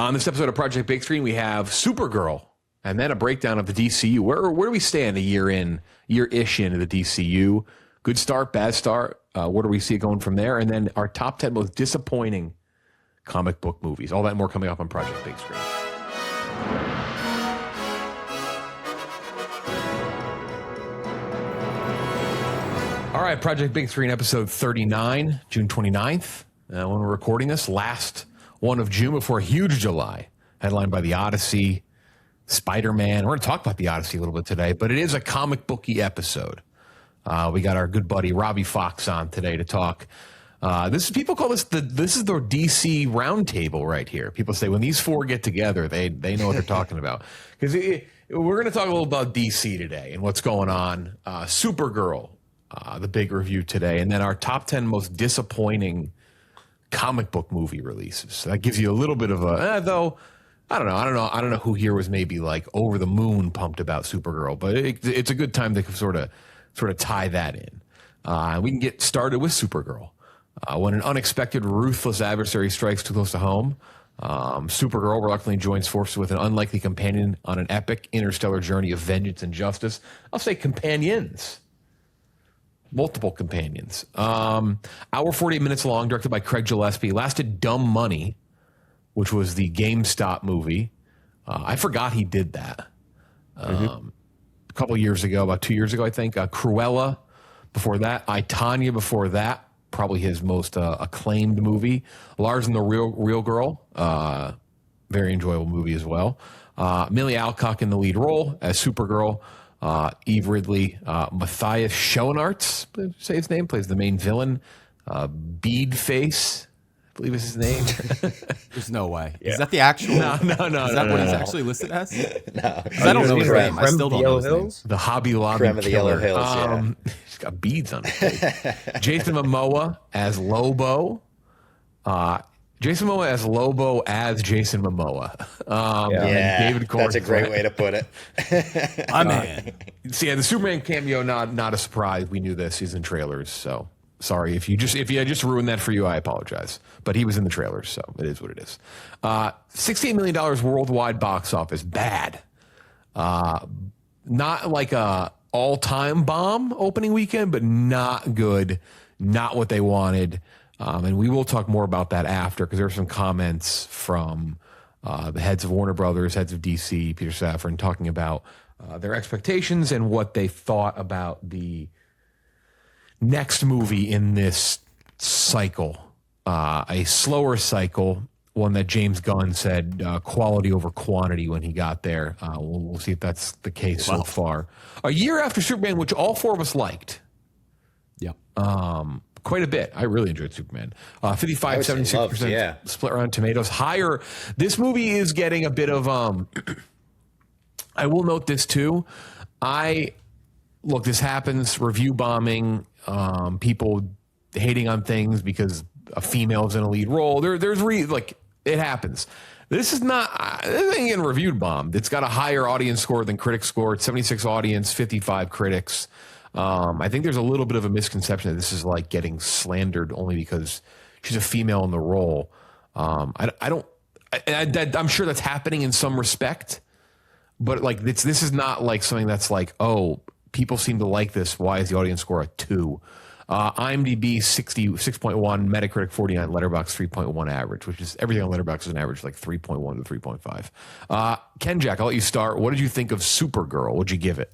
On this episode of Project Big Screen, we have Supergirl, and then a breakdown of the DCU. Where do we stand a year-ish into the DCU? Good start, bad start. Where do we see it going from there? And then our top 10 most disappointing comic book movies. All that and more coming up on Project Big Screen. All right, Project Big Screen, episode 39, June 29th. When we're recording this, last one of June before a huge July, headlined by the Odyssey, Spider-Man. We're going to talk about the Odyssey a little bit today, but it is a comic booky episode. We got our good buddy Robbie Fox on today to talk. People call this the DC roundtable right here. People say when these four get together, they know what they're talking about. Because we're going to talk a little about DC today and what's going on. Supergirl, the big review today, and then our top 10 most disappointing comic book movie releases. So that gives you a little bit of a though. I don't know who here was maybe like over the moon pumped about Supergirl, but it's a good time to sort of tie that in. We can get started with Supergirl. When an unexpected, ruthless adversary strikes too close to home, Supergirl reluctantly joins forces with an unlikely companion on an epic interstellar journey of vengeance and justice. I'll say companions. Multiple companions. Hour 48 minutes long, directed by Craig Gillespie. Lasted Dumb Money, which was the GameStop movie. I forgot he did that. A couple years ago, about 2 years ago, I think. Cruella before that. I, Tonya before that. Probably his most acclaimed movie. Lars and the Real Girl. Very enjoyable movie as well. Millie Alcock in the lead role as Supergirl. Eve Ridley, Matthias Schoenaerts, say his name, plays the main villain. Beadface, I believe is his name. There's no way. Yeah. Is that the actual? No. Is that what he's actually listed as? No. I don't know his name. I still don't know his name. The Hobby Lobby Creme of the killer. Yellow Hills, He's got beads on his face. Jason Momoa as Lobo. Jason Momoa as Lobo as Jason Momoa. David Corn. That's a great way to put it. My man. So the Superman cameo, not a surprise. We knew this. He's in trailers, so sorry if I just ruined that for you. I apologize. But he was in the trailers, so it is what it is. $68 million worldwide box office. Bad. Not like a all-time bomb opening weekend, but not good. Not what they wanted. And we will talk more about that after, because there are some comments from the heads of Warner Brothers, heads of DC, Peter Safran, talking about their expectations and what they thought about the next movie in this cycle. A slower cycle, one that James Gunn said quality over quantity when he got there. We'll see if that's the case so far. A year after Superman, which all four of us liked. Yeah. Quite a bit. I really enjoyed Superman. 55, 76% split around tomatoes. Higher. This movie is getting a bit of, I will note this too. This happens, review bombing, people hating on things because a female is in a lead role. It happens. This ain't getting reviewed bombed. It's got a higher audience score than critics score. It's 76 audience, 55 critics. I think there's a little bit of a misconception that this is like getting slandered only because she's a female in the role. I'm sure that's happening in some respect, but like this is not like something that's like, oh, people seem to like this. Why is the audience score a 2? IMDb 6.1, Metacritic 49, Letterboxd 3.1 average, which is everything on Letterboxd is an average like 3.1 to 3.5. Kenjac, I'll let you start. What did you think of Supergirl? What'd you give it?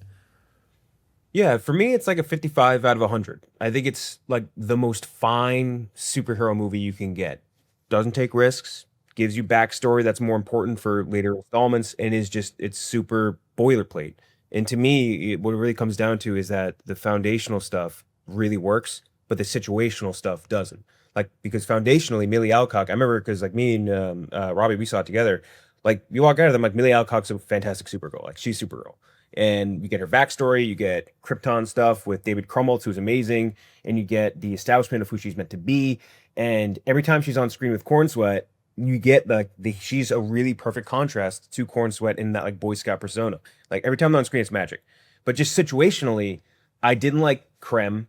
Yeah, for me, it's like a 55 out of 100. I think it's like the most fine superhero movie you can get. Doesn't take risks, gives you backstory that's more important for later installments, and it's super boilerplate. And to me, what it really comes down to is that the foundational stuff really works, but the situational stuff doesn't. Like, because foundationally, Millie Alcock, I remember because like me and Robbie, we saw it together. Like, you walk out of them, like, Millie Alcock's a fantastic Supergirl. Like, she's Supergirl. And you get her backstory, you get Krypton stuff with David Krumholtz, who's amazing, and you get the establishment of who she's meant to be. And every time she's on screen with Corn Sweat, you get like she's a really perfect contrast to Corn Sweat in that like Boy Scout persona. Like every time they're on screen, it's magic. But just situationally, I didn't like Krem.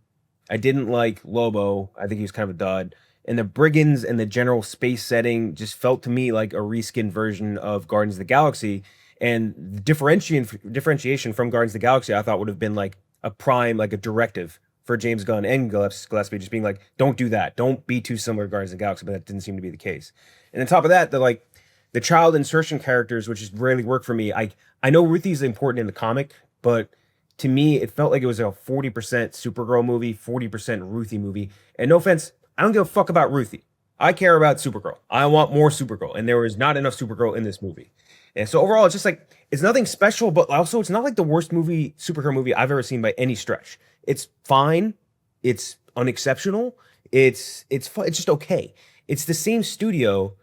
I didn't like Lobo. I think he was kind of a dud. And the brigands and the general space setting just felt to me like a reskinned version of Guardians of the Galaxy. And the differentiation from Guardians of the Galaxy, I thought would have been like a prime, like a directive for James Gunn and Gillespie, just being like, don't do that. Don't be too similar to Guardians of the Galaxy, but that didn't seem to be the case. And on top of that, the child insertion characters, which just rarely work for me. I know Ruthie's important in the comic, but to me, it felt like it was a 40% Supergirl movie, 40% Ruthie movie. And no offense, I don't give a fuck about Ruthie. I care about Supergirl. I want more Supergirl, and there was not enough Supergirl in this movie. And so overall, it's just like, it's nothing special, but also it's not like the worst superhero movie I've ever seen by any stretch. It's fine. It's unexceptional. It's fun. It's just okay. It's the same studio.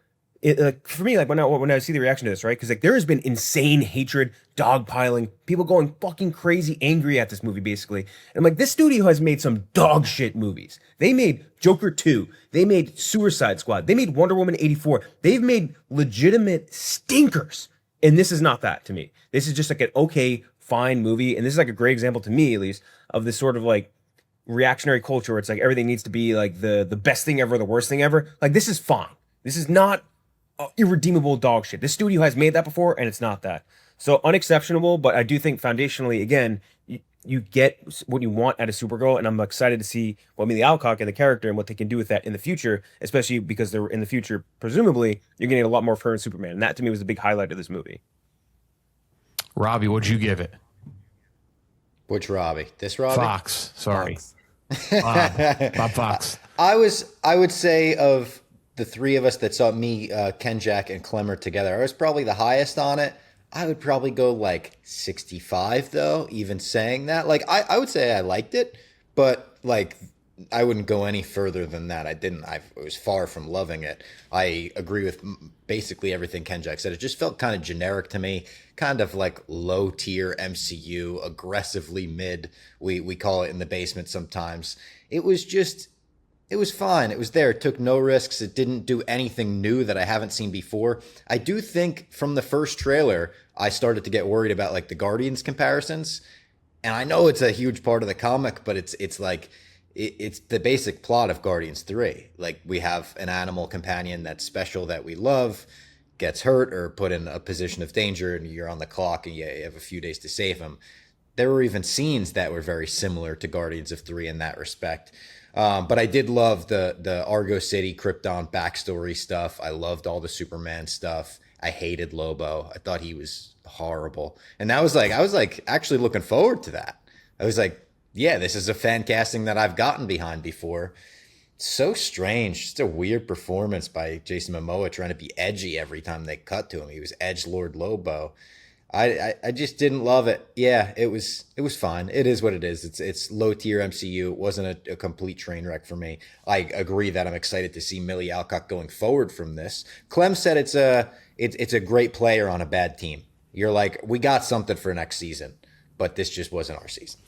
For me, like when I see the reaction to this, right? Because like there has been insane hatred, dogpiling, people going fucking crazy, angry at this movie, basically. And I'm like, this studio has made some dog shit movies. They made Joker 2. They made Suicide Squad. They made Wonder Woman 84. They've made legitimate stinkers. And this is not that to me. This is just like an okay, fine movie. And this is like a great example to me, at least, of this sort of like reactionary culture where it's like everything needs to be like the best thing ever, the worst thing ever. Like this is fine. This is not irredeemable dog shit. This studio has made that before, and it's not that. So unexceptional, but I do think foundationally, again, you get what you want out of Supergirl, and I'm excited to see what Amelia Alcock and the character and what they can do with that in the future, especially because they're in the future, presumably, you're going to get a lot more of her and Superman. And that, to me, was the big highlight of this movie. Robbie, what'd you give it? Which Robbie? This Robbie? Fox. Sorry. Bob Fox. I would say of the three of us that saw me, Kenjac, and Clemmer together, I was probably the highest on it. I would probably go like 65 though, even saying that. Like I would say I liked it, but like I wouldn't go any further than that. I was far from loving it. I agree with basically everything Kenjac said. It just felt kind of generic to me, kind of like low tier MCU, aggressively mid. We call it in the basement sometimes. It was fine. It was there. It took no risks. It didn't do anything new that I haven't seen before. I do think from the first trailer, I started to get worried about like the Guardians comparisons. And I know it's a huge part of the comic, but it's the basic plot of Guardians 3. Like we have an animal companion that's special that we love, gets hurt or put in a position of danger, and you're on the clock and you have a few days to save him. There were even scenes that were very similar to Guardians of 3 in that respect. But I did love the Argo City Krypton backstory stuff. I loved all the Superman stuff. I hated Lobo. I thought he was horrible. And I was like actually looking forward to that. I was like, yeah, this is a fan casting that I've gotten behind before. So strange. Just a weird performance by Jason Momoa trying to be edgy every time they cut to him. He was Edgelord Lobo. I just didn't love it. Yeah, it was fine. It is what it is. It's low tier MCU. It wasn't a complete train wreck for me. I agree that I'm excited to see Millie Alcock going forward from this. Clem said it's a great player on a bad team. You're like, we got something for next season, but this just wasn't our season.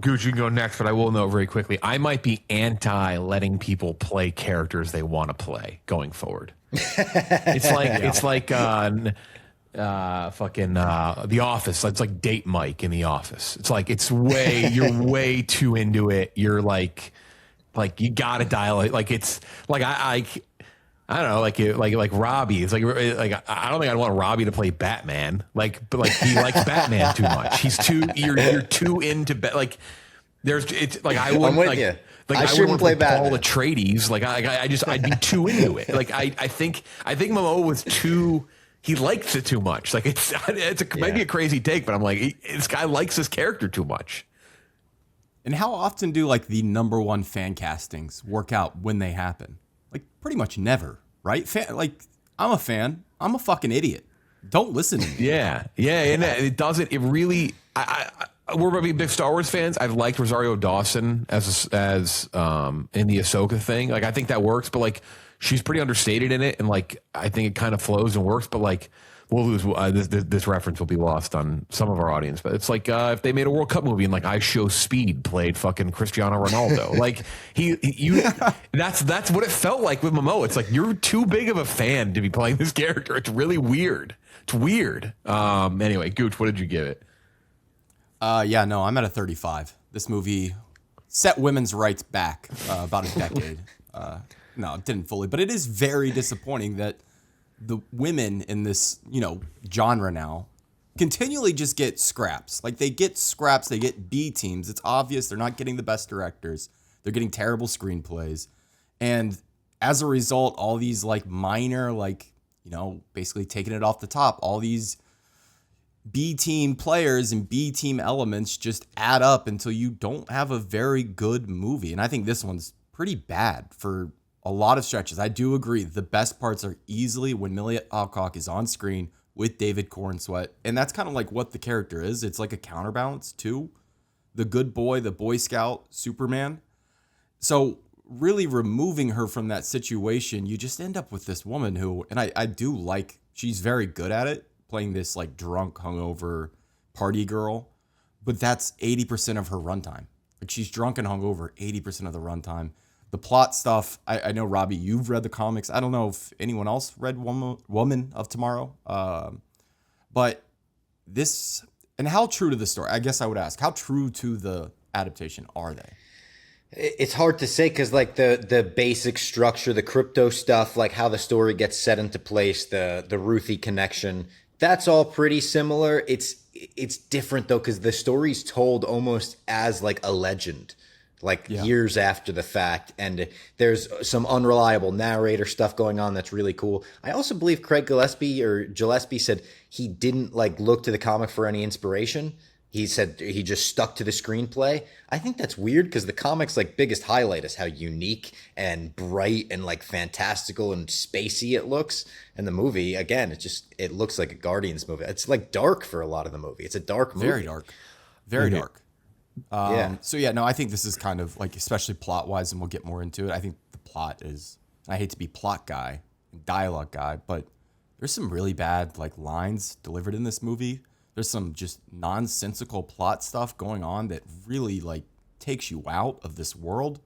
Gooch, you can go next, but I will note very quickly, I might be anti letting people play characters they want to play going forward. It's like The Office. It's like Date Mike in The Office. It's like you're way too into it. You're like you gotta dial it. Like it's like I don't know, like Robbie. It's like I don't think I'd want Robbie to play Batman. But he likes Batman too much. You're too into like it's like I wouldn't like you. Like I I shouldn't wouldn't play play Paul Batman. Atreides. Like I'd be too into it. Like I think Momoa was too. He likes it too much. Like might be a crazy take, but I'm like, this guy likes his character too much. And how often do like the number one fan castings work out when they happen? Like pretty much never, right? I'm a fan. I'm a fucking idiot. Don't listen to me. Yeah, and it doesn't. It really. We're probably big Star Wars fans. I've liked Rosario Dawson as in the Ahsoka thing. Like I think that works, but like she's pretty understated in it, and like I think it kind of flows and works. But like we'll lose this reference will be lost on some of our audience. But it's like if they made a World Cup movie and like I Show Speed played fucking Cristiano Ronaldo, like that's what it felt like with Momoa. It's like you're too big of a fan to be playing this character. It's really weird. It's weird. Anyway, Gooch, what did you give it? I'm at a 35. This movie set women's rights back about a decade. No, it didn't fully, but it is very disappointing that the women in this, genre now continually just get scraps. Like they get scraps, they get B teams. It's obvious they're not getting the best directors. They're getting terrible screenplays. And as a result, all these like minor, basically taking it off the top, all these B team players and B team elements just add up until you don't have a very good movie. And I think this one's pretty bad for a lot of stretches. I do agree. The best parts are easily when Millie Alcock is on screen with David Cornsweet. And that's kind of like what the character is. It's like a counterbalance to the good boy, the Boy Scout, Superman. So really removing her from that situation, you just end up with this woman who, and I do like, she's very good at it, playing this like drunk, hungover party girl. But that's 80% of her runtime. Like she's drunk and hungover 80% of the runtime. The plot stuff, I know, Robbie, you've read the comics. I don't know if anyone else read Woman of Tomorrow. But this, and how true to the story? I guess I would ask, how true to the adaptation are they? It's hard to say because like the basic structure, the crypto stuff, like how the story gets set into place, the Ruthie connection, that's all pretty similar. It's different though because the story's told almost as like a legend. Years after the fact, and there's some unreliable narrator stuff going on that's really cool. I also believe Craig Gillespie said he didn't like look to the comic for any inspiration. He said he just stuck to the screenplay. I think that's weird because the comic's like biggest highlight is how unique and bright and like fantastical and spacey it looks. And the movie, again, it looks like a Guardians movie. It's like dark for a lot of the movie. It's a dark movie. Very dark. Very dark. So yeah, no, I think this is kind of like, especially plot wise, and we'll get more into it. I think the plot is, I hate to be plot guy, dialogue guy, but there's some really bad like lines delivered in this movie. There's some just nonsensical plot stuff going on that really like takes you out of this world.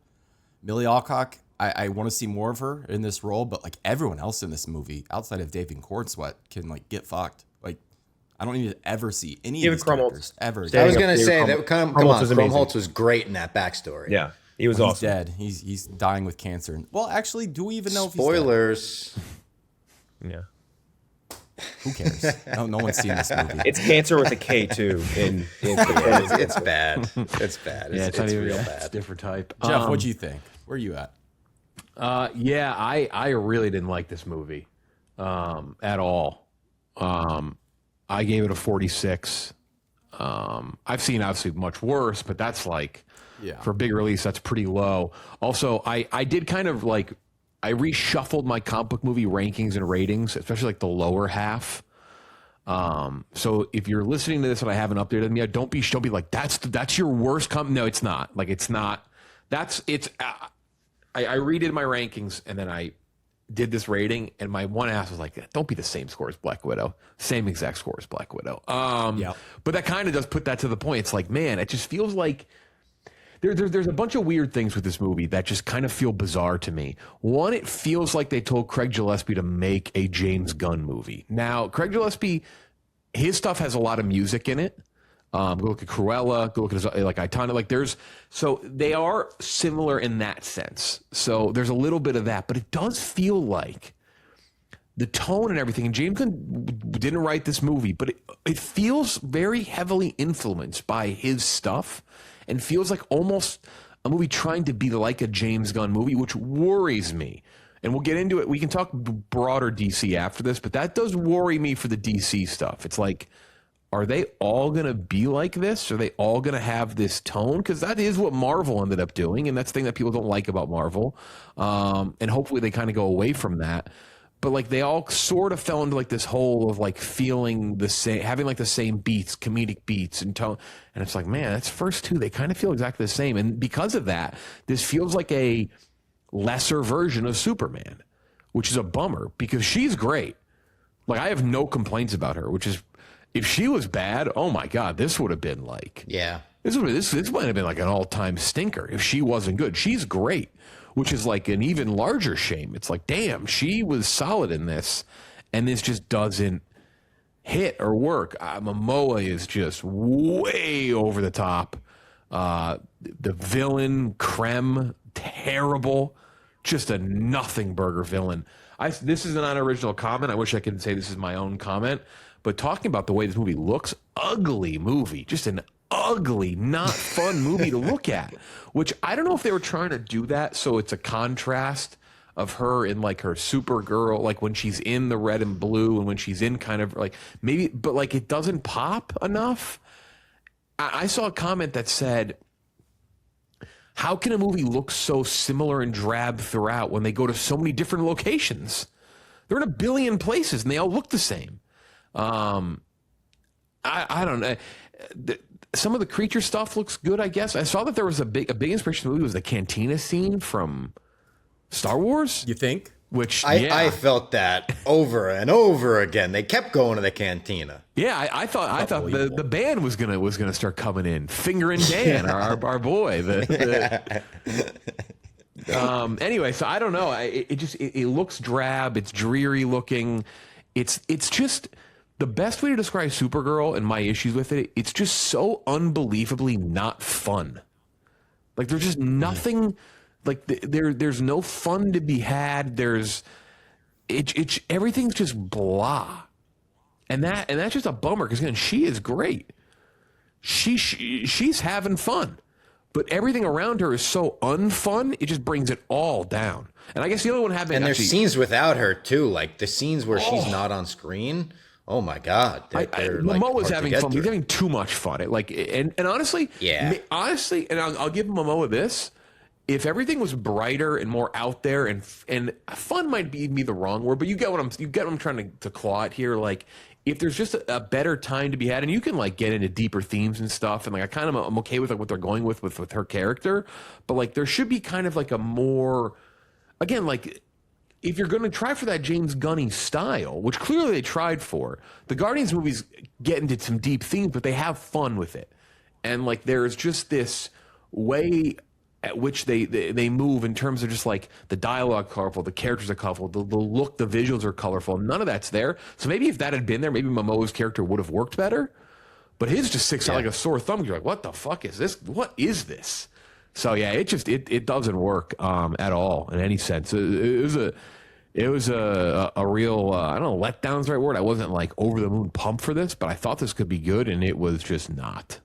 Millie Alcock, I want to see more of her in this role, but like everyone else in this movie outside of David Cornsweet can like get fucked. Like I don't need to ever see any of these characters ever. I was going to say that. Come on, Krumholtz was great in that backstory. Yeah, he was awesome. He's dead. He's dying with cancer. Well, actually, do we even know if he's dead? Spoilers. Yeah. Who cares? No one's seen this movie. It's cancer with a K too. It's bad. It's bad. It's real bad. It's a different type. Jeff, what'd you think? Where are you at? I really didn't like this movie at all. I gave it a 46. I've seen obviously much worse, but that's like, for a big release, that's pretty low. Also, I did kind of like, I reshuffled my comic book movie rankings and ratings, especially like the lower half. So if you're listening to this and I haven't updated them yet, don't be like, that's your worst No, it's not. Like, it's not. I redid my rankings and then I did this rating, and my one ass was like, don't be the same score as Black Widow. Same exact score as Black Widow. But that kind of does put that to the point. It's like, man, it just feels like there's a bunch of weird things with this movie that just kind of feel bizarre to me. One, it feels like they told Craig Gillespie to make a James Gunn movie. Now, Craig Gillespie, his stuff has a lot of music in it. Go look at Cruella, go look at his, like Itana, like so they are similar in that sense. So there's a little bit of that, but it does feel like the tone and everything, and James Gunn didn't write this movie, but it feels very heavily influenced by his stuff and feels like almost a movie trying to be like a James Gunn movie, which worries me. And we'll get into it. We can talk broader DC after this, but that does worry me for the DC stuff. It's like, are they all going to be like this? Are they all going to have this tone? Because that is what Marvel ended up doing, and that's the thing that people don't like about Marvel. And hopefully they kind of go away from that. But like they all sort of fell into like this hole of like feeling the same, having like the same beats, comedic beats and tone. And it's like, man, that's first two. They kind of feel exactly the same. And because of that, this feels like a lesser version of Superman, which is a bummer because she's great. Like I have no complaints about her, which is, if she was bad, oh my God, this would have been like, this might have been like an all-time stinker if she wasn't good. She's great, which is like an even larger shame. It's like, damn, she was solid in this, and this just doesn't hit or work. Momoa is just way over the top. The villain, Krem, terrible. just a nothing burger villain. This is an unoriginal comment. I wish I could say this is my own comment, but talking about the way this movie looks, ugly movie, just an ugly, not fun movie to look at, which I don't know if they were trying to do that so it's a contrast of her in like her Supergirl, like when she's in the red and blue and when she's in kind of like maybe, but like it doesn't pop enough. I saw a comment that said, how can a movie look so similar and drab throughout when they go to so many different locations? They're in a billion places and they all look the same. I don't know. Some of the creature stuff looks good, I guess. I saw that there was a big inspiration of the movie was the cantina scene from Star Wars. You think? Which I felt that over and over again. They kept going to the cantina. Yeah, I thought the band was gonna start coming in, fingering Dan, our boy. Anyway, so I don't know. It looks drab. It's dreary looking. It's just the best way to describe Supergirl and my issues with it. It's just so unbelievably not fun. Like there's just nothing. Like there's no fun to be had. Everything's just blah, and that's just a bummer because again she is great. She's having fun, but everything around her is so unfun. It just brings it all down. And I guess the only one having and there's scenes without her too, like the scenes where she's not on screen. Oh my God! Momoa's having fun. He's having too much fun. And honestly, and I'll give Momoa this. If everything was brighter and more out there, and fun might be the wrong word, but you get what I'm trying to claw at here. Like, if there's just a better time to be had, and you can like get into deeper themes and stuff, and like I'm okay with like what they're going with her character, but like there should be kind of like a more, again, like if you're going to try for that James Gunny style, which clearly they tried for, the Guardians movies get into some deep themes, but they have fun with it, and like there's just this way at which they move in terms of just like the dialogue colorful, the characters are colorful, the look, the visuals are colorful. None of that's there. So maybe if that had been there, maybe Momoa's character would have worked better. But his just sticks out like a sore thumb. You're like, what the fuck is this? What is this? So yeah, it doesn't work at all in any sense. It was a real I don't know, letdown's the right word. I wasn't like over the moon pumped for this, but I thought this could be good, and it was just not.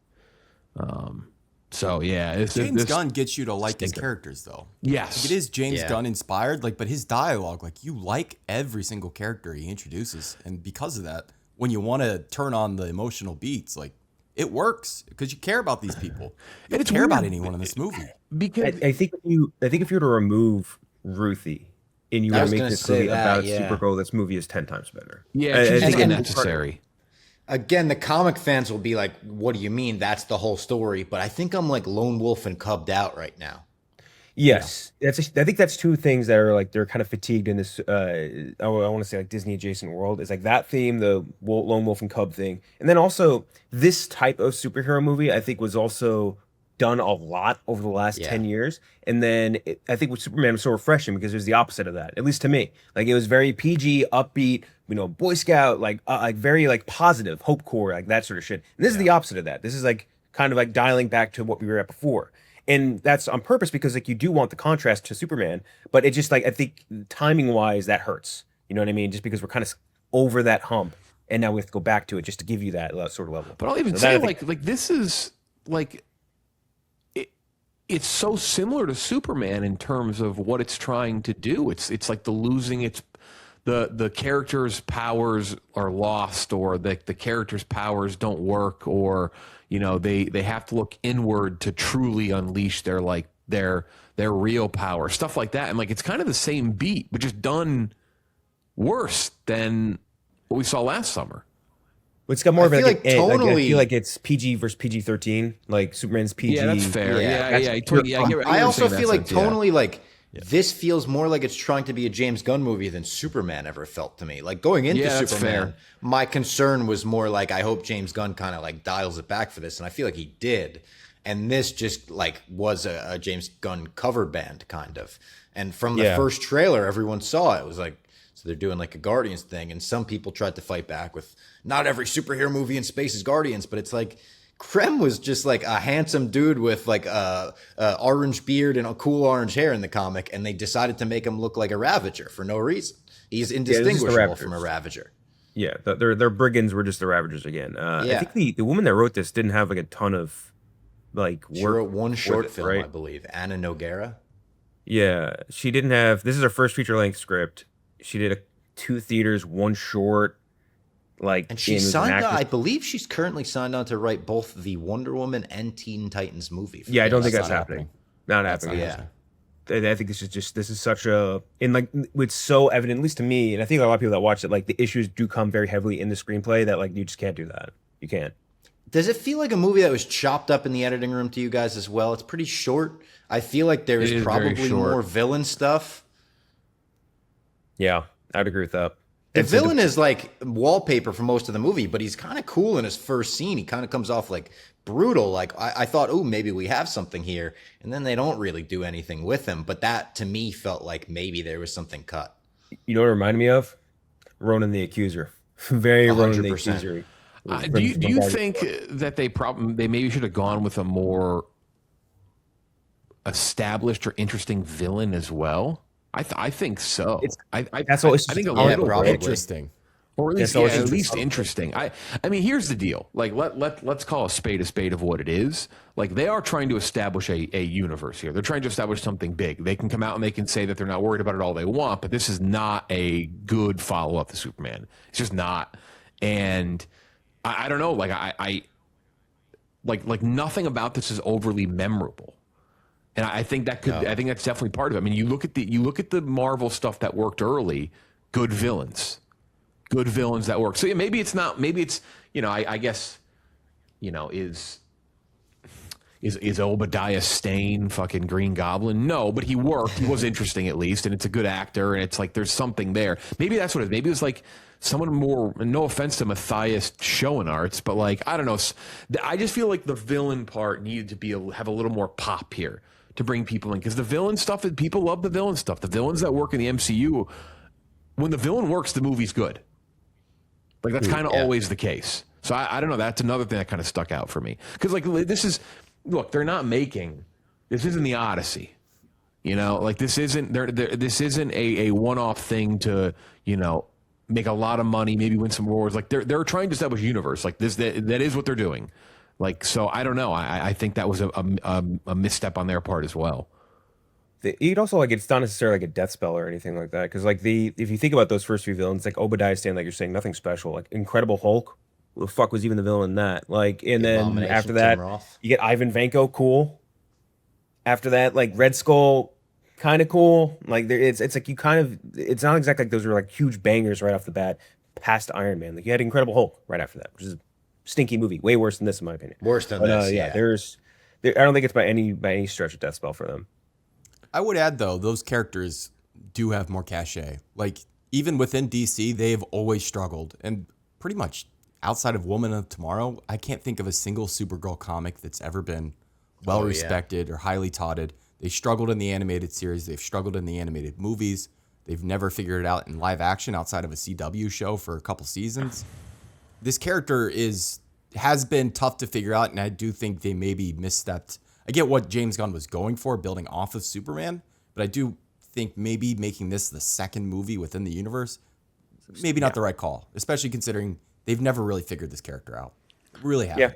So yeah, James Gunn gets you to like his characters, though. Yes, like, it is James Gunn inspired. Like, but his dialogue, like you like every single character he introduces, and because of that, when you want to turn on the emotional beats, like it works because you care about these people. You don't care about anyone in this movie. Because I think if you were to remove Ruthie and you were to make this movie about Supergirl, this movie is 10 times better. Yeah, I think unnecessary. Again, the comic fans will be like, what do you mean? That's the whole story. But I think I'm like lone wolf and cubbed out right now. Yes. I think that's two things that are like, they're kind of fatigued in this, I want to say like Disney adjacent world. It's like that theme, the lone wolf and cub thing. And then also this type of superhero movie, I think was also done a lot over the last 10 years. And then I think with Superman was so refreshing because it was the opposite of that, at least to me. Like it was very PG, upbeat, Boy Scout, like very like positive, hope core, like that sort of shit. And this is the opposite of that. This is like kind of like dialing back to what we were at before. And that's on purpose because like you do want the contrast to Superman, but it just like, I think timing wise, that hurts. You know what I mean? Just because we're kind of over that hump and now we have to go back to it just to give you that sort of level. But I'll even say like this is like, it's so similar to Superman in terms of what it's trying to do. It's like the character's powers are lost, or the character's powers don't work, or they have to look inward to truly unleash their real power, stuff like that. And like it's kind of the same beat, but just done worse than what we saw last summer. It's got more of like tonally, I feel like it's PG versus PG-13. Like Superman's PG. Yeah, that's fair. I also feel like tonally, like this feels more like it's trying to be a James Gunn movie than Superman ever felt to me. Like going into Superman, my concern was more like I hope James Gunn kind of like dials it back for this, and I feel like he did. And this just like was a James Gunn cover band kind of. And from the first trailer, everyone saw it. It was like, so they're doing like a Guardians thing, and some people tried to fight back with not every superhero movie in space is Guardians, but it's like Krem was just like a handsome dude with like a orange beard and a cool orange hair in the comic, and they decided to make him look like a Ravager for no reason. He's indistinguishable from a Ravager. Yeah, their brigands were just the Ravagers again. I think the woman that wrote this didn't have like a ton of like work. She wrote one short film, right? I believe, Anna Noguera. Yeah, she didn't have. This is her first feature-length script. She did 2 theaters, 1 short. And she signed on, I believe she's currently signed on to write both the Wonder Woman and Teen Titans movie. Yeah, I don't think that's happening. Not happening. Yeah. I think this is such a, and like it's so evident, at least to me, and I think a lot of people that watch it, like the issues do come very heavily in the screenplay that like you just can't do that. You can't. Does it feel like a movie that was chopped up in the editing room to you guys as well? It's pretty short. I feel like there is probably more villain stuff. Yeah, I'd agree with that. The villain is like wallpaper for most of the movie, but he's kind of cool in his first scene. He kind of comes off like brutal. Like I thought, oh, maybe we have something here. And then they don't really do anything with him. But that to me felt like maybe there was something cut. You know what it reminded me of? Ronan the Accuser. Very 100%. Ronan the Accuser. Do you think that they maybe should have gone with a more established or interesting villain as well? I think so. I think a little interesting, or at least interesting. I mean, here's the deal. Like let's call a spade of what it is. Like they are trying to establish a universe here. They're trying to establish something big. They can come out and they can say that they're not worried about it all they want, but this is not a good follow up to Superman. It's just not. And I don't know. Like I nothing about this is overly memorable. And I think that could. No. I think that's definitely part of it. I mean, you look at the Marvel stuff that worked early. Good villains that work. So yeah, maybe it's not. Maybe it's I guess is Obadiah Stane fucking Green Goblin? No, but he worked. He was interesting at least, and it's a good actor, and it's like there's something there. Maybe that's what it is. Maybe it's like someone more. No offense to Matthias Schoenarts, but like I don't know. I just feel like the villain part needed to have a little more pop here to bring people in, because the villain stuff, people love the villain stuff. The villains that work in the MCU, when the villain works, the movie's good. Like that's kind of always the case. So I don't know. That's another thing that kind of stuck out for me, because like they're not making. This isn't the Odyssey, Like this isn't this isn't a one-off thing to make a lot of money, maybe win some awards. Like they're trying to establish a universe. Like this that is what they're doing. Like, so I don't know. I think that was a misstep on their part as well. You'd also it's not necessarily like a death spell or anything like that. Because like if you think about those first few villains, like Obadiah Stane, like you're saying, nothing special. Like Incredible Hulk, who the fuck was even the villain in that? Like, and then after that, you get Ivan Vanko, cool. After that, like Red Skull, kind of cool. Like it's like it's not exactly like those were like huge bangers right off the bat. Past Iron Man, like you had Incredible Hulk right after that, which is stinky movie, way worse than this in my opinion. Worse than this, yeah. I don't think it's by any stretch of death spell for them. I would add though, those characters do have more cachet. Like even within DC, they've always struggled, and pretty much outside of Woman of Tomorrow, I can't think of a single Supergirl comic that's ever been well respected or highly touted. They struggled in the animated series. They've struggled in the animated movies. They've never figured it out in live action outside of a CW show for a couple seasons. This character has been tough to figure out, and I do think they maybe misstepped. I get what James Gunn was going for, building off of Superman, but I do think maybe making this the second movie within the universe, maybe not the right call, especially considering they've never really figured this character out. Really haven't. Yeah.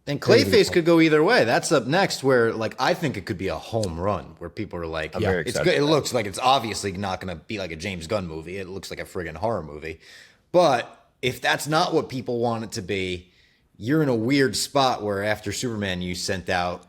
And Clayface could go either way. That's up next, where like I think it could be a home run, where people are like, it's good. It looks like it's obviously not going to be like a James Gunn movie. It looks like a friggin' horror movie. But if that's not what people want it to be, you're in a weird spot where after Superman, you sent out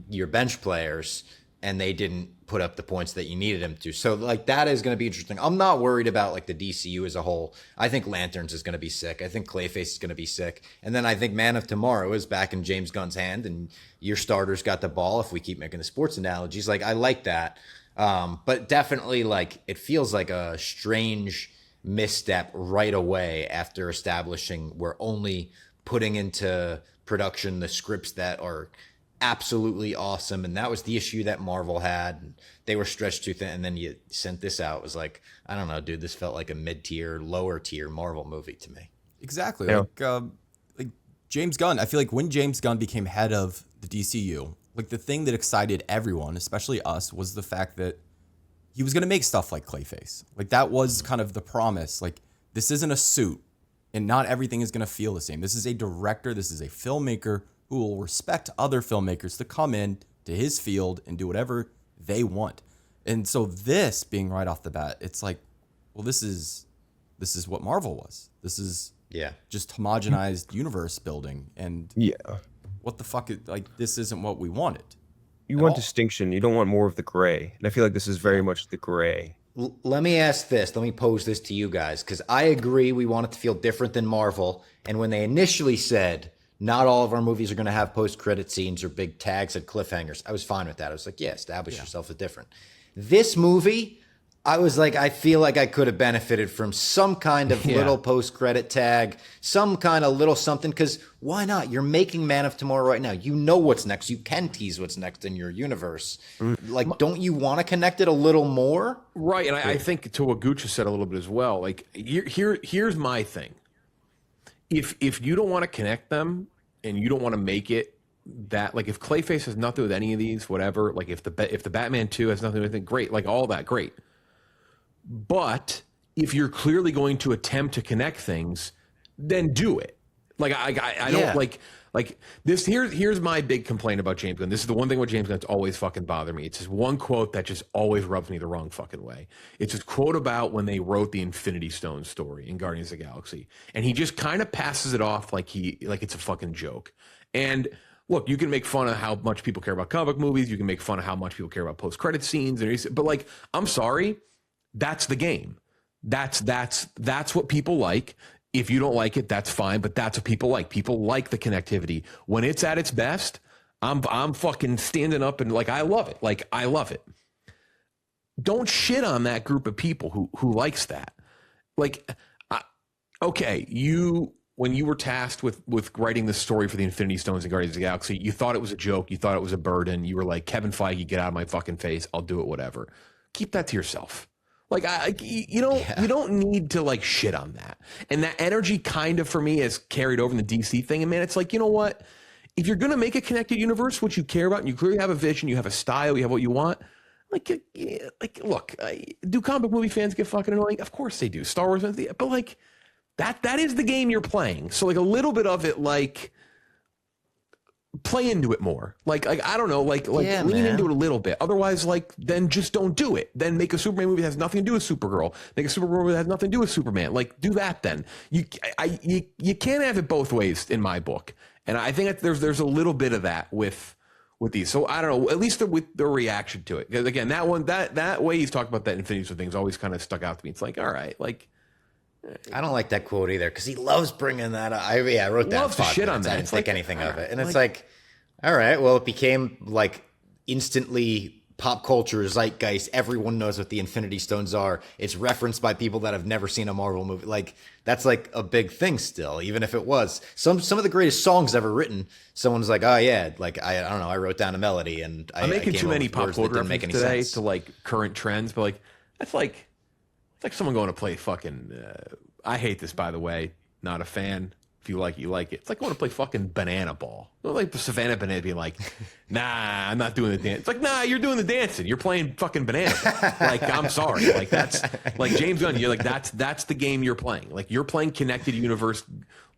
your bench players and they didn't put up the points that you needed them to. So like that is going to be interesting. I'm not worried about like the DCU as a whole. I think Lanterns is going to be sick. I think Clayface is going to be sick. And then I think Man of Tomorrow is back in James Gunn's hand, and your starters got the ball, if we keep making the sports analogies. Like I like that. But definitely like it feels like a strange misstep right away after establishing we're only putting into production the scripts that are absolutely awesome, and that was the issue that Marvel had. They were stretched too thin, and then you sent this out. It was like, I don't know, dude, this felt like a mid-tier, lower tier Marvel movie to me. Exactly. Yeah. Like James Gunn, I feel like when James Gunn became head of the DCU, like the thing that excited everyone, especially us, was the fact that he was going to make stuff like Clayface. Like that was kind of the promise. Like this isn't a suit and not everything is going to feel the same. This is a director. This is a filmmaker who will respect other filmmakers to come in to his field and do whatever they want. And so this being right off the bat, it's like, well, this is what Marvel was. This is just homogenized universe building. And what the fuck is, like, this isn't what we wanted. You want distinction. You don't want more of the gray. And I feel like this is very much the gray. Let me ask this. Let me pose this to you guys, because I agree we want it to feel different than Marvel. And when they initially said not all of our movies are going to have post-credit scenes or big tags and cliffhangers, I was fine with that. I was like, yeah, establish yourself as different. This movie, I was like, I feel like I could have benefited from some kind of little post-credit tag, some kind of little something, because why not? You're making Man of Tomorrow right now. You know what's next. You can tease what's next in your universe. Like, don't you want to connect it a little more? Right, and I think to what Gooch has said a little bit as well, like, here's my thing. If you don't want to connect them and you don't want to make it that, like, if Clayface has nothing with any of these, whatever, like if the Batman 2 has nothing with it, great, like all that, great. But if you're clearly going to attempt to connect things, then do it. Like I don't like this. Here's my big complaint about James Gunn. This is the one thing with James Gunn that's always fucking bothered me. It's just one quote that just always rubs me the wrong fucking way. It's this quote about when they wrote the Infinity Stone story in Guardians of the Galaxy, and he just kind of passes it off like it's a fucking joke. And look, you can make fun of how much people care about comic movies. You can make fun of how much people care about post-credit scenes, but like, I'm sorry, that's the game. That's what people like. If you don't like it, that's fine, but that's what people like. People like the connectivity. When it's at its best, I'm fucking standing up and like, I love it. Like, I love it. Don't shit on that group of people who likes that. Like, okay, when you were tasked with writing the story for the Infinity Stones and Guardians of the Galaxy, you thought it was a joke. You thought it was a burden. You were like, Kevin Feige, get out of my fucking face. I'll do it, whatever. Keep that to yourself. Like, you don't need to like shit on that. And that energy kind of, for me, is carried over in the DC thing. And man, it's like, you know what? If you're going to make a connected universe, which you care about, and you clearly have a vision, you have a style, you have what you want, like look, do comic movie fans get fucking annoying? Of course they do. Star Wars fans, but like that is the game you're playing. So like a little bit of it, like, play into it more. Like I don't know, like lean into it a little bit. Otherwise, like, then just don't do it. Then make a Superman movie that has nothing to do with Supergirl. Make a Supergirl movie that has nothing to do with Superman. Like, do that then. You can't have it both ways in my book. And I think that there's a little bit of that with these. So I don't know, at least with the reaction to it. Because again, that way he's talked about that Infinity Stone thing's always kind of stuck out to me. It's like, all right, like, I don't like that quote either, because he loves bringing that up. I wrote that. Loves to shit on that. I didn't think anything of it. And it's like, all right, well, it became like instantly pop culture zeitgeist. Everyone knows what the Infinity Stones are. It's referenced by people that have never seen a Marvel movie. Like, that's like a big thing still, even if it was. Some of the greatest songs ever written, someone's like, oh yeah, like, I don't know, I wrote down a melody and I'm making too many pop culture references today to like current trends, but like, it's like someone going to play fucking, I hate this, by the way, not a fan. If you like it, you like it. It's like going to play fucking banana ball. Like Savannah Banana being like, nah, I'm not doing the dance. It's like, nah, you're doing the dancing. You're playing fucking banana ball. Like, I'm sorry. Like, that's like James Gunn. You're like, that's the game you're playing. Like, you're playing connected universe,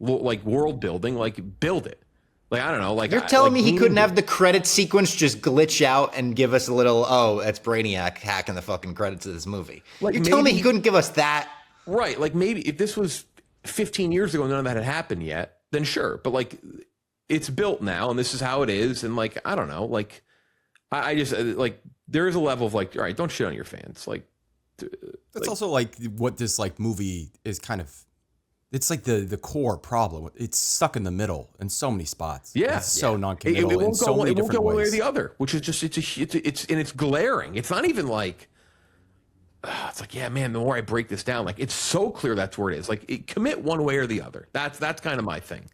like world building. Like, build it. Like, I don't know. Like, you're telling me he couldn't have the credit sequence just glitch out and give us a little, oh, that's Brainiac hacking the fucking credits of this movie. Like, you're telling me he couldn't give us that? Right. Like, maybe if this was 15 years ago, none of that had happened yet, then sure. But like, it's built now and this is how it is. And like, I don't know, like, I just like, there is a level of like, all right, don't shit on your fans. Like, that's also like what this like movie is kind of, it's like the core problem. It's stuck in the middle in so many spots. Yeah. It's so non-committal in so many different ways. It won't go one way or the other, which is just, it's glaring. It's not even like, it's like, yeah, man, the more I break this down, like, it's so clear that's where it is. Like, commit one way or the other. That's kind of my thing.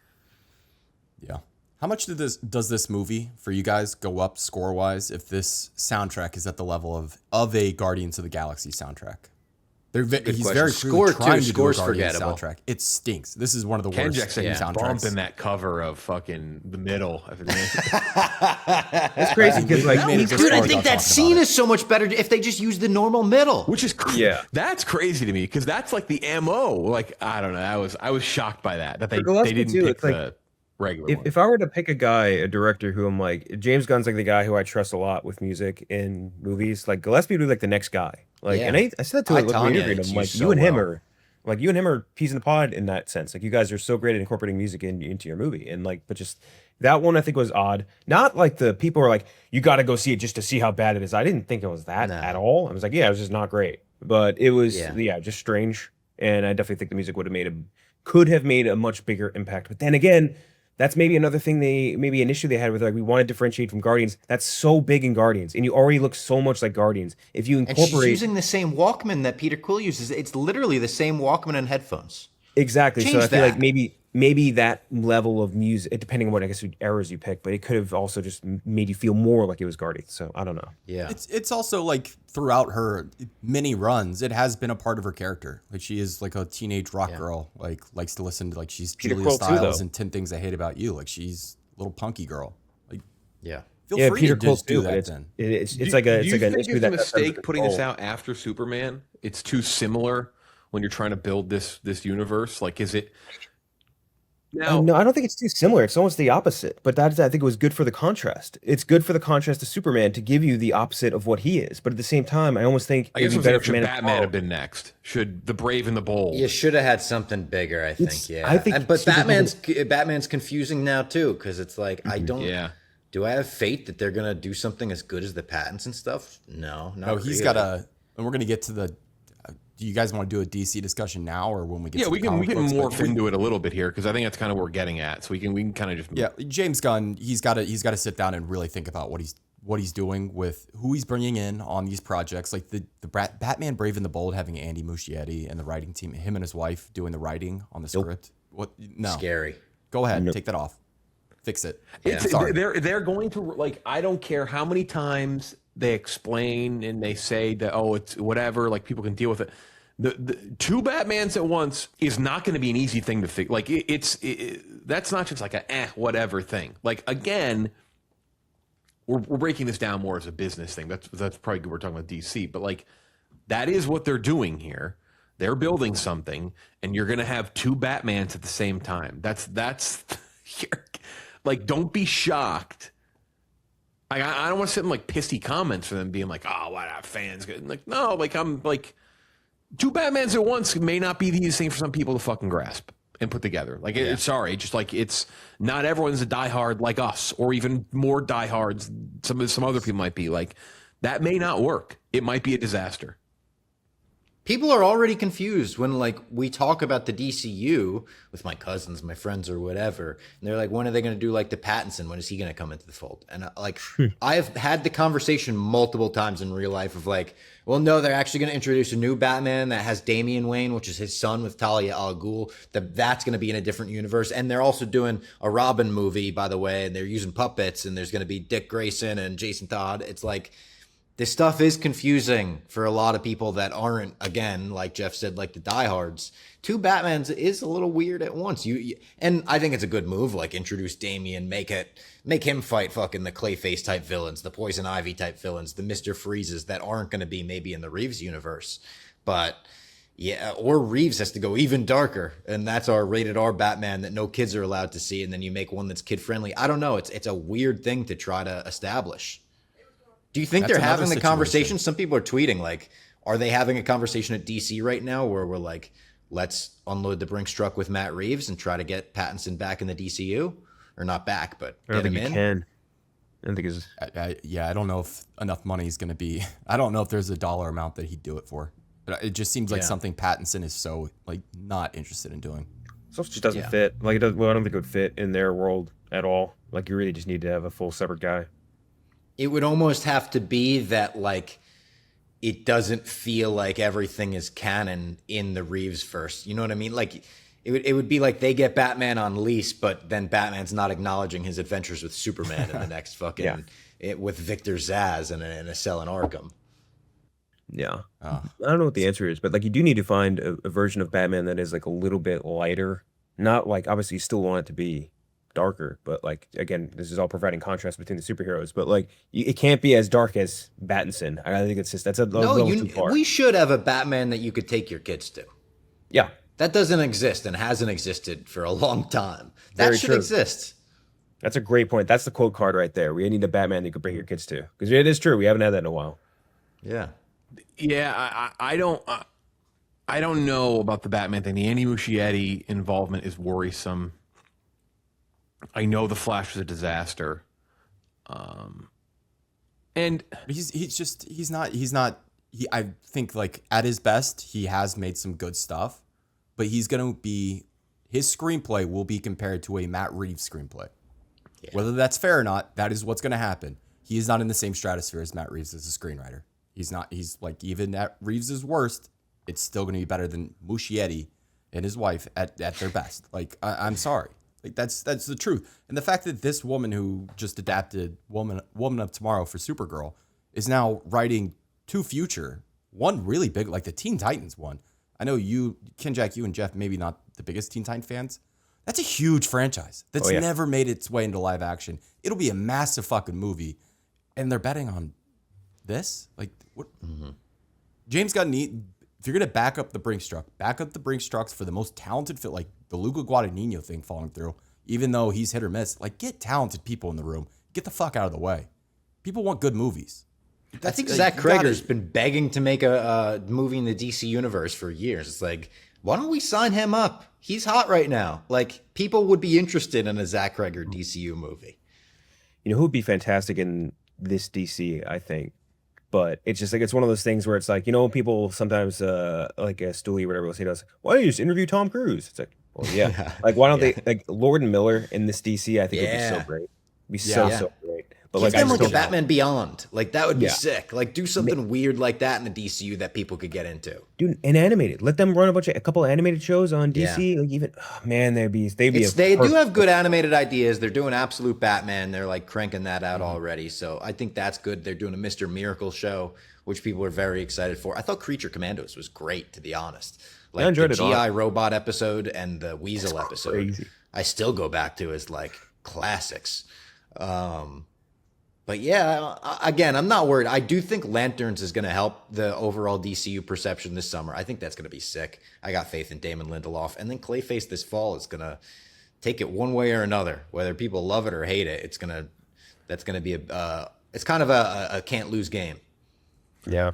Yeah. How much does this movie for you guys go up score-wise if this soundtrack is at the level of a Guardians of the Galaxy soundtrack? He's question. very Score clearly trying too. to Score's do a Guardians forgettable. soundtrack. It stinks. This is one of the worst Kenjac said he's soundtracks. bumping that cover of fucking the middle. It's crazy because like made it Dude, I Sorry think about that talking scene about it. is so much better if they just use the normal middle. Which is that's crazy to me because that's like the MO. Like I don't know, I was shocked by that they Gillespie didn't too, pick it's like, the regular one. if I were to pick a guy, a director who I'm like, James Gunn's like the guy who I trust a lot with music in movies. Like Gillespie would be like the next guy. Like, Yeah. and I said that to him. Tanya, I'm it's like, used you so and him well. are like you and him are peas in the pod in that sense. Like you guys are so great at incorporating music into your movie, and like, but just that one I think was odd. Not like the people are like, you got to go see it just to see how bad it is. I didn't think it was that at all. I was like, yeah, it was just not great, but it was just strange. And I definitely think the music could have made a much bigger impact. But then again, that's maybe another thing maybe an issue they had with like we want to differentiate from Guardians. That's so big in Guardians, and you already look so much like Guardians. If you And incorporate she's using the same Walkman that Peter Quill uses. It's literally the same Walkman and headphones. exactly, so change I feel like that. maybe that level of music, depending on what I guess eras you pick, but it could have also just made you feel more like it was Guardians. So I don't know. Yeah. It's also like throughout her many runs, it has been a part of her character. Like she is like a teenage rock girl, like likes to listen to like she's Peter Julia Quill too, Stiles though. and 10 Things I Hate About You. Like she's a little punky girl. Like Yeah. feel free Peter to Quill just do too. that It's then. it's like a Do it's you like an think issue it's a that mistake putting this control. out after Superman? It's too similar when you're trying to build this universe. Like, is it? Now, No, I don't think it's too similar. It's almost the opposite. But I think it was good for the contrast. It's good for the contrast to Superman to give you the opposite of what he is. But at the same time, I almost think I guess it'd I'm be better saying, for should Man of Batman Tomorrow. have been next? Should the Brave and the Bold? You should have had something bigger, I think. It's- Yeah. I think but Superman- Batman's confusing now too, because it's like I don't. Yeah. Do I have faith that they're gonna do something as good as the Pattinson and stuff? No, not No, he's really. got a, and we're gonna get to the. Do you guys want to do a DC discussion now, or when we get? Yeah, to we the can comic books? But morph into it a little bit here because I think that's kind of what we're getting at. So we can kind of just Yeah, James Gunn, he's got to sit down and really think about what he's doing with who he's bringing in on these projects, like the Batman Brave and the Bold having Andy Muschietti and the writing team, him and his wife doing the writing on the script. What? No, Scary. Go ahead, take that off, fix it. It's, Sorry. they're going to like I don't care how many times they explain and they say that it's whatever, like people can deal with it. The two Batmans at once is not going to be an easy thing to fix. Like that's not just like a whatever thing. Like again, we're breaking this down more as a business thing. That's probably good. We're talking about DC, but like that is what they're doing here. They're building something, and you're going to have two Batmans at the same time. That's like don't be shocked. I don't want to sit in like pissy comments for them being like, oh, what are fans? Like no, like I'm like. Two Batmans at once may not be the easiest thing for some people to fucking grasp and put together. Like, sorry, just like it's not everyone's a diehard like us, or even more diehards. Some other people might be like that. May not work. It might be a disaster. People are already confused when like we talk about the DCU with my cousins, my friends, or whatever, and they're like, when are they going to do like the Pattinson? When is he going to come into the fold? And like, I've had the conversation multiple times in real life of like, well, no, they're actually going to introduce a new Batman that has Damian Wayne, which is his son with Talia al Ghul. That's going to be in a different universe, and they're also doing a Robin movie, by the way, and they're using puppets, and there's going to be Dick Grayson and Jason Todd. It's like. This stuff is confusing for a lot of people that aren't, again, like Jeff said, like the diehards. Two Batmans is a little weird at once. And I think it's a good move. Like introduce Damian, make him fight fucking the Clayface type villains, the Poison Ivy type villains, the Mr. Freezes that aren't going to be maybe in the Reeves universe. But yeah, or Reeves has to go even darker, and that's our rated R Batman that no kids are allowed to see. And then you make one that's kid friendly. I don't know. It's a weird thing to try to establish. Do you think That's they're another having the situation. conversation? Some people are tweeting like, are they having a conversation at DC right now where we're like, let's unload the Brinks truck with Matt Reeves and try to get Pattinson back in the DCU? Or not back, but I don't get him think you in? can. I don't think it's. I don't know if enough money is going to be. I don't know if there's a dollar amount that he'd do it for. But it just seems like something Pattinson is so like not interested in doing. Stuff just doesn't fit. Like I don't think it would fit in their world at all. Like you really just need to have a full separate guy. It would almost have to be that like it doesn't feel like everything is canon in the Reeves verse. You know what I mean? Like it would be like they get Batman on lease, but then Batman's not acknowledging his adventures with Superman in the next fucking with Victor Zsasz in a cell in Arkham. Yeah. Uh, I don't know what the answer is, but like you do need to find a version of Batman that is like a little bit lighter. Not like obviously you still want it to be darker, but like again, this is all providing contrast between the superheroes. But like it can't be as dark as Battinson. I think it's just that's a No, little too far. we should have a Batman that you could take your kids to. Yeah, That doesn't exist and hasn't existed for a long time. That Very should true. exist. that's a great point. That's the quote card right there. We need a Batman that you could bring your kids to because it is true. We haven't had that in a while. Yeah. Yeah, I don't know about the Batman thing. The Andy Muschietti involvement is worrisome. I know the Flash was a disaster, and he's not. I think like at his best, he has made some good stuff, but his screenplay will be compared to a Matt Reeves screenplay. Yeah. Whether that's fair or not, that is what's going to happen. He is not in the same stratosphere as Matt Reeves as a screenwriter. He's not. He's like even at Reeves' worst, it's still going to be better than Muschietti and his wife at their best. Like I'm sorry, like that's the truth. And the fact that this woman who just adapted Woman of Tomorrow for Supergirl is now writing two future, one really big, like the Teen Titans one. I know you, Kenjac, you and Jeff, maybe not the biggest Teen Titan fans. That's a huge franchise that's never made its way into live action. It'll be a massive fucking movie, and they're betting on this. Like what? Mm-hmm. James Gunn if you're gonna back up the Brinks trucks for the most talented fit, like the Luca Guadagnino thing falling through. Even though he's hit or miss, like get talented people in the room. Get the fuck out of the way. People want good movies. I think Zach Krager's been begging to make a movie in the DC universe for years. It's like, why don't we sign him up? He's hot right now. Like, people would be interested in a Zach Krager DCU movie. You know who would be fantastic in this DC, I think? But it's just like, it's one of those things where it's like, you know, people sometimes, like a Stooley or whatever will say to us, why don't you just interview Tom Cruise? It's like, well, yeah. Like, why don't they, like, Lord and Miller in this DC, I think would be so great. It'd be so great. But Give like, them like a Batman Beyond. Like, that would be sick. Like, do something weird like that in the DCU that people could get into. Dude, and animated. Let them run a couple of animated shows on DC. Like even, man, they'd be They do have good animated ideas. They're doing Absolute Batman. They're like cranking that out already. So I think that's good. They're doing a Mr. Miracle show, which people are very excited for. I thought Creature Commandos was great, to be honest. Like I enjoyed the it GI Robot episode and the Weasel episode. Crazy. I still go back to as like classics. But yeah, again, I'm not worried. I do think Lanterns is going to help the overall DCU perception this summer. I think that's going to be sick. I got faith in Damon Lindelof. And then Clayface this fall is going to take it one way or another. Whether people love it or hate it, that's going to be it's kind of a can't lose game. Yeah.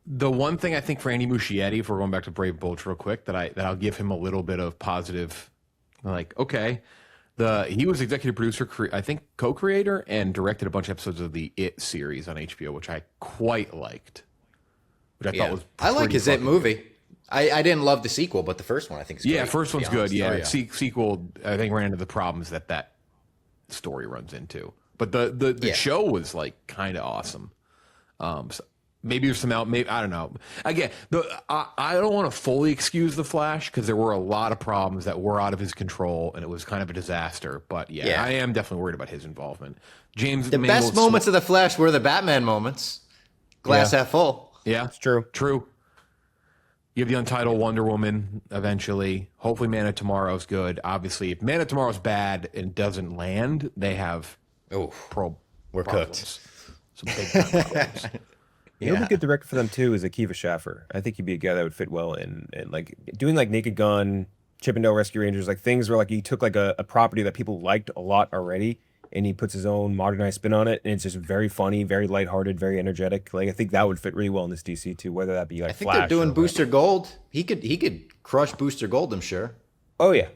The one thing I think for Andy Muschietti, if we're going back to Brave Bulge real quick, that I'll give him a little bit of positive, like, okay. He was executive producer, I think co-creator, and directed a bunch of episodes of the It series on HBO, which I quite liked. Which I thought was I like his It movie. I didn't love the sequel, but the first one I think is great. Yeah, first one's good. Yeah. Sequel, I think, ran into the problems that story runs into. But the show was like kind of awesome. So maybe there's some maybe I don't know. Again, I don't want to fully excuse the Flash because there were a lot of problems that were out of his control and it was kind of a disaster. But I am definitely worried about his involvement. James, the best moments of the Flash were the Batman moments. Glass half full. Yeah, it's true. True. You have the Untitled Wonder Woman eventually. Hopefully, Man of Tomorrow's good. Obviously, if Man of Tomorrow's bad and doesn't land, they have we're problems. cooked. Some big time problems. You know, a good director for them too is Akiva Schaffer. I think he'd be a guy that would fit well in like doing like Naked Gun, Chippendale Rescue Rangers, like things where like he took like a property that people liked a lot already, and he puts his own modernized spin on it, and it's just very funny, very lighthearted, very energetic. Like I think that would fit really well in this DC too. Whether that be like I think Flash they're doing Booster Gold. He could crush Booster Gold. I'm sure. Oh yeah.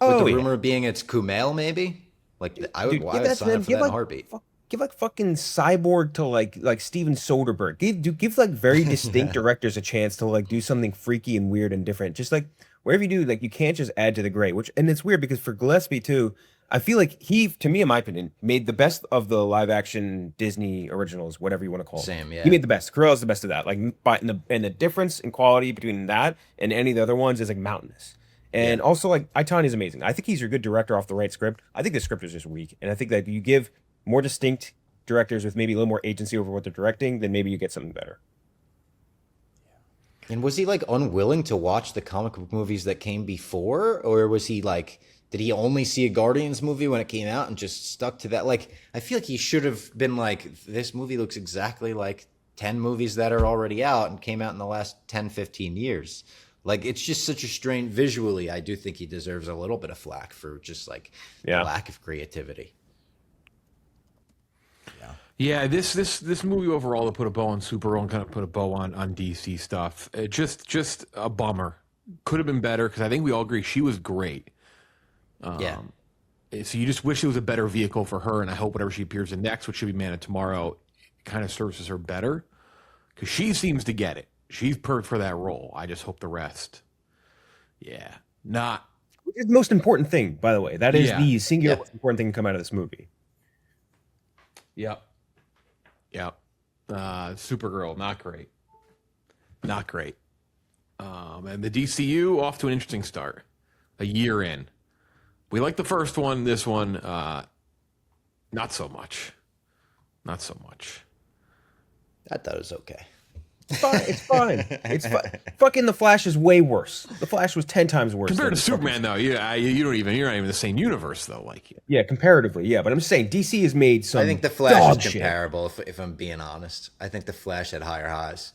With the rumor being it's Kumail, maybe. Like I would sign up for that in a heartbeat. Give like fucking Cyborg to like Steven Soderbergh. Give like very distinct directors a chance to like do something freaky and weird and different. Just like wherever you do, like you can't just add to the great. And it's weird because for Gillespie too, I feel like he, to me, in my opinion, made the best of the live action Disney originals, whatever you want to call it. Same, yeah. He made the best. Cruella's the best of that. Like, and the difference in quality between that and any of the other ones is like mountainous. And also, like, Itani's amazing. I think he's a good director off the right script. I think the script is just weak, and I think that you give more distinct directors with maybe a little more agency over what they're directing, then maybe you get something better. And was he like unwilling to watch the comic book movies that came before, or was he like, did he only see a Guardians movie when it came out and just stuck to that? Like, I feel like he should have been like, this movie looks exactly like 10 movies that are already out and came out in the last 10, 15 years. Like, it's just such a strain visually. I do think he deserves a little bit of flack for just like the lack of creativity. Yeah, this movie overall, to put a bow on Supergirl and kind of put a bow on DC stuff, it just a bummer. Could have been better, because I think we all agree she was great. So you just wish it was a better vehicle for her, and I hope whatever she appears in next, which should be Man of Tomorrow, kind of services her better, because she seems to get it. She's perfect for that role. I just hope the rest, not. It's the most important thing, by the way. That is the singular most important thing to come out of this movie. Yep. Supergirl, not great. Not great. And the DCU off to an interesting start. A year in. We like the first one. This one, not so much. Not so much. I thought it was okay. It's fine. It's fine. Fucking The Flash is way worse. The Flash was 10 times worse. Compared to Superman, though, you're not even the same universe, though. Like, yeah, comparatively, yeah. But I'm just saying, DC has made some. I think The Flash is shit. comparable. If I'm being honest, I think The Flash had higher highs.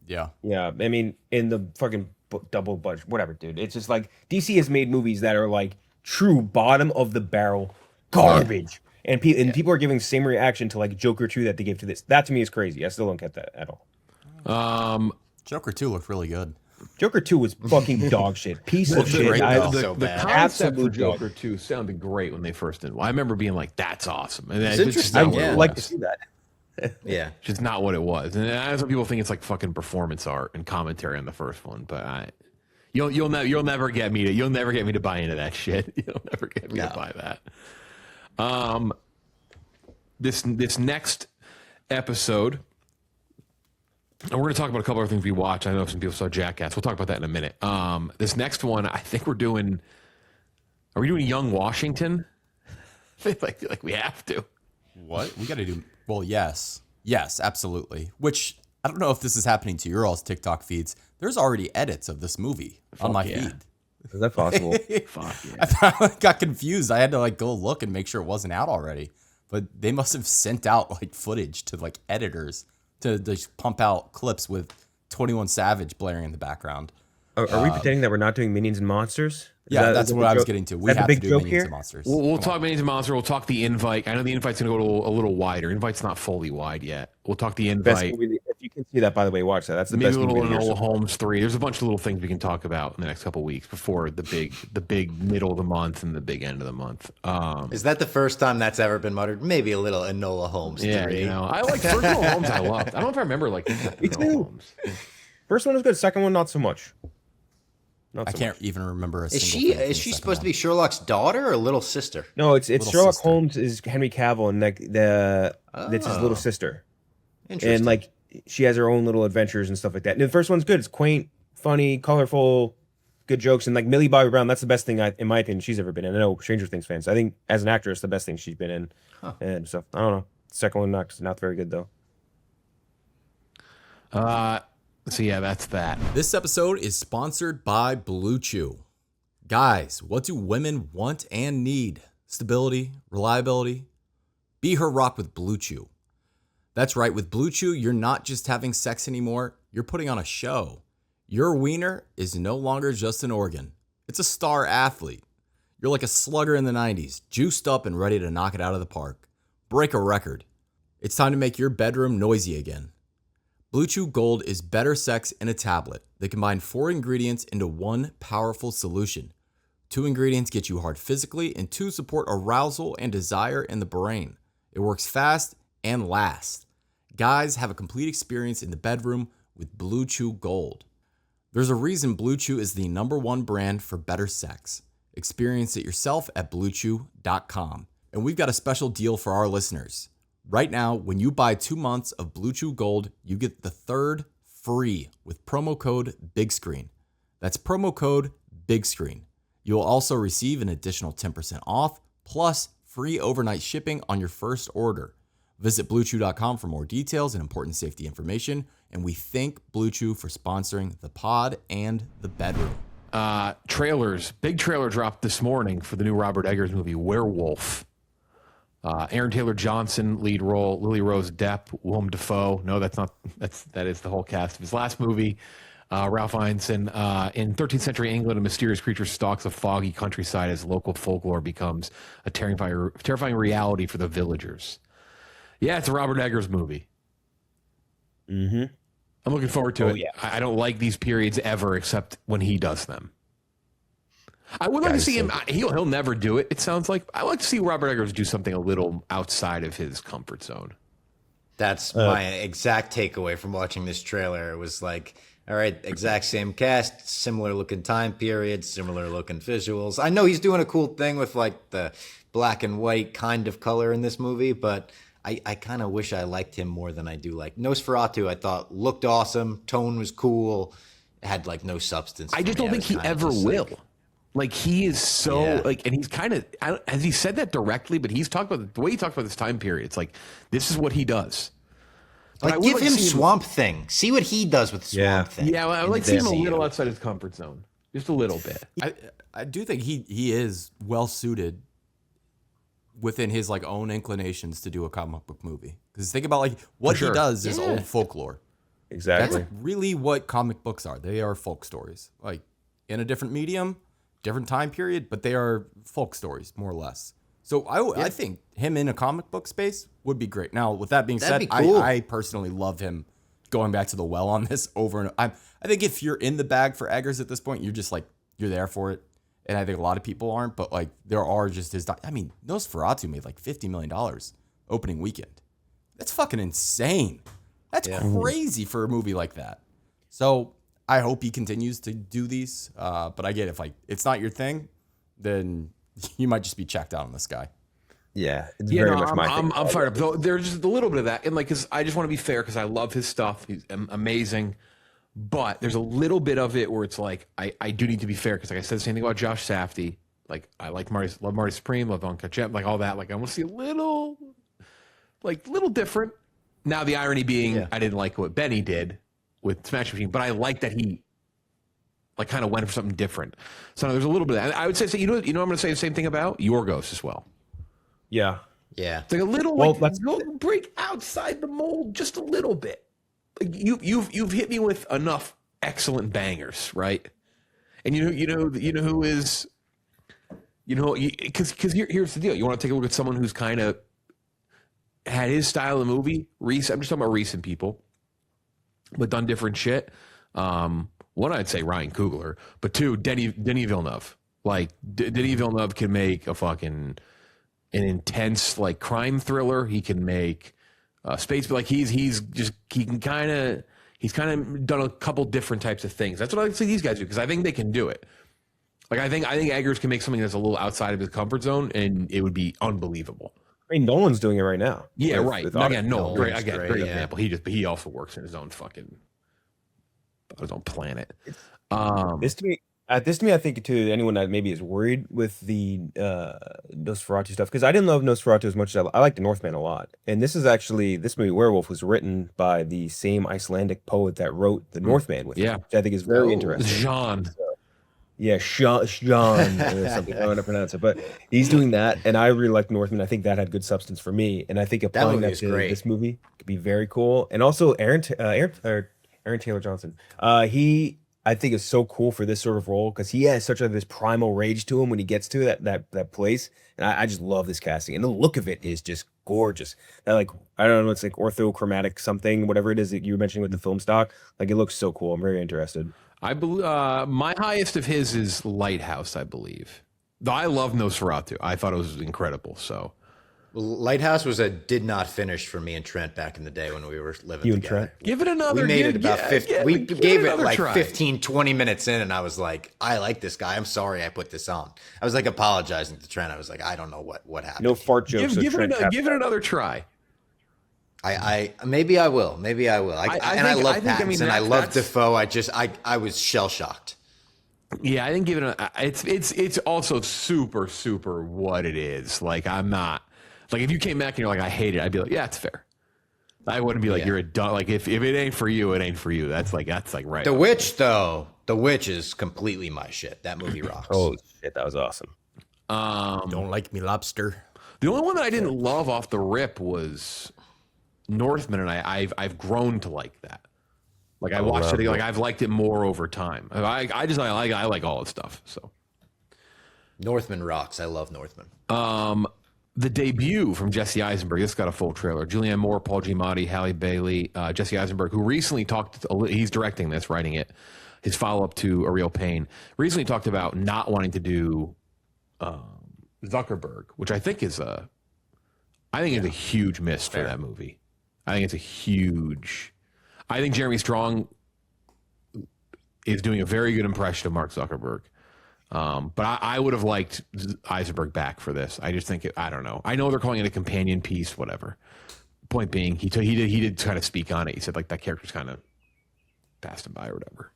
Yeah. Yeah, I mean, in the fucking double budget, whatever, dude. It's just like DC has made movies that are like true bottom of the barrel garbage, and people are giving the same reaction to like Joker 2 that they gave to this. That to me is crazy. I still don't get that at all. Joker 2 looked really good. Joker 2 was fucking dog shit. Piece of shit. great, though. The concept for Joker 2 sounded great when they first did. I remember being like, "That's awesome," and It's it's just interesting. not what Yeah. it I'd like to was. see that. Yeah. It's just not what it was. And that's what people think it's like fucking performance art and commentary on the first one. But you'll never get me to buy into that shit. You'll never get me to buy that. This next episode, and we're going to talk about a couple other things we watched. I know some people saw Jackass. We'll talk about that in a minute. This next one, I think are we doing Young Washington? I feel like we have to. What? We got to do... Well, yes. Yes, absolutely. Which, I don't know if this is happening to your all's TikTok feeds. There's already edits of this movie on my feed. Is that possible? Fuck yeah. I got confused. I had to like go look and make sure it wasn't out already. But they must have sent out like footage to like editors to just pump out clips with 21 Savage blaring in the background. Are we pretending that we're not doing Minions and Monsters? Yeah, that's what I was getting to. We have to do Minions here? and Monsters. We'll talk Minions and Monster. We'll talk the invite. I know the invite's going to go a little wider. Invite's not fully wide yet. We'll talk the Best invite. movie, if you can see that, by the way, watch that. That's the Maybe best a little movie. Enola Holmes 3. There's a bunch of little things we can talk about in the next couple of weeks before the big middle of the month and the big end of the month. Is that the first time that's ever been muttered? Maybe a little Enola Holmes 3. I like Personal Holmes. I loved. I don't know if I remember like Enola Holmes. First one was good. Second one, not so much. I can't even remember a Is single thing she supposed to be Sherlock's daughter or little sister? No, it's Little Sherlock sister. Holmes is Henry Cavill, and like that's his little sister, Interesting. and like she has her own little adventures and stuff like that. And the first one's good. It's quaint, funny, colorful, good jokes, and like Millie Bobby Brown. That's the best thing in my opinion she's ever been in. I know Stranger Things fans. I think as an actress, the best thing she's been in, and stuff. I don't know. Second one not very good though. So yeah, that's that. This episode is sponsored by BlueChew. Guys, what do women want and need? Stability, reliability. Be her rock with BlueChew. That's right, with BlueChew, you're not just having sex anymore, you're putting on a show. Your wiener is no longer just an organ. It's a star athlete. You're like a slugger in the 90s, juiced up and ready to knock it out of the park. Break a record. It's time to make your bedroom noisy again. BlueChew Gold is better sex in a tablet. They combine 4 ingredients into one powerful solution. 2 ingredients get you hard physically, and 2 support arousal and desire in the brain. It works fast and lasts. Guys have a complete experience in the bedroom with BlueChew Gold. There's a reason BlueChew is the #1 brand for better sex. Experience it yourself at BlueChew.com. And we've got a special deal for our listeners. Right now, when you buy 2 months of BlueChew Gold, you get the 3rd free with promo code BIGSCREEN. That's promo code BIGSCREEN. You will also receive an additional 10% off, plus free overnight shipping on your first order. Visit BlueChew.com for more details and important safety information. And we thank BlueChew for sponsoring the pod and the bedroom. Trailers. Big trailer dropped this morning for the new Robert Eggers movie, Werwulf. Aaron Taylor Johnson, lead role. Lily Rose Depp, Willem Dafoe. No, that is the whole cast of his last movie. Ralph Fiennes in 13th century England, a mysterious creature stalks a foggy countryside as local folklore becomes a terrifying reality for the villagers. Yeah, it's a Robert Eggers movie. Mm-hmm. I'm looking forward to it. Yeah. I don't like these periods ever except when he does them. I would like to see him. He'll never do it, it sounds like. I like to see Robert Eggers do something a little outside of his comfort zone. That's my exact takeaway from watching this trailer. It was like, all right, exact same cast, similar looking time period, similar looking visuals. I know he's doing a cool thing with like the black and white kind of color in this movie, but I kind of wish I liked him more than I do. Like Nosferatu, I thought looked awesome, tone was cool, had like no substance. I just don't think he ever will. Like he is so like, and he's kind of, has he said that directly? But he's talked about the way he talked about this time period. It's like this is what he does. But like give him Swamp Thing. See what he does with Swamp Thing. Yeah, well, I would like to see him a little outside his comfort zone, just a little bit. I do think he is well suited within his like own inclinations to do a comic book movie. Because think about like what he does is old folklore. Exactly. That's really what comic books are. They are folk stories, like in a different medium, different time period, but they are folk stories more or less. So I think him in a comic book space would be great. Now, with that being said, cool. I personally love him going back to the well on this over and I think if you're in the bag for Eggers at this point, you're just like you're there for it. And I think a lot of people aren't, but like there are just I mean, Nosferatu made like $50 million opening weekend. That's fucking insane. That's crazy for a movie like that. So I hope he continues to do these. But I get if like it's not your thing, then you might just be checked out on this guy. Yeah, it's very much my thing. I'm fired up. Though there's just a little bit of that, and like, cause I just want to be fair because I love his stuff. He's amazing. But there's a little bit of it where it's like I do need to be fair because like I said the same thing about Josh Safdie. Like I love Marty Supreme, love Von Kachet, like all that. Like I want to see a little different. Now the irony being I didn't like what Benny did with Smash Machine, but I like that he like kind of went for something different. So there's a little bit of that. I would say you know I'm going to say the same thing about Yorgos as well. Yeah. It's like a little let's go break outside the mold just a little bit. You've hit me with enough excellent bangers, right? And you know who is, because here's the deal. You want to take a look at someone who's kind of had his style of movie. I'm just talking about recent people, but done different shit. One, I'd say Ryan Coogler, but two, Denis Villeneuve. Like Denis Villeneuve can make an intense like crime thriller. He can make space, but like he's kind of done a couple different types of things. That's what I like to see these guys do because I think they can do it. Like I think Eggers can make something that's a little outside of his comfort zone, and it would be unbelievable. I mean, Nolan's doing it right now. Yeah, right. Again, great great example. He also works in his own planet. This to me, I think to anyone that maybe is worried with the Nosferatu stuff, because I didn't love Nosferatu as much as I liked The Northman a lot. And this movie Werewolf was written by the same Icelandic poet that wrote The Northman with him, which I think is very interesting. Jean. Sean, something I don't know how to pronounce it, but he's doing that, and I really like Northman. I think that had good substance for me, and I think applying that to this movie could be very cool. And also Aaron Taylor Johnson, I think is so cool for this sort of role because he has such this primal rage to him when he gets to that place, and I just love this casting, and the look of it is just gorgeous. That like I don't know, it's like orthochromatic something, whatever it is that you were mentioning with the film stock. Like it looks so cool. I'm very interested. I believe my highest of his is Lighthouse, I believe. Though I love Nosferatu. I thought it was incredible. So Lighthouse did not finish for me and Trent back in the day when we were living you together. And Trent? Give it another. We made it about 50. We gave it like try. 15, 20 minutes in, and I was like, I like this guy. I'm sorry I put this on. I was like apologizing to Trent. I was like, I don't know what happened. No fart jokes. Give it another try. I maybe I will. I love Pattinson. I love Defoe. I was shell shocked. Yeah, I didn't give it. It's also super what it is. Like I'm not. Like if you came back and you're like, I hate it, I'd be like, yeah, it's fair. I wouldn't be like, you're a dumb. Like if it ain't for you, it ain't for you. That's like right. The Witch, though. The Witch is completely my shit. That movie rocks. Oh shit, that was awesome. Don't like me lobster. The only one that I didn't love off the rip was Northman, and I've grown to like that. Like I watched it, like I've liked it more over time. I like all its stuff. So Northman rocks. I love Northman. the debut from Jesse Eisenberg. This got a full trailer. Julianne Moore, Paul Giamatti, Halle Bailey, Jesse Eisenberg, who recently talked. He's directing this, writing it. His follow-up to A Real Pain. Recently talked about not wanting to do Zuckerberg, which I think is a huge miss for that movie. I think it's a huge. I think Jeremy Strong is doing a very good impression of Mark Zuckerberg. But I would have liked Eisenberg back for this. I just think I don't know. I know they're calling it a companion piece, whatever. Point being, he did kind of speak on it. He said like that character's kind of passed him by or whatever.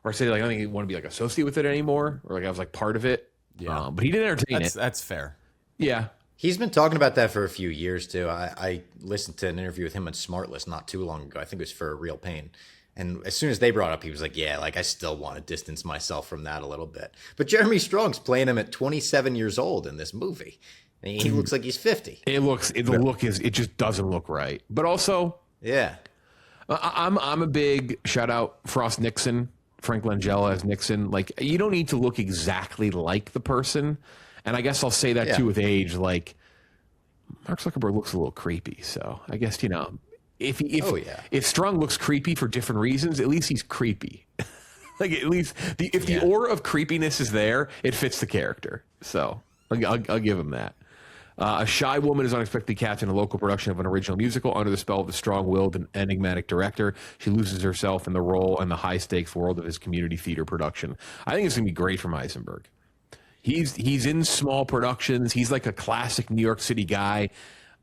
Or say like I don't think he want to be like associated with it anymore, or like I was like part of it. Yeah, but he did entertain it. That's fair. Yeah. He's been talking about that for a few years too. I listened to an interview with him on Smartless not too long ago. I think it was for A Real Pain. And as soon as they brought up, he was like, yeah, like I still want to distance myself from that a little bit. But Jeremy Strong's playing him at 27 years old in this movie. And he looks like he's 50. It just doesn't look right. But also, yeah. I'm a big shout out Frost Nixon, Frank Langella as Nixon. Like you don't need to look exactly like the person. And I guess I'll say that too with age. Like Mark Zuckerberg looks a little creepy. So I guess, if Strong looks creepy for different reasons, at least he's creepy. Like at least the aura of creepiness is there, it fits the character. So I'll give him that. A shy woman is unexpectedly cast in a local production of an original musical under the spell of the strong-willed and enigmatic director. She loses herself in the role and the high-stakes world of his community theater production. I think it's going to be great from Eisenberg. He's in small productions. He's like a classic New York City guy.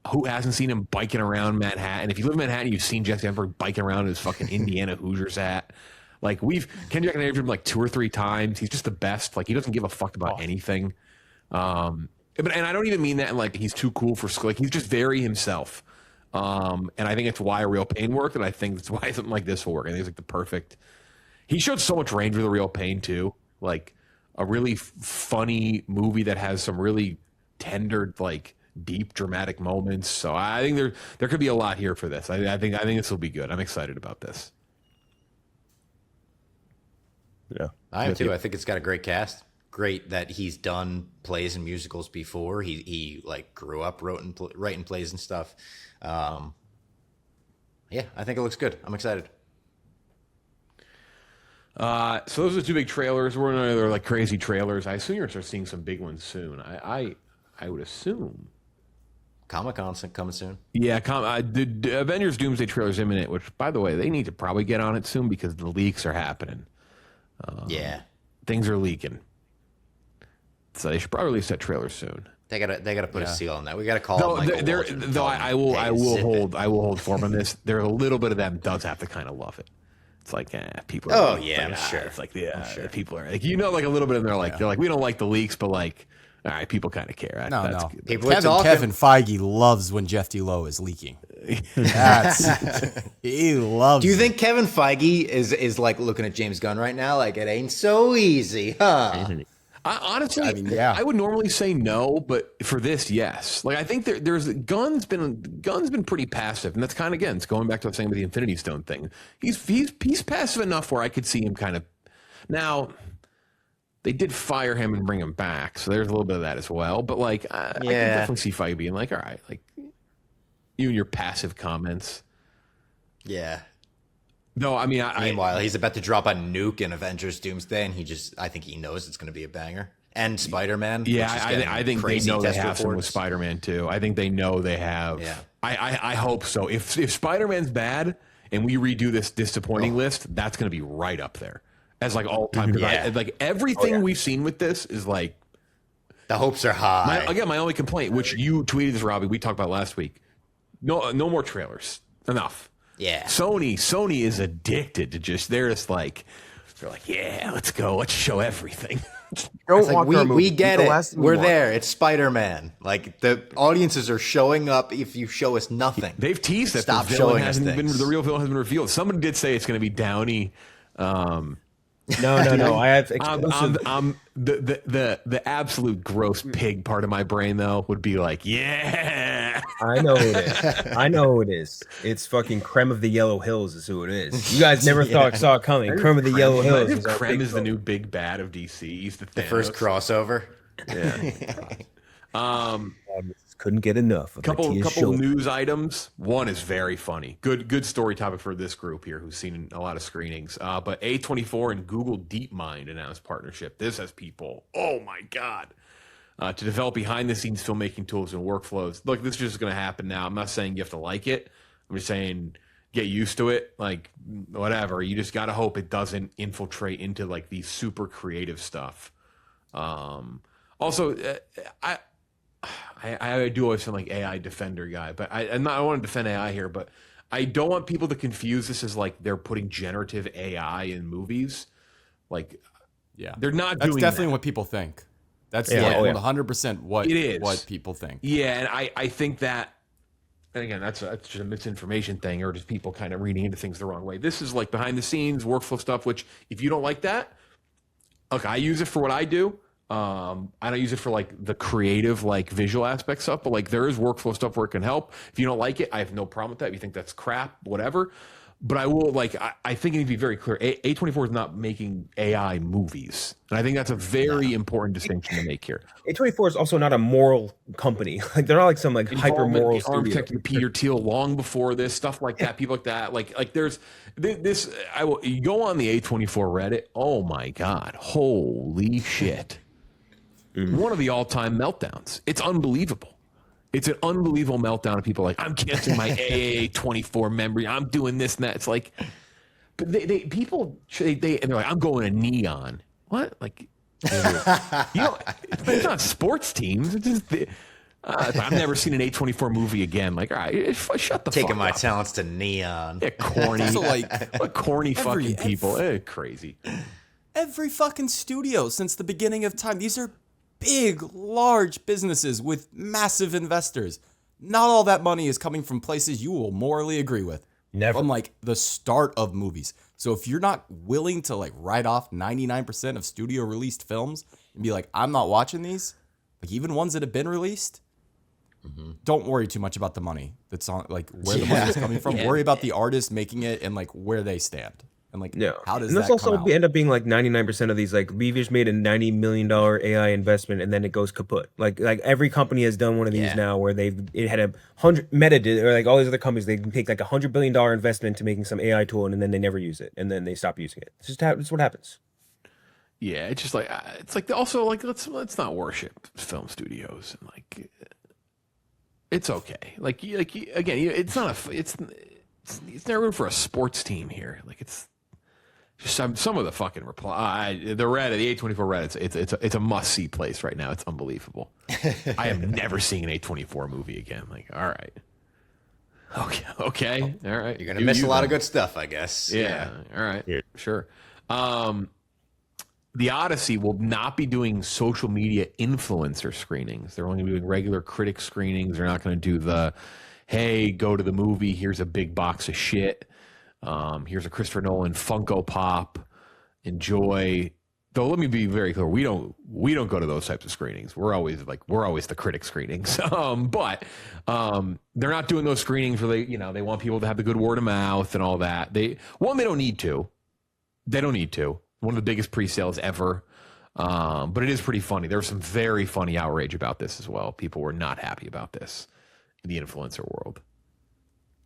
Who hasn't seen him biking around Manhattan? If you live in Manhattan, you've seen Jesse Eisenberg biking around in his fucking Indiana Hoosiers hat. Like Kenjac and I interviewed him like 2 or 3 times. He's just the best. Like he doesn't give a fuck about anything. And I don't even mean that in like he's too cool for school. Like he's just very himself. And I think it's why A Real Pain worked, and I think it's why something like this will work. I think it's like the perfect. He showed so much range with A Real Pain too. Like a really funny movie that has some really tender, like deep, dramatic moments. So I think there could be a lot here for this. I think this will be good. I'm excited about this. Yeah, I am too. I think it's got a great cast. Great that he's done plays and musicals before. He like grew up writing plays and stuff. Yeah, I think it looks good. I'm excited. So those are the 2 big trailers. We're in other like crazy trailers. I assume you're going to start seeing some big ones soon. I would assume. Comic-Con's coming soon. Yeah, the Avengers Doomsday trailer is imminent, which, by the way, they need to probably get on it soon because the leaks are happening. Yeah. Things are leaking. So they should probably release that trailer soon. They gotta put a seal on that. We gotta call it. Though I will hold form on this. There a little bit of them does have to kind of love it. It's like people. Oh yeah, I'm sure. It's like people are like like a little bit of them. They're like we don't like the leaks, but like all right, people kind of care. No. Good. Kevin Feige loves when Jeff Lowe is leaking. He loves. Do you think Kevin Feige is like looking at James Gunn right now? Like it ain't so easy, huh? Honestly, I would normally say no, but for this, yes. Like I think there's Gunn's been pretty passive, and that's kind of again, it's going back to what I was saying with the Infinity Stone thing. He's passive enough where I could see him kind of now. They did fire him and bring him back, so there's a little bit of that as well. But like, I can definitely see Feige being like, all right, like you and your passive comments. Yeah. No, I mean, meanwhile, he's about to drop a nuke in Avengers Doomsday, and I think he knows it's going to be a banger. And Spider-Man. Yeah, I think they know they have some with Spider-Man too. I think they know they have. Yeah. I hope so. If Spider-Man's bad and we redo this disappointing list, that's going to be right up there as like all time. Like everything we've seen with this is like the hopes are high. My only complaint, which you tweeted this, Robbie, we talked about last week. No more trailers. Enough. Yeah. Sony is addicted to they're like, yeah, let's go. Let's show everything. Don't It's like walk our movie. we get The it. last thing we We're want. there. It's Spider-Man. Like the audiences are showing up if you show us nothing. They've teased that Stop the villain showing us hasn't been things. the real villain hasn't been revealed. Somebody did say it's going to be Downey. No. I have exclusive. The absolute gross pig part of my brain though would be like, yeah. I know who it is. I know who it is. It's fucking Creme of the Yellow Hills is who it is. You guys never saw it coming. Creme of the Yellow Hills. Imagine is our Krem big is the foe. new big bad of DC. He's the First crossover. Yeah. Couldn't get enough of couple Matthias couple Schultz. news items. One is very funny. Good story topic for this group here who's seen a lot of screenings. But A24 and Google DeepMind announced partnership. This has people, oh my God, to develop behind the scenes filmmaking tools and workflows. Look, this is just going to happen now. I'm not saying you have to like it. I'm just saying get used to it. Like whatever. You just got to hope it doesn't infiltrate into like the super creative stuff. Also, I do always sound like AI defender guy, but I want to defend AI here, but I don't want people to confuse this as like they're putting generative AI in movies. Like, Yeah, they're not That's doing definitely that. what people think. That's Yeah, oh, yeah. 100% what It is. what people think. Yeah, and I think that, and again, that's just a misinformation thing or just people kind of reading into things the wrong way. This is like behind the scenes workflow stuff, which if you don't like that, look, I use it for what I do. I don't use it for like the creative, like visual aspect stuff, but like there is workflow stuff where it can help. If you don't like it, I have no problem with that. If you think that's crap, whatever. But I will like, I think it needs to be very clear. A24 is not making AI movies. And I think that's a very important distinction to make here. A24 is also not a moral company. Like they're not like some like hyper moral The architect studio. of Peter Thiel long before this, stuff like that, people like that. Like there's this, you go on the A24 Reddit. Oh my God. Holy shit. One of the all-time meltdowns. It's unbelievable. It's an unbelievable meltdown of people like, I'm canceling my AA24 memory. I'm doing this and that. It's like, but and they're like, I'm going to Neon. What? Like, it's not sports teams. It's just, I've never seen an A24 movie again. Like, all right, shut the fuck Taking my up. talents to Neon. Yeah, corny. So, like, what corny fucking people. Crazy. Every fucking studio since the beginning of time. These are big, large businesses with massive investors. Not all that money is coming from places you will morally agree with. Never. From like the start of movies. So if you're not willing to like write off 99% of studio released films and be like, I'm not watching these, like even ones that have been released, don't worry too much about the money that's on, like where the money is coming from. Yeah. Worry about the artist making it and like where they stand. And like, Yeah. how does and that this also come out? end up being like 99% of these, like we've just made a $90 million AI investment and then it goes kaput. Like every company has done one of these Yeah. now where it had 100 Meta did, or like all these other companies, they can take like $100 billion investment to making some AI tool and then they never use it and then they stop using it. It's what happens. Yeah, it's just like also like let's not worship film studios and like it's okay. Again, it's not it's not room for a sports team here. Like it's just some of the fucking reply. The Reddit, the A24 Reddit, it's a must see place right now. It's unbelievable. I am never seeing an A24 movie again. Like, all right, okay, all right. You're gonna miss a lot of good stuff, I guess. Yeah. All right. Sure. The Odyssey will not be doing social media influencer screenings. They're only doing regular critic screenings. They're not going to do the, hey, go to the movie. Here's a big box of shit. Here's a Christopher Nolan Funko Pop. Enjoy. Though let me be very clear, we don't go to those types of screenings. We're always the critic screenings. But they're not doing those screenings where they want people to have the good word of mouth and all that. They don't need to. They don't need to. One of the biggest pre-sales ever. But it is pretty funny. There was some very funny outrage about this as well. People were not happy about this in the influencer world.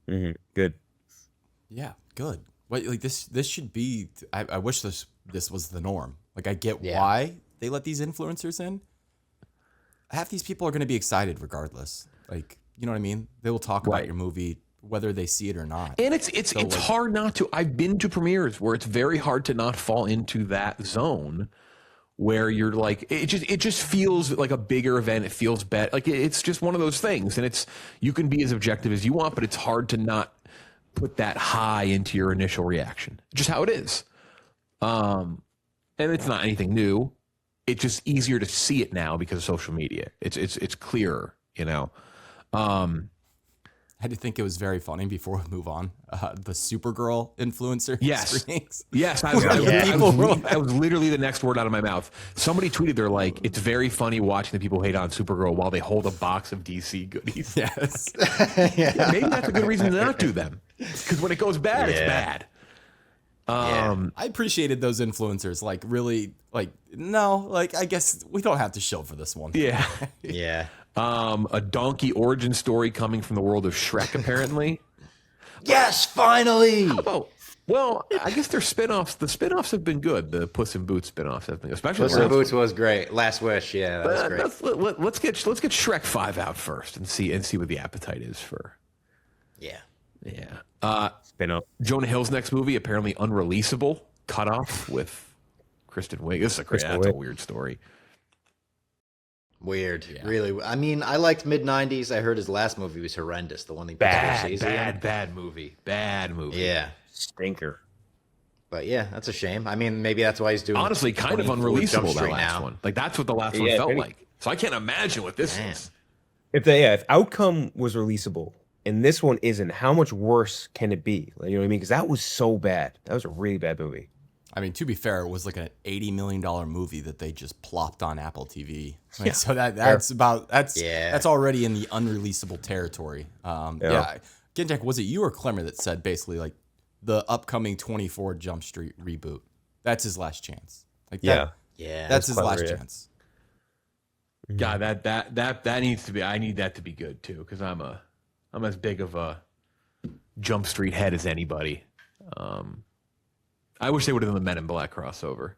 Mm-hmm. Good. Yeah, good. But like this should be. I wish this was the norm. Like I get why they let these influencers in. Half these people are going to be excited regardless. Like you know what I mean? They will talk about your movie whether they see it or not. And it's hard not to. I've been to premieres where it's very hard to not fall into that zone where you're like it just feels like a bigger event. It feels better. Like it's just one of those things, and you can be as objective as you want, but it's hard to not put that high into your initial reaction. Just how it is. And it's not anything new. it's just easier to see it now because of social media. It's clearer, you know. I did think it was very funny before we move on. The Supergirl influencer screenings. Yes, that was literally the next word out of my mouth. Somebody tweeted, they're like, it's very funny watching the people hate on Supergirl while they hold a box of DC goodies. Yes. Yeah, maybe that's a good reason to not do them. Because when it goes bad, it's bad. I appreciated those influencers. Like, really, like, no, like, I guess we don't have to show for this one. Yeah. Yeah. A donkey origin story coming from the world of Shrek, apparently. Yes, finally. Oh, well, I guess their spinoffs. The spinoffs have been good. The Puss in Boots spinoffs have been, especially Puss in Boots was great. Last Wish, yeah, that was great. Let's get Shrek 5 out first and see what the appetite is for. Yeah. Spin-off. Jonah Hill's next movie, apparently unreleasable, cut off with Kristen Wiig. That's a weird story. Weird, really. I mean, I liked mid-90s. I heard his last movie was horrendous. The one they put Bad movie. Yeah. Stinker. But yeah, that's a shame. I mean, maybe that's why he's doing Honestly, kind of 24 unreleasable, Jump that Street last now. one. Like, that's what the last one felt like. So I can't imagine what this is. If Outcome was releasable and this one isn't, how much worse can it be? Like, you know what I mean? Because that was so bad. That was a really bad movie. I mean, to be fair, it was like an $80 million movie that they just plopped on Apple TV. Like, so that's already in the unreleasable territory. Kenjac, was it you or Clemmer that said basically like the upcoming 24 Jump Street reboot? That's his last chance. Like that's his last chance. God, that needs to be. I need that to be good too, because I'm as big of a Jump Street head as anybody. I wish they would have done the Men in Black crossover.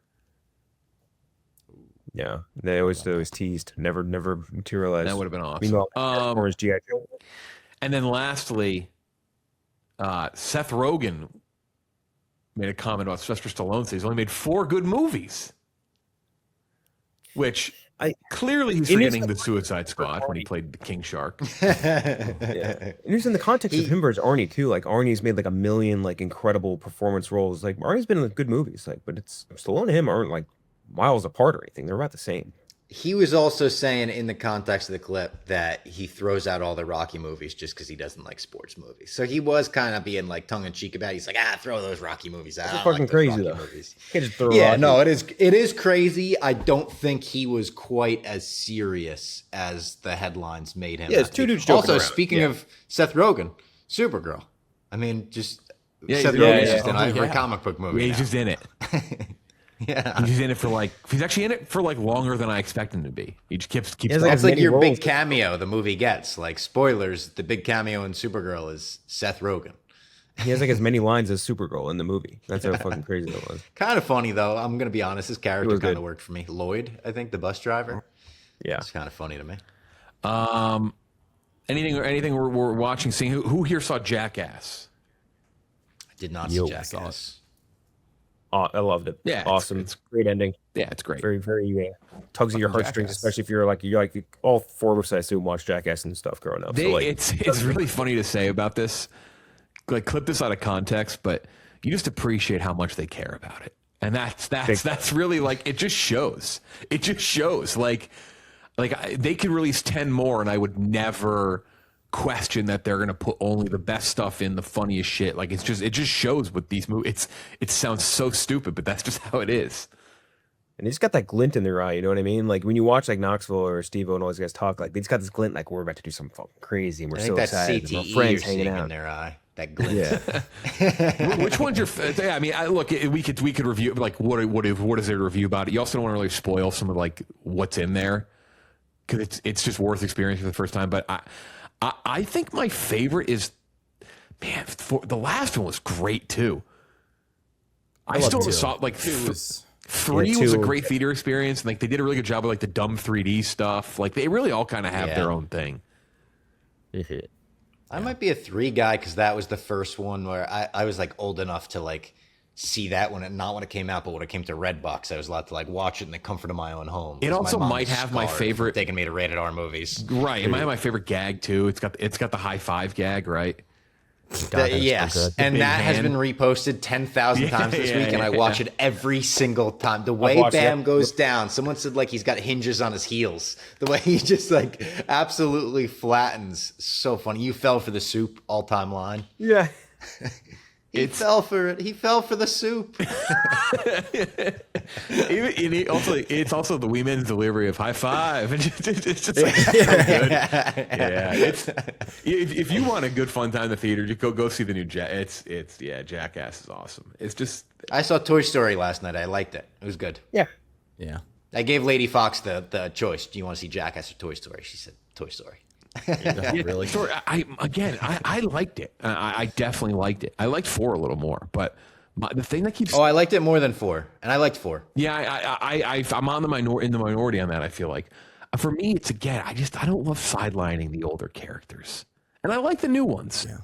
Yeah, they always teased, never materialized. That would have been awesome. Meanwhile, Orange G.I. Joe. And then lastly, Seth Rogen made a comment about Sylvester Stallone. Says he's only made 4 good movies, which clearly he's forgetting the Suicide Squad when he played the King Shark. And it's in the context of him versus Arnie too. Like Arnie's made like a million like incredible performance roles. Like Arnie's been in good movies. Like, but it's Stallone and him aren't like miles apart or anything. They're about the same. He was also saying in the context of the clip that he throws out all the Rocky movies just because he doesn't like sports movies. So he was kind of being like tongue in cheek about it. He's like, throw those Rocky movies out. It's fucking crazy though. Movies. You can't just throw Rocky. No, it is crazy. I don't think he was quite as serious as the headlines made him. Yeah, it's 2 dudes joking Also, around. speaking of Seth Rogen, Supergirl. I mean, just Seth Rogen's just in every comic book movie. Yeah, he's just in it. Yeah, he's in it for he's actually in it for longer than I expect him to be. He just keeps. That's like your big cameo the movie gets. Like spoilers, the big cameo in Supergirl is Seth Rogen. He has like as many lines as Supergirl in the movie. That's how fucking crazy that was. Kind of funny though. I'm gonna be honest. His character kind of worked for me. Lloyd, I think the bus driver. Yeah, it's kind of funny to me. Anything we're watching, seeing who here saw Jackass? I did not see Jackass. I loved it. Yeah, awesome. It's great ending. Yeah, it's great. Very, very tugs at your heartstrings, especially if you're like all 4 of us I assume watch Jackass and stuff growing up. It's really funny to say about this. Like clip this out of context, but you just appreciate how much they care about it, and that's really like it just shows. It just shows like they could release 10 more, and I would never question that they're going to put only the best stuff in, the funniest shit. Like it just shows with these movies. It sounds so stupid, but that's just how it is. And they just got that glint in their eye, you know what I mean? Like when you watch like Knoxville or Steve-O and all these guys talk, like they just got this glint, like we're about to do something fucking crazy, and we're so excited. CTE and our friends hanging out in their eye. That glint. Yeah. Which one's your? Yeah, I mean, look, we could review like what is there to review about it. You also don't want to really spoil some of like what's in there because it's just worth experiencing for the first time. But I think my favorite is, man, the last one was great too. I still saw like 3 was a great theater experience, and like they did a really good job with like the dumb 3D stuff. Like they really all kind of have their own thing. I might be a 3 guy because that was the first one where I was like old enough to like see that not when it came out, but when it came to Redbox, I was allowed to like watch it in the comfort of my own home. It also might have my favorite taking me to rated R movies. Right, it might have my favorite gag too. It's got the high five gag, right? God, that's yes, so good. and big that has hand. been reposted 10,000 times this week, and I watch it every single time. The way watched Bam it. goes down, someone said like he's got hinges on his heels. The way he just like absolutely flattens, so funny. You fell for the soup, all-time line. Yeah. He fell for it. He fell for the soup. It's also the women's delivery of high five. It's just like so good. Yeah, if you want a good fun time in the theater, just go see the new Jackass is awesome. It's just I saw Toy Story last night. I liked it. It was good. Yeah. Yeah. I gave Lady Fox the choice. Do you want to see Jackass or Toy Story? She said Toy Story. Really? Sorry, I liked it. I definitely liked it. I liked 4 a little more, but the thing that keeps I liked it more than 4, and I liked 4. yeah, I'm on in the minority on that. I feel like for me, it's again, I don't love sidelining the older characters, and I like the new ones. Yeah.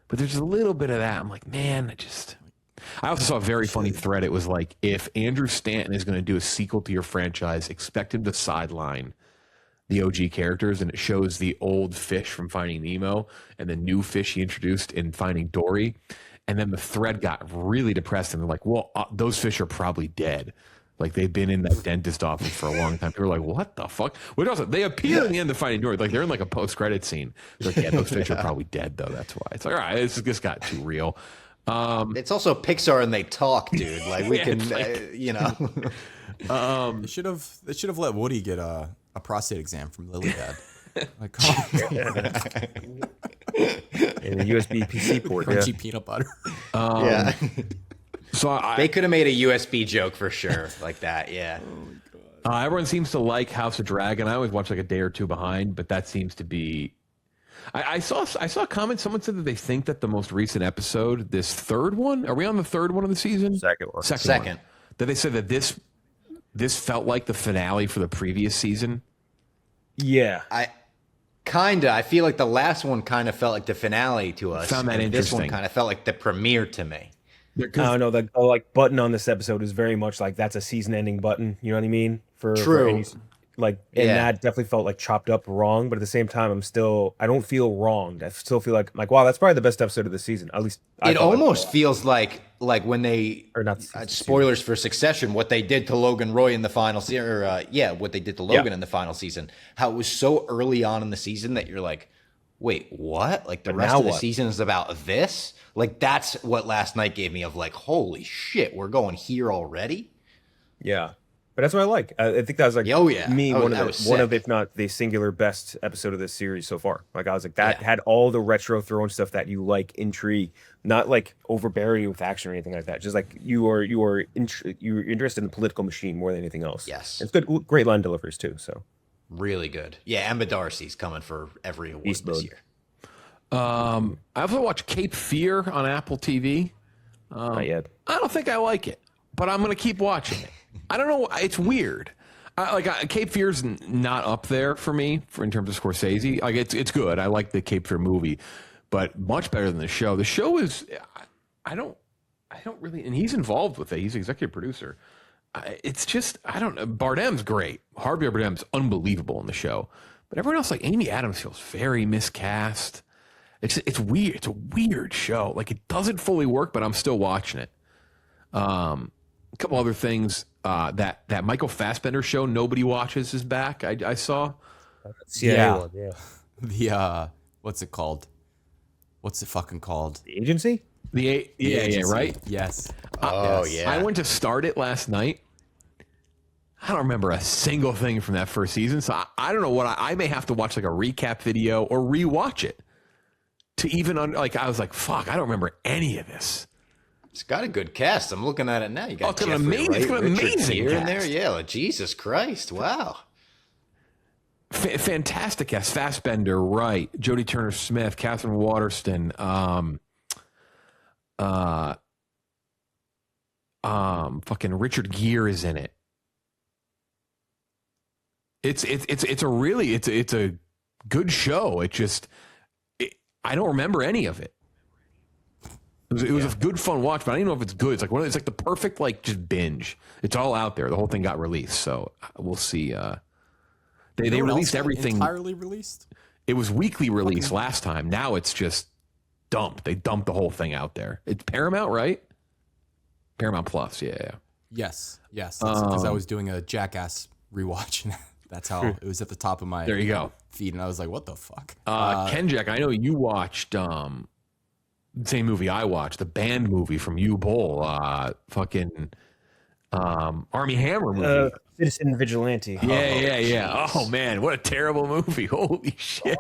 But there's a little bit of that. I'm like, man, I also saw a very funny thread. It was like, if Andrew Stanton is going to do a sequel to your franchise, expect him to sideline the OG characters, and it shows the old fish from Finding Nemo and the new fish he introduced in Finding Dory. And then the thread got really depressed, and they're like, well, those fish are probably dead. Like, they've been in that dentist office for a long time. People were like, what the fuck? Which also, they appear in the end of Finding Dory. Like, they're in like a post-credit scene. They're like, yeah, those fish are probably dead, though. That's why. It's like, all right, this got too real. It's also Pixar, and they talk, dude. Like we can, you know. They should have let Woody get a prostate exam from Lilydad. Like, come on. And a USB PC port. Yeah. Crunchy peanut butter. Yeah, So they could have made a USB joke for sure, like that. Yeah. everyone seems to like House of Dragon. I always watch like a day or two behind, but that seems to be. I saw a comment. Someone said that they think that the most recent episode, this third one, are we on the third one of the season? Second one. Second. One. That they said that this felt like the finale for the previous season. Yeah. I feel like the last one kind of felt like the finale to us. Found that and this one interesting. kind of felt like the premiere to me. I don't know. The like button on this episode is very much like that's a season-ending button. You know what I mean? For True. And that definitely felt like chopped up wrong. But at the same time, I don't feel wronged. I still feel like wow, that's probably the best episode of the season. At least It almost feels like when they or not spoilers for Succession, what they did to Logan Roy in the final season, what they did to Logan in the final season. How it was so early on in the season that you're like, wait, what? Like the But rest now of the what? season is about this? Like that's what last night gave me of like, holy shit, we're going here already. Yeah. But that's what I like. I think that was like Oh, yeah. me Oh, one that of was one of sick. if not the singular best episode of this series so far. Like I was like that had all the retro throwing stuff that you like, intrigue, not like overbearing with action or anything like that. Just like you're interested in the political machine more than anything else. Yes. It's good, great line deliveries too. So Really good. Yeah, Emma Darcy's coming for every award Beast this mode. year. I also watch Cape Fear on Apple TV. not yet. I don't think I like it, but I'm going to keep watching it. I don't know. It's weird. Cape Fear's not up there for me in terms of Scorsese. Like it's good. I like the Cape Fear movie, but much better than the show. The show is, I don't really, and he's involved with it. He's executive producer. It's just, I don't know. Bardem's great. Javier Bardem's unbelievable in the show, but everyone else, like Amy Adams, feels very miscast. It's weird. It's a weird show. Like it doesn't fully work, but I'm still watching it. A couple other things. That Michael Fassbender show nobody watches is back. I saw. Yeah. The what's it called? What's it fucking called? The agency? The Agency. right. Yes. Oh, Yes. yeah. I went to start it last night. I don't remember a single thing from that first season, so I don't know what I may have to watch like a recap video or rewatch it to even I was like, fuck, I don't remember any of this. It's got a good cast. I'm looking at it now. You got it's got Jeffrey an amazing- Wright, it's got an Richard amazing Gere in cast. there. Yeah, like, Jesus Christ. Wow. Fantastic cast. Fassbender, Wright, Jodie Turner-Smith, Catherine Waterston, fucking Richard Gere is in it. It's a good show. I don't remember any of it. It was a good fun watch, but I don't even know if it's good. It's like the perfect just binge. It's all out there. The whole thing got released, so we'll see. They No one released else got everything. entirely released. It was weekly release last time. Now it's just dump. They dumped the whole thing out there. It's Paramount, right? Paramount Plus. Yeah. Yes. Because I was doing a Jackass rewatch, and that's how it was at the top of my There you go. feed, and I was like, "What the fuck?" Kenjac, I know you watched the same movie I watched, the band movie from U-Bowl, fucking Army Hammer movie. Citizen Vigilante. Yeah. Oh man, what a terrible movie! Holy shit.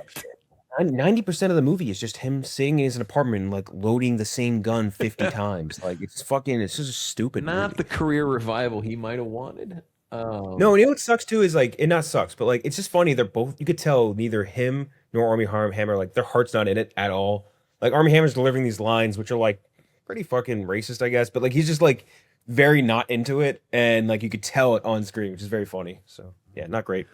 90% of the movie is just him sitting in his apartment, like loading the same gun 50 times. Like it's just a stupid Not movie. the career revival he might have wanted. No, and you know what sucks too is like it not sucks, but like it's just funny. They're both, you could tell neither him nor Army Hammer, like their heart's not in it at all. Like Army Hammer's delivering these lines, which are like pretty fucking racist, I guess, but like he's just like very not into it, and like you could tell it on screen, which is very funny. So yeah, not great.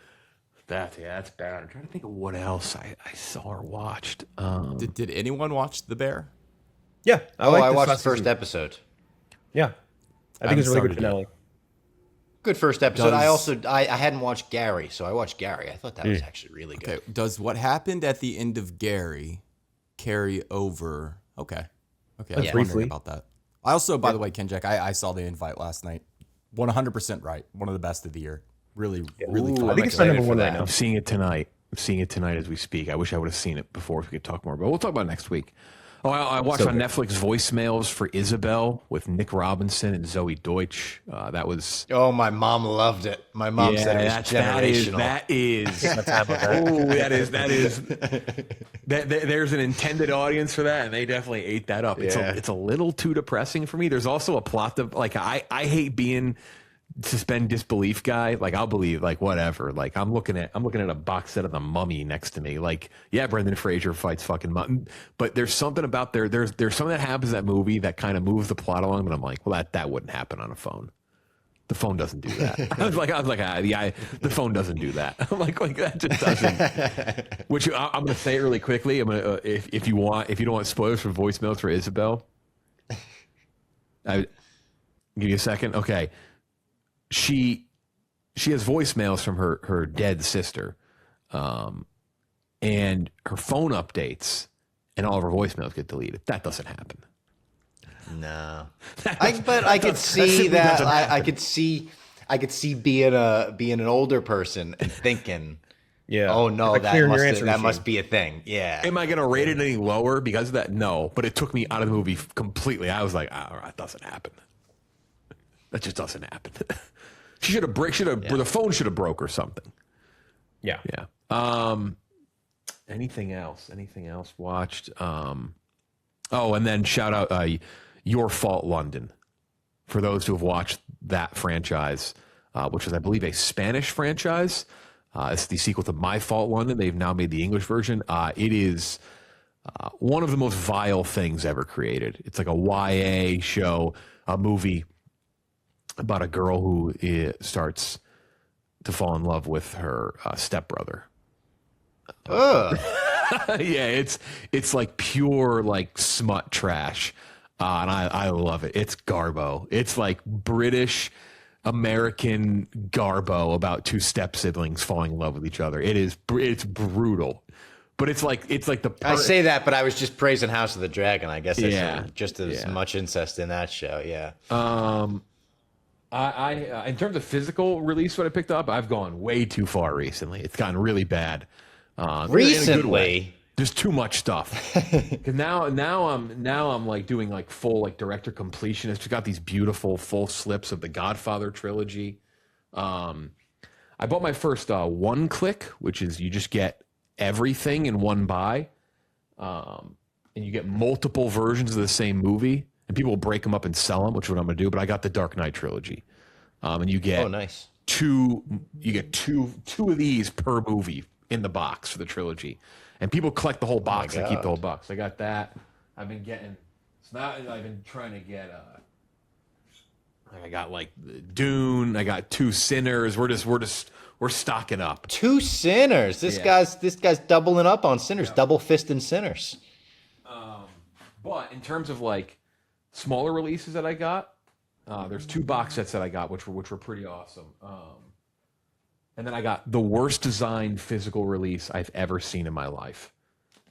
That's bad. I'm trying to think of what else I saw or watched. Did anyone watch The Bear? Yeah, I this watched the last first season. episode. Yeah, I think haven't it's a really good started yet. finale. Good first episode. Does- I hadn't watched Gary, so I watched Gary. I thought that was actually really good. Okay. Does what happened at the end of Gary carry over? Okay. I was wondering Briefly. about that. I also, by the way, Kenjac, I saw the invite last night. 100% right. One of the best of the year. Really Ooh, fun. I think it's my excited number for one that. right now. I'm seeing it tonight. As we speak. I wish I would have seen it before so we could talk more, but we'll talk about it next week. Oh, I watched So on good. Netflix voicemails for Isabel with Nick Robinson and Zoe Deutsch. That was Oh, my mom loved it. My mom said it was generational. There's an intended audience for that, and they definitely ate that up. Yeah. It's a little too depressing for me. There's also a plot that like I hate being suspend disbelief guy. Like I'll believe like whatever. Like I'm looking at a box set of The Mummy next to me. Like yeah, Brendan Fraser fights fucking mutton, but there's something about there's something that happens in that movie that kind of moves the plot along. But I'm like, well, that wouldn't happen on a phone. The phone doesn't do that. I was like, the phone doesn't do that. I'm like that just doesn't. Which I'm going to say it really quickly. I'm going to if you don't want spoilers for voicemails for Isabel, I give you a second. Okay, she has voicemails from her dead sister, and her phone updates, and all of her voicemails get deleted. That doesn't happen. No, but I could see that. I could see being an older person and thinking, Yeah. oh no, Like clearing your answering that machine. must be a thing. Yeah. Am I going to rate it any lower because of that? No, but it took me out of the movie completely. I was like, oh, that doesn't happen. That just doesn't happen. She should have the phone should have broke or something. Yeah. Yeah. Anything else watched? Oh, and then shout out Your Fault London for those who have watched that franchise, which was, I believe, a Spanish franchise. It's the sequel to My Fault London. They've now made the English version. It is one of the most vile things ever created. It's like a YA show, a movie about a girl who starts to fall in love with her stepbrother. Ugh. Yeah, it's like pure like smut trash, and I love it. It's Garbo. It's like British American Garbo about two step siblings falling in love with each other. It's brutal, but it's like the I say that, but I was just praising House of the Dragon. I guess there's Yeah. just as much incest in that show. Yeah. I in terms of physical release, what I picked up, I've gone way too far recently. It's gotten really bad. In a good way. Recently. There's too much stuff. Because now I'm like doing like full like director completionist. We've got these beautiful full slips of the Godfather trilogy. I bought my first one click, which is you just get everything in one buy, and you get multiple versions of the same movie, and people will break them up and sell them, which is what I'm going to do. But I got the Dark Knight trilogy, and you get Nice. two of these per movie in the box for the trilogy, and people collect the whole box and keep the whole box. I got that. I've been getting. So now I've been trying to get. I got like Dune. I got Two Sinners. We're stocking up. Two Sinners. This guy's doubling up on Sinners. Double fisting Sinners. But in terms of like smaller releases that I got, there's two box sets that I got, which were pretty awesome. And then I got the worst designed physical release I've ever seen in my life,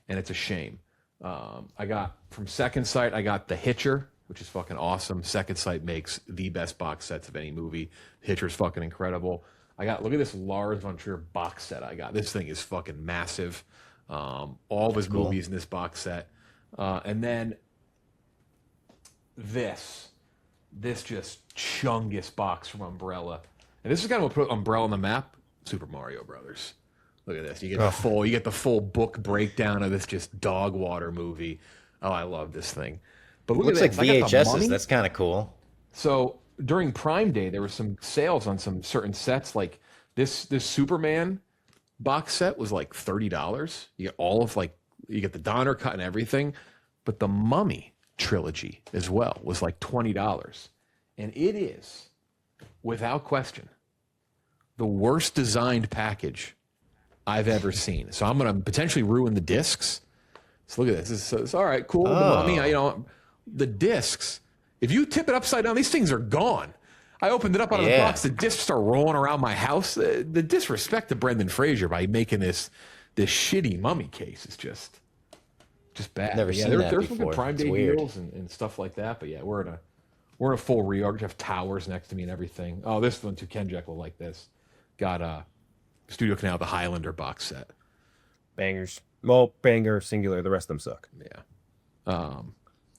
and it's a shame. I got from Second Sight, I got The Hitcher, which is fucking awesome. Second Sight makes the best box sets of any movie. Hitcher's fucking incredible. Look at this Lars von Trier box set I got. This thing is fucking massive. All of his movies in this box set. And then this just chungus box from Umbrella. And this is kind of what put Umbrella on the map. Super Mario Brothers. Look at this. You get the full book breakdown of this just dog water movie. Oh, I love this thing. But look Looks at like this. VHSs. That's kind of cool. So during Prime Day, there were some sales on some certain sets. Like this Superman box set was like $30. You get all of you get the Donner cut and everything. But the Mummy trilogy as well was like $20. And it is, without question, the worst designed package I've ever seen. So I'm going to potentially ruin the discs. So look at this. It's all right, cool. Oh. The Mummy, the discs, if you tip it upside down, these things are gone. I opened it up out of the box. The discs are rolling around my house. The disrespect to Brendan Fraser by making this shitty Mummy case is just bad. Never seen that there's before. Prime It's Day weird. deals and stuff like that. But yeah, we're in a full reorg. We have towers next to me and everything. Oh, this one too. Kenjac will like this. Got Studio Canal, the Highlander box set. Bangers. Well, banger singular. The rest of them suck. Yeah.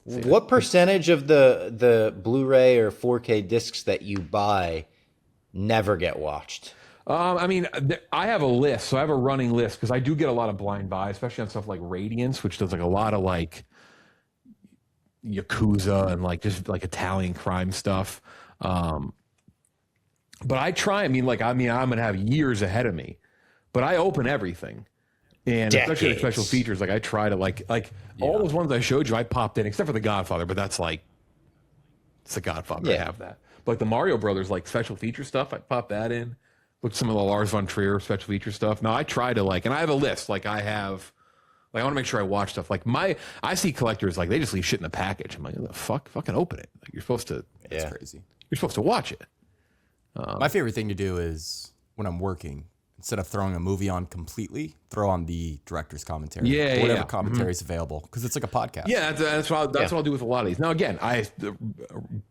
What percentage of the Blu-ray or 4K discs that you buy never get watched? I mean, I have a list, so I have a running list because I do get a lot of blind buy, especially on stuff like Radiance, which does like a lot of like Yakuza and just Italian crime stuff. But I try. I'm gonna have years ahead of me, but I open everything, and especially the special features. I try to all those ones I showed you. I popped in, except for the Godfather, but that's it's the Godfather. I have that. But the Mario Brothers special feature stuff, I pop that in. Look at some of the Lars von Trier special feature stuff. Now I try to and I have a list. I want to make sure I watch stuff. I see collectors they just leave shit in the package. I'm like, what the fuck? Fucking open it. You're supposed to. That's crazy. You're supposed to watch it. My favorite thing to do is when I'm working, instead of throwing a movie on completely, throw on the director's commentary. Whatever commentary is available, because it's like a podcast. Yeah, that's what I'll do with a lot of these. Now again,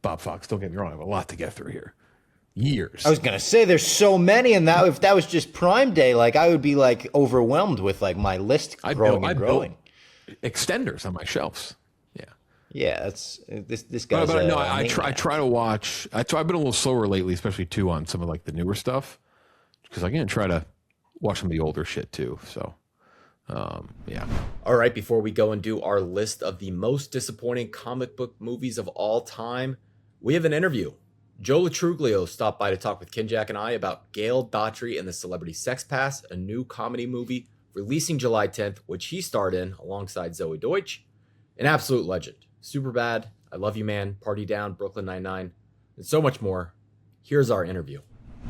Bob Fox. Don't get me wrong. I have a lot to get through here. Years. I was gonna say there's so many, and if that was just Prime Day, I would be overwhelmed with my list growing and growing. Extenders on my shelves. Yeah. Yeah, that's this guy's. But no, I try to watch. I've been a little slower lately, especially too on some of the newer stuff, because I try to watch some of the older shit too. So, yeah. All right, before we go and do our list of the most disappointing comic book movies of all time, we have an interview. Joe Truglio stopped by to talk with Kenjac and I about Gail Daughtry and the Celebrity Sex Pass, a new comedy movie releasing July 10th, which he starred in alongside Zoe Deutsch. An absolute legend. Superbad, I Love You Man, Party Down, Brooklyn Nine-Nine, and so much more. Here's our interview.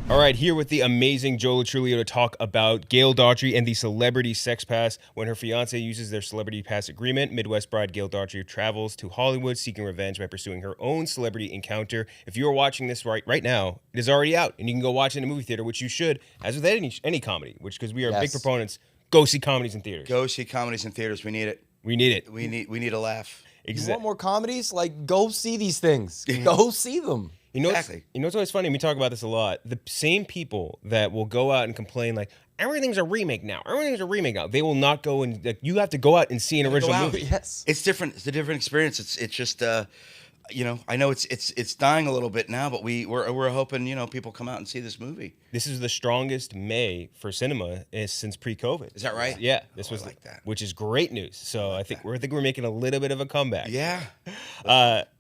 All right, here with the amazing Joel Truglio to talk about Gail Daughtry and the Celebrity Sex Pass. When her fiance uses their Celebrity Pass agreement, Midwest bride Gail Daughtry travels to Hollywood seeking revenge by pursuing her own celebrity encounter. If you are watching this right now, it is already out, and you can go watch it in a movie theater, which you should, as with any comedy, because we are big proponents. Go see comedies in theaters. Go see comedies in theaters. We need it. We need it. We need a laugh. You want more comedies? Go see these things. Go see them. Exactly. You know what's always funny? We talk about this a lot. The same people that will go out and complain everything's a remake now. Everything's a remake now. They will not go and you have to go out and see an original movie. Yes. It's different. It's a different experience. It's just I know it's dying a little bit now, but we're hoping people come out and see this movie. This is the strongest May for cinema since pre-COVID. Is that right? Yeah, this was I like that. Which is great news. So I think we're making a little bit of a comeback. Yeah.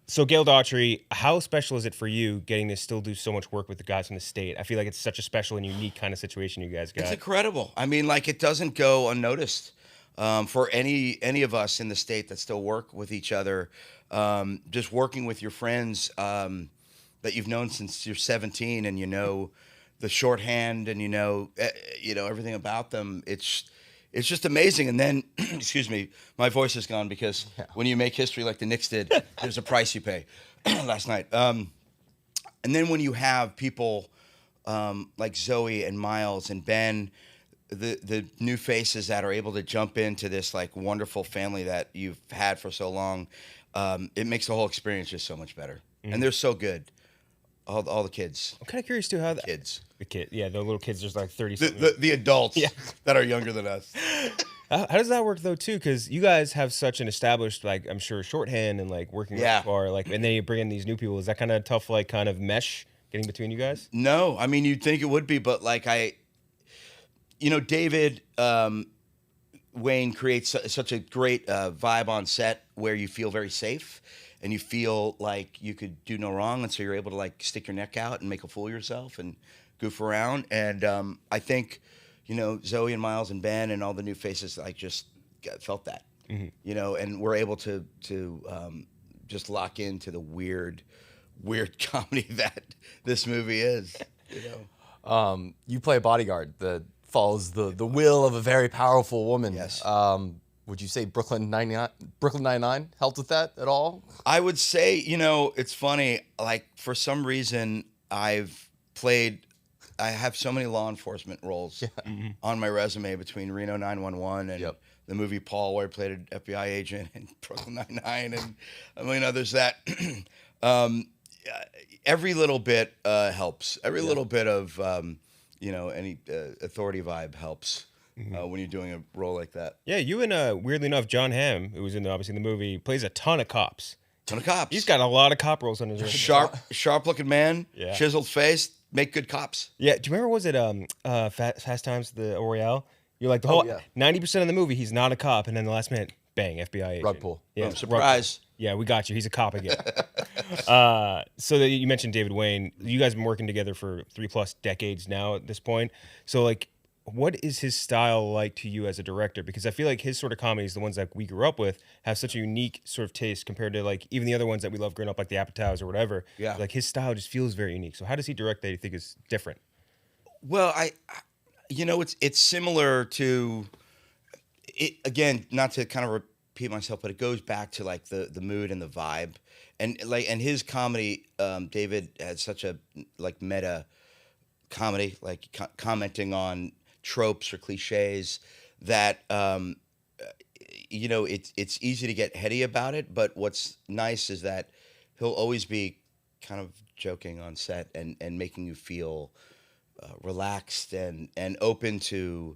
So Gail Daughtry, how special is it for you getting to still do so much work with the guys from the state? I feel like it's such a special and unique kind of situation you guys got. It's incredible. I mean, it doesn't go unnoticed for any of us in the state that still work with each other. Just working with your friends that you've known since you're 17, and the shorthand, and everything about them. It's just amazing. And then, excuse me, my voice is gone because when you make history like the Knicks did, there's a price you pay. Last night. And then when you have people like Zoe and Miles and Ben, the new faces that are able to jump into this like wonderful family that you've had for so long, it makes the whole experience just so much better. And they're so good. All the kids. I'm kind of curious too how the little kids, there's like 30 something. The adults that are younger than us. How does that work though too? Because you guys have such an established, like, I'm sure, shorthand and like working repertoire, like, and then you bring in these new people. Is that kind of tough, like, kind of mesh getting between you guys? No, I mean, you'd think it would be, but like David Wayne creates such a great vibe on set where you feel very safe and you feel like you could do no wrong, and so you're able to like stick your neck out and make a fool of yourself and goof around. And I think, Zoe and Miles and Ben and all the new faces, like, just felt that, and we're able to just lock into the weird comedy that this movie is. You play a bodyguard that follows the will of a very powerful woman. Yes. Would you say Brooklyn Nine-Nine helped with that at all? I would say, it's funny, like, for some reason I have so many law enforcement roles on my resume between Reno 911 and the movie Paul, where I played an FBI agent, and Brooklyn Nine-Nine and a million others that every little bit helps. Every little bit of, any authority vibe helps. When you're doing a role like that. Yeah, you and weirdly enough, John Hamm, who was obviously in the movie, plays a ton of cops. He's got a lot of cop roles on his resume. Sharp looking man, chiseled face, make good cops. Yeah, do you remember, was it Fast Times, the Royale? You're like, the whole 90% of the movie, he's not a cop, and then the last minute, bang, FBI agent. Rug pull. Yeah, Surprise. Yeah, we got you. He's a cop again. So you mentioned David Wayne. You guys have been working together for 3+ decades now at this point. So, like, what is his style like to you as a director? Because I feel like his sort of comedies, the ones that we grew up with, have such a unique sort of taste compared to like even the other ones that we love growing up, like the Apatows or whatever. Yeah. Like his style just feels very unique. So how does he direct that you think is different? Well, it's similar to it, again, not to kind of repeat myself, but it goes back to like the mood and the vibe. And his comedy, David had such a like meta comedy, like commenting on tropes or cliches that it's easy to get heady about it, but what's nice is that he'll always be kind of joking on set and making you feel relaxed and open to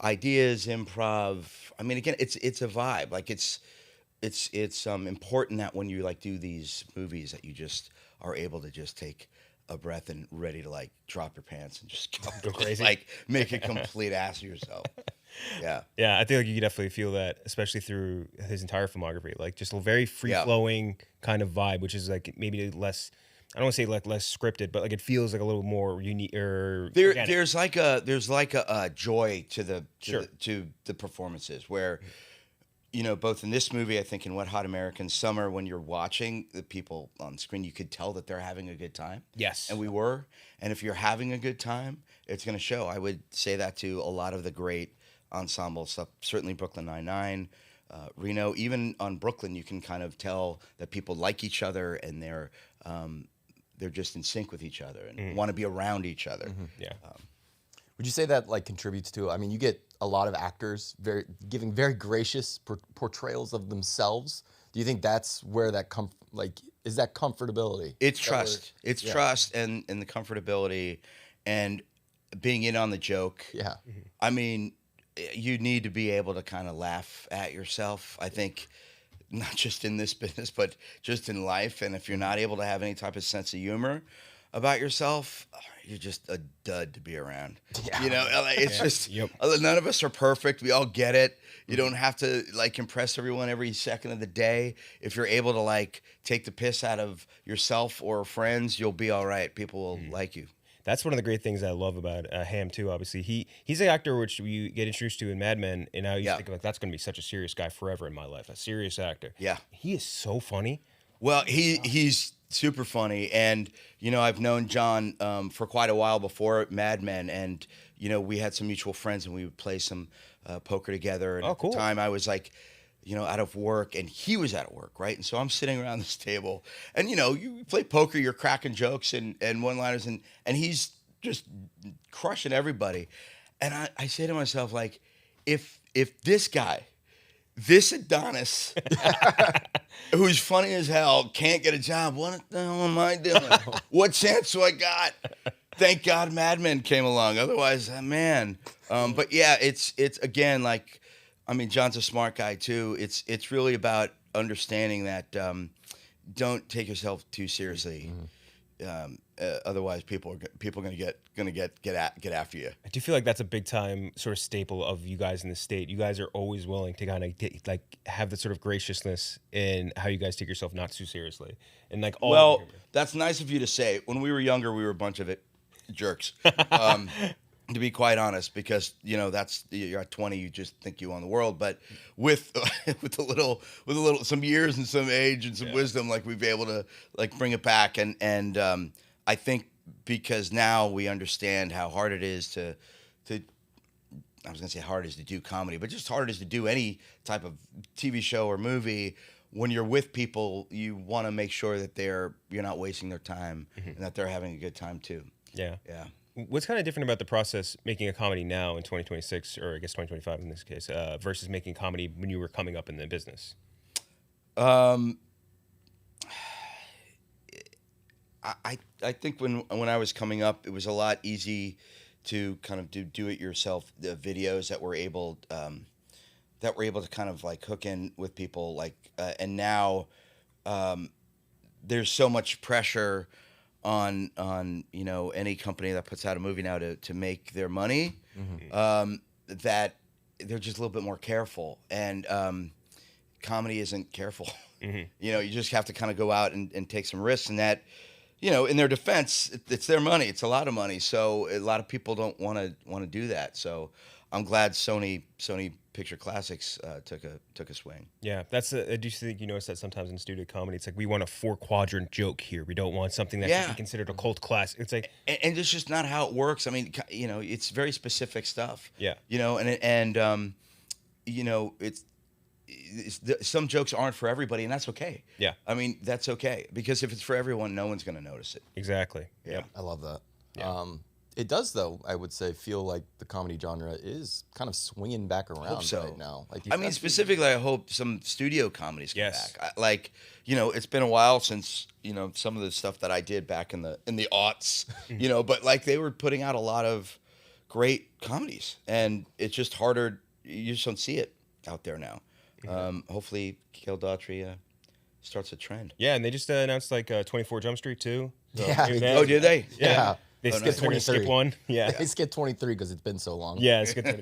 ideas, improv. I mean, again, it's a vibe. Like it's important that when you like do these movies that you just are able to just take a breath and ready to like drop your pants and just go crazy, like make a complete ass of yourself. Yeah. I think like you could definitely feel that, especially through his entire filmography. Like just a very free flowing kind of vibe, which is like maybe less. I don't want to say like less scripted, but like it feels like a little more unique. Or there's like a joy to the performances where. Both in this movie, I think in Wet Hot American Summer, when you're watching the people on screen, you could tell that they're having a good time. Yes. And we were. And if you're having a good time, it's going to show. I would say that to a lot of the great ensemble stuff, certainly Brooklyn Nine-Nine, Reno. Even on Brooklyn, you can kind of tell that people like each other and they're just in sync with each other and want to be around each other. Yeah. Would you say that like contributes to? I mean, you get a lot of actors giving very gracious portrayals of themselves. Do you think that's where that is that comfortability? It's trust. It's trust and the comfortability and being in on the joke. Yeah. I mean, you need to be able to kind of laugh at yourself. I think not just in this business, but just in life. And if you're not able to have any type of sense of humor about yourself, you're just a dud to be around. Yeah. It's just none of us are perfect. We all get it. You don't have to like impress everyone every second of the day. If you're able to like take the piss out of yourself or friends, you'll be all right. People will like you. That's one of the great things I love about Ham too. Obviously, he's an actor which you get introduced to in Mad Men, and I used to think like that's going to be such a serious guy forever in my life, a serious actor. Yeah, he is so funny. Well, he's super funny, and I've known John for quite a while before Mad Men, and we had some mutual friends, and we would play some poker together. And at the time, I was like, out of work, and he was out of work, right? And so I'm sitting around this table, and you play poker, you're cracking jokes and one-liners, and he's just crushing everybody. And I say to myself, like, if this guy, this Adonis, who's funny as hell, can't get a job, what the hell am I doing? What chance do I got? Thank God Mad Men came along. Otherwise, man. But yeah, it's again, like, I mean, John's a smart guy too. It's really about understanding that don't take yourself too seriously. Otherwise, people are gonna get after you. I do feel like that's a big time sort of staple of you guys in the state. You guys are always willing to kind of have the sort of graciousness in how you guys take yourself not too seriously. And like all Well, that's nice of you to say. When we were younger, we were a bunch of jerks. To be quite honest, because you're at 20, you just think you own the world. But with a little some years and some age and some wisdom, like we've been able to like bring it back. And I think because now we understand how hard it is to I was gonna say hard is to do comedy, but just hard is to do any type of TV show or movie. When you're with people, you want to make sure that you're not wasting their time and that they're having a good time too. Yeah. Yeah. What's kind of different about the process making a comedy now in 2026, or I guess 2025 in this case, versus making comedy when you were coming up in the business? I think when I was coming up, it was a lot easy to kind of do it yourself. The videos that were able to kind of like hook in with people, like and now there's so much pressure on any company that puts out a movie now to make their money, that they're just a little bit more careful, and comedy isn't careful. You just have to kind of go out and take some risks, and that in their defense, it's their money, it's a lot of money, so a lot of people don't want to do that. So I'm glad Sony Picture Classics took a swing. Yeah, that's I do think you notice that sometimes in studio comedy, it's like we want a 4-quadrant joke here. We don't want something that can be considered a cult classic. It's like, and it's just not how it works. I mean, it's very specific stuff. Yeah. Some jokes aren't for everybody, and that's okay. Yeah. I mean, that's okay, because if it's for everyone, no one's going to notice it. Exactly. Yeah. I love that. Yeah. It does, though, I would say, feel like the comedy genre is kind of swinging back around so. right now. Like, I mean, specifically, I hope some studio comedies come Yes. back. It's been a while since, some of the stuff that I did back in the aughts, but like they were putting out a lot of great comedies, and it's just harder. You just don't see it out there now. Hopefully, Gail Daughtry starts a trend. Yeah, and they just announced like 24 Jump Street too. So Yeah. maybe that- Oh, did they? Yeah. They Oh, skipped nice. 23. Skip one. Yeah. They skipped 23 because it's been so long. Yeah, it's good.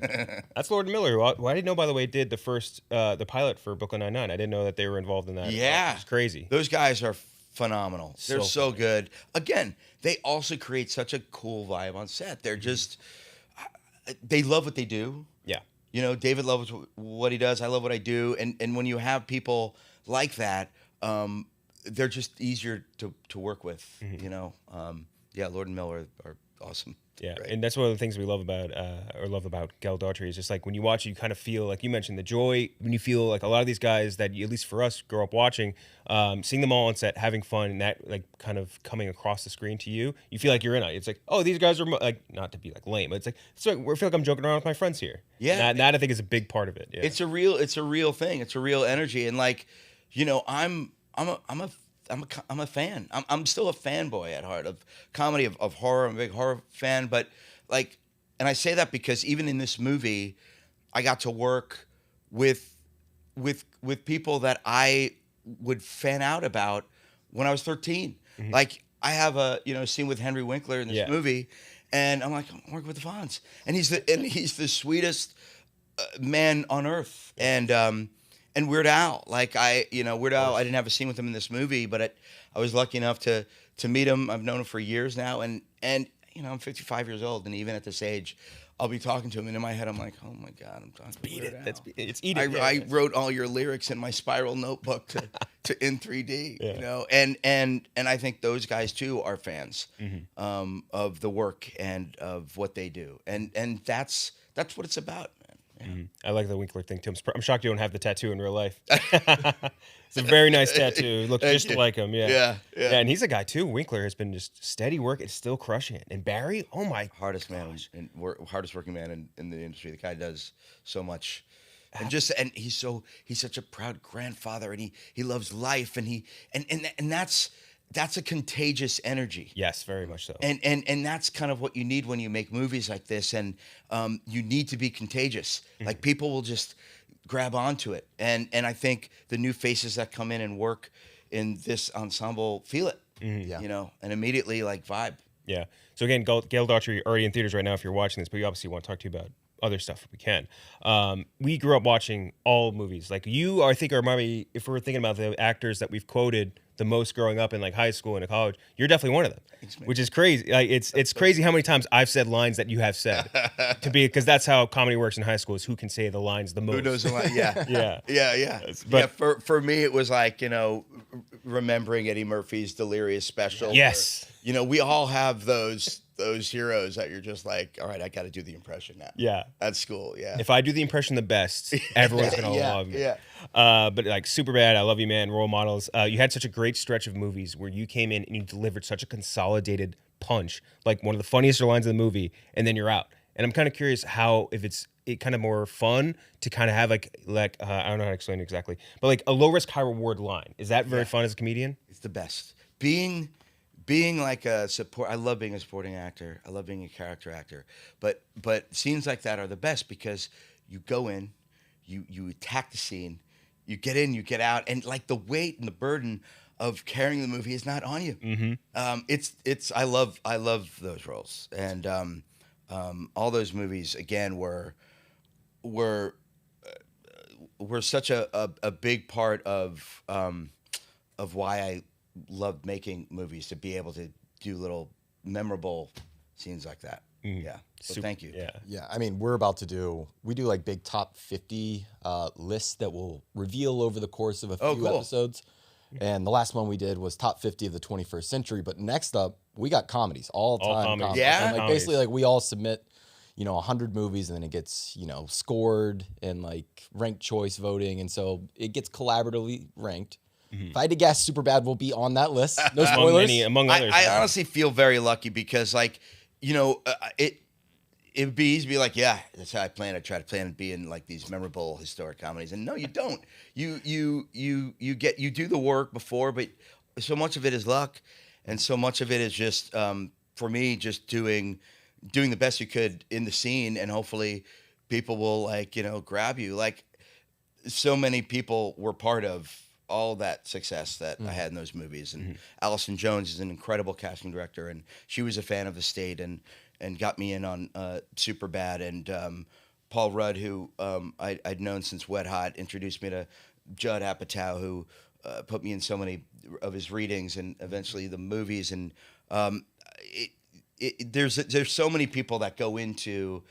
That's Lord Miller, who I didn't know, by the way, did the first the pilot for Brooklyn Nine-Nine. I didn't know that they were involved in that. Yeah. It's crazy. Those guys are phenomenal. They're So so good. Again, they also create such a cool vibe on set. They're just, they love what they do. Yeah. David loves what he does. I love what I do. And when you have people like that, they're just easier to work with, Lord and Miller are awesome. Yeah, Right. and that's one of the things we love about Gail Daughtry is just like when you watch it, you kind of feel like you mentioned the joy when you feel like a lot of these guys that at least for us grow up watching, seeing them all on set having fun and that like kind of coming across the screen to you, you feel like you're in it. It's like, oh, these guys are like, not to be like lame, but it's like I feel like I'm joking around with my friends here. Yeah. And that I think is a big part of it. Yeah. It's a real thing. It's a real energy, and like, I'm a fan. I'm still a fanboy at heart of comedy, of horror. I'm a big horror fan, but like, and I say that because even in this movie, I got to work with people that I would fan out about when I was 13. Like, I have a scene with Henry Winkler in this movie, and I'm like, I'm working with the Fonz, and he's the sweetest man on earth, and Weird Al, like Weird Al, I didn't have a scene with him in this movie, but I was lucky enough to meet him. I've known him for years now, and I'm 55 years old, and even at this age, I'll be talking to him, and in my head, I'm like, oh my God, I'm talking to Weird Al. It's eat it. I wrote all your lyrics in my spiral notebook to in 3D, and I think those guys too are fans of the work and of what they do, and that's what it's about, man. I like the Winkler thing too. I'm shocked you don't have the tattoo in real life. It's a very nice tattoo. It looks just like him. Yeah. And he's a guy too. Winkler has been just steady work. It's still crushing it. And Barry, oh my hardest man and hardest working man in the industry. The guy does so much. And he's such a proud grandfather, and he loves life, and that's a contagious energy. Yes, very much so. And that's kind of what you need when you make movies like this, and you need to be contagious. Like people will just grab onto it, and I think the new faces that come in and work in this ensemble feel it, you know, and immediately like vibe. Yeah. So again, Gail Daughtry already in theaters right now if you're watching this, but we obviously want to talk to you about other stuff if we can. We grew up watching all movies. Like you, I think, are maybe, if we're thinking about the actors that we've quoted the most growing up in like high school and college, you're definitely one of them. Thanks, which is crazy. Like it's crazy how many times I've said lines that you have said because that's how comedy works in high school, is who can say the lines the most. Who knows the line? Yeah. yeah. But for me, it was like, you know, remembering Eddie Murphy's Delirious special. Yes. Where, you know, we all have those heroes that you're just like, all right, I got to do the impression now. Yeah. At school, yeah. If I do the impression the best, everyone's going to love me. Yeah. But like Superbad, I Love You Man, Role Models, you had such a great stretch of movies where you came in and you delivered such a consolidated punch, like one of the funniest lines of the movie, and then you're out. And I'm kind of curious how, if it's kind of more fun to kind of have like I don't know how to explain it exactly, but like a low risk, high reward line. Is that very fun as a comedian? It's the best. Being like a support, I love being a supporting actor. I love being a character actor. But scenes like that are the best because you go in, you attack the scene, you get in, you get out, and like the weight and the burden of carrying the movie is not on you. I love those roles, and all those movies again were such a big part of why I loved making movies, to be able to do little memorable scenes like that. Yeah. So thank you. Yeah. I mean, we do like big top 50 lists that we'll reveal over the course of a few episodes. And the last one we did was top 50 of the 21st century. But next up, we got comedies, all time comedies. Yeah. And like basically like we all submit, 100 movies, and then it gets, scored and like ranked choice voting. And so it gets collaboratively ranked. If I had to guess, Superbad will be on that list. No spoilers. Among others. I honestly feel very lucky because, like, it would be easy to be like, yeah, that's how I plan. I try to plan to be in like these memorable historic comedies, and no, you don't. You do the work before, but so much of it is luck, and so much of it is just for me just doing the best you could in the scene, and hopefully people will grab you. Like, so many people were part of all that success that I had in those movies. And Allison Jones is an incredible casting director, and she was a fan of the state and got me in on Superbad. And Paul Rudd, who I'd known since Wet Hot, introduced me to Judd Apatow, who put me in so many of his readings and eventually the movies. And there's so many people that go into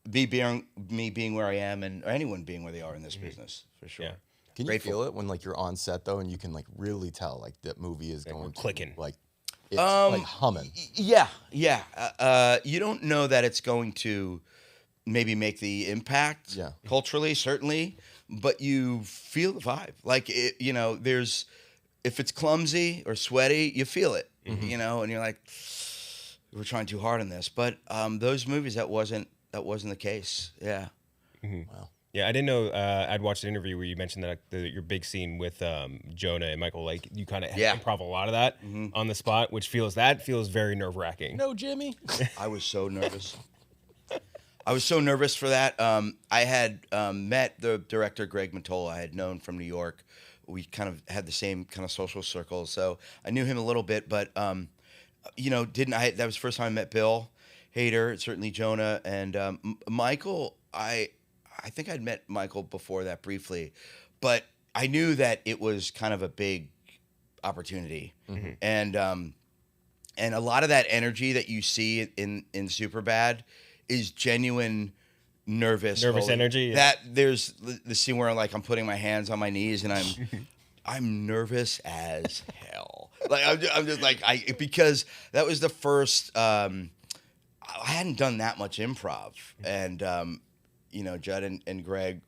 me being where I am, and anyone being where they are in this business, for sure. Yeah. Can you feel it when like you're on set though, and you can like really tell like that movie is going clicking, like it's like humming? Yeah. You don't know that it's going to maybe make the impact culturally, certainly, but you feel the vibe. Like there's, if it's clumsy or sweaty, you feel it. And you're like, we're trying too hard on this. But those movies, that wasn't the case. Yeah. Wow. Yeah, I didn't know. I'd watched an interview where you mentioned that your big scene with Jonah and Michael, like you kind of improv a lot of that on the spot, which feels very nerve wracking. No, Jimmy. I was so nervous. I was so nervous for that. I had met the director, Greg Mottola. I had known from New York. We kind of had the same kind of social circle, so I knew him a little bit. But that was the first time I met Bill Hader, certainly Jonah, and Michael. I think I'd met Michael before that briefly, but I knew that it was kind of a big opportunity, and a lot of that energy that you see in Superbad is genuine nervous energy. Yeah. That there's the scene where I'm putting my hands on my knees and I'm nervous as hell. Like I'm just like because that was the first. I hadn't done that much improv, and Judd and Greg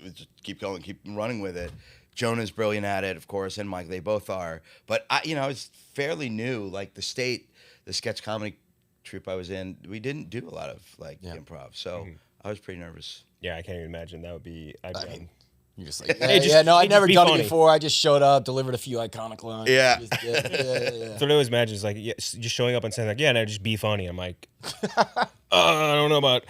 just keep running with it. Jonah's brilliant at it, of course, and Mike, they both are. But I was fairly new. Like the sketch comedy troupe I was in, we didn't do a lot of improv, so I was pretty nervous. Yeah, I can't even imagine. That would be. I mean, you're just like, I'd never be done funny. it before. I just showed up, delivered a few iconic lines. Yeah. So I always imagine is like just showing up and saying like, yeah, no, just be funny. I'm like, I don't know about.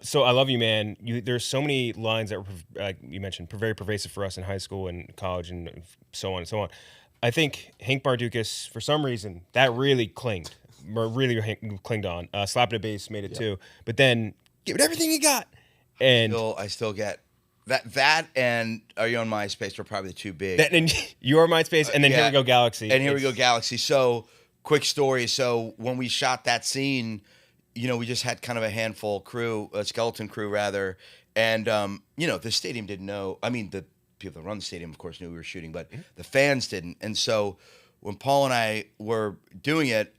So I love you, man. There's so many lines that were like you mentioned, very pervasive for us in high school and college and so on and so on. I think Hank Bardukas, for some reason, that really clinged on. Slap the bass made it too, but then give it everything you got. And I still get that and Are You on MySpace were probably the two big. That and Your MySpace, and then Here We Go Galaxy. And Here We Go Galaxy. So, quick story. So, when we shot that scene, we just had kind of a handful crew, a skeleton crew rather. And, the stadium didn't know. I mean, the people that run the stadium, of course, knew we were shooting, but the fans didn't. And so, when Paul and I were doing it,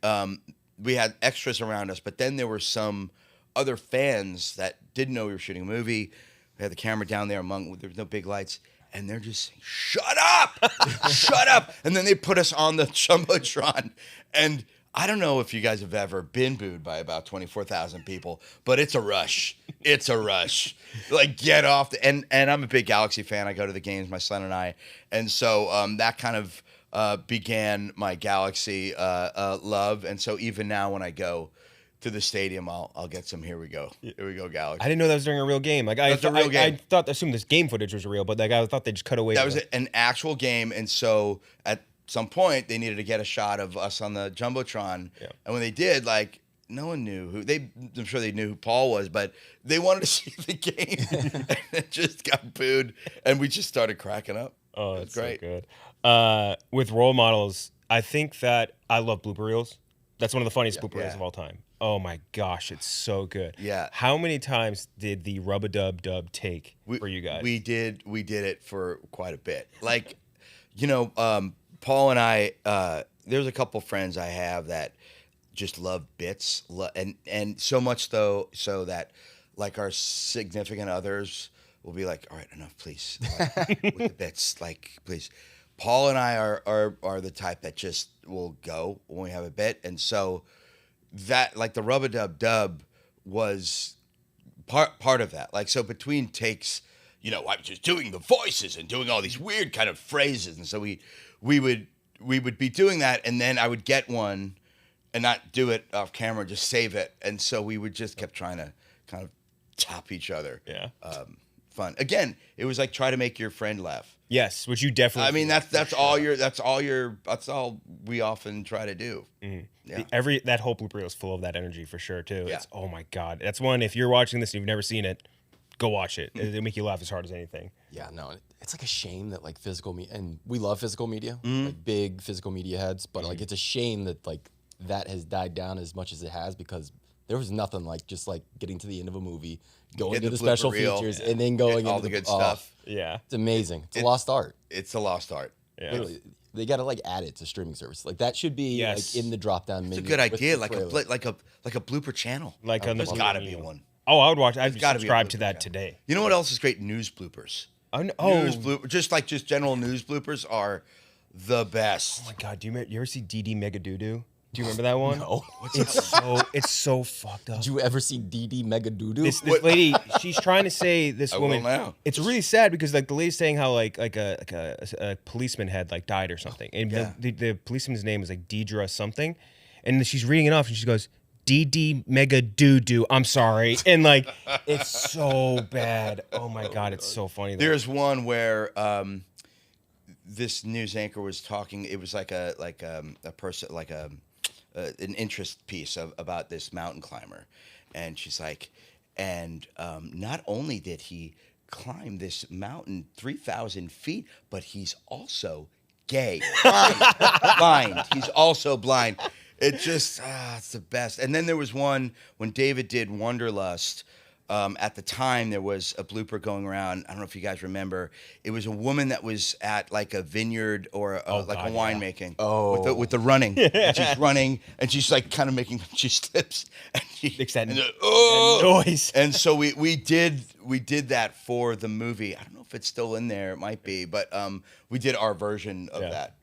we had extras around us, but then there were some other fans that didn't know we were shooting a movie. We had the camera down there there was no big lights, and they're just saying, "Shut up, shut up!" And then they put us on the jumbotron, and I don't know if you guys have ever been booed by about 24,000 people, but it's a rush. It's a rush. Like get off and I'm a big Galaxy fan. I go to the games, my son and I, and so that kind of began my Galaxy love, and so even now when I go to the stadium, I'll get some Here We Go Galaxy. I didn't know that was during a real game. Like I assumed this game footage was real, but like I thought they just cut away. That was an actual game, and so at some point they needed to get a shot of us on the jumbotron, and when they did, like no one knew who I'm sure they knew who Paul was, but they wanted to see the game, and it just got booed, and we just started cracking up. Oh, that's great. So good. With role models, I think that I love blooper reels. That's one of the funniest blooper reels of all time. Oh my gosh, it's so good. Yeah. How many times did the rub-a-dub-dub take for you guys? We did it for quite a bit. Like, Paul and I, there's a couple friends I have that just love bits, and so much so that like our significant others will be like, all right, enough, please, with the bits, like, please. Paul and I are the type that just will go when we have a bit, and so that like the rub-a-dub-dub was part of that. Like so between takes, I'm just doing the voices and doing all these weird kind of phrases, and so we would be doing that, and then I would get one and not do it off camera, just save it, and so we would just kept trying to kind of top each other. Yeah. Fun. Again, it was like try to make your friend laugh. Yes, which you definitely. I mean, that's all we often try to do. Mm-hmm. Yeah. That whole blooper reel is full of that energy for sure too. Yeah. It's oh my god, that's one. If you're watching this and you've never seen it, go watch it. It'll make you laugh as hard as anything. Yeah, no, it's like a shame that like physical media, and we love physical media, like big physical media heads, but like it's a shame that like that has died down as much as it has because there was nothing like just like getting to the end of a a going to the special features, and then going all into the good stuff. Yeah, it's amazing. It's a lost art. It's a lost art. Yeah. Literally, they got to like add it to streaming service. Like that should be like in the drop down menu. It's a good idea, like a trailer. blooper channel. Like on there's got to be one. Oh, I would watch. I'd gotta be a subscribe to blooper that channel. today. You know what else is great? News bloopers. News bloopers, just general news bloopers are the best. Oh my god, you ever see DD Megadoodoo? Do you remember that one? No. It's so fucked up. Did you ever see DD Megadoodoo? This lady, she's trying to say this woman. will now. It's really sad because like the lady's saying how like a policeman had like died or something, and the policeman's name is like Deidre something, and she's reading it off and she goes, DD Megadoodoo. I'm sorry, and like it's so bad. Oh my god, it's so funny. There's one where this news anchor was talking. It was like a person like an interest piece about this mountain climber, and she's like, and not only did he climb this mountain 3,000 feet, but he's also gay, blind. He's also blind. It just it's the best. And then there was one when David did Wanderlust. at the time, there was a blooper going around. I don't know if you guys remember. It was a woman that was at like a vineyard or a winemaking. Oh. With the running. And she's running, and she's like kind of making, she slips. And she Makes that that noise. And so we did that for the movie. I don't know if it's still in there. It might be, but we did our version of that.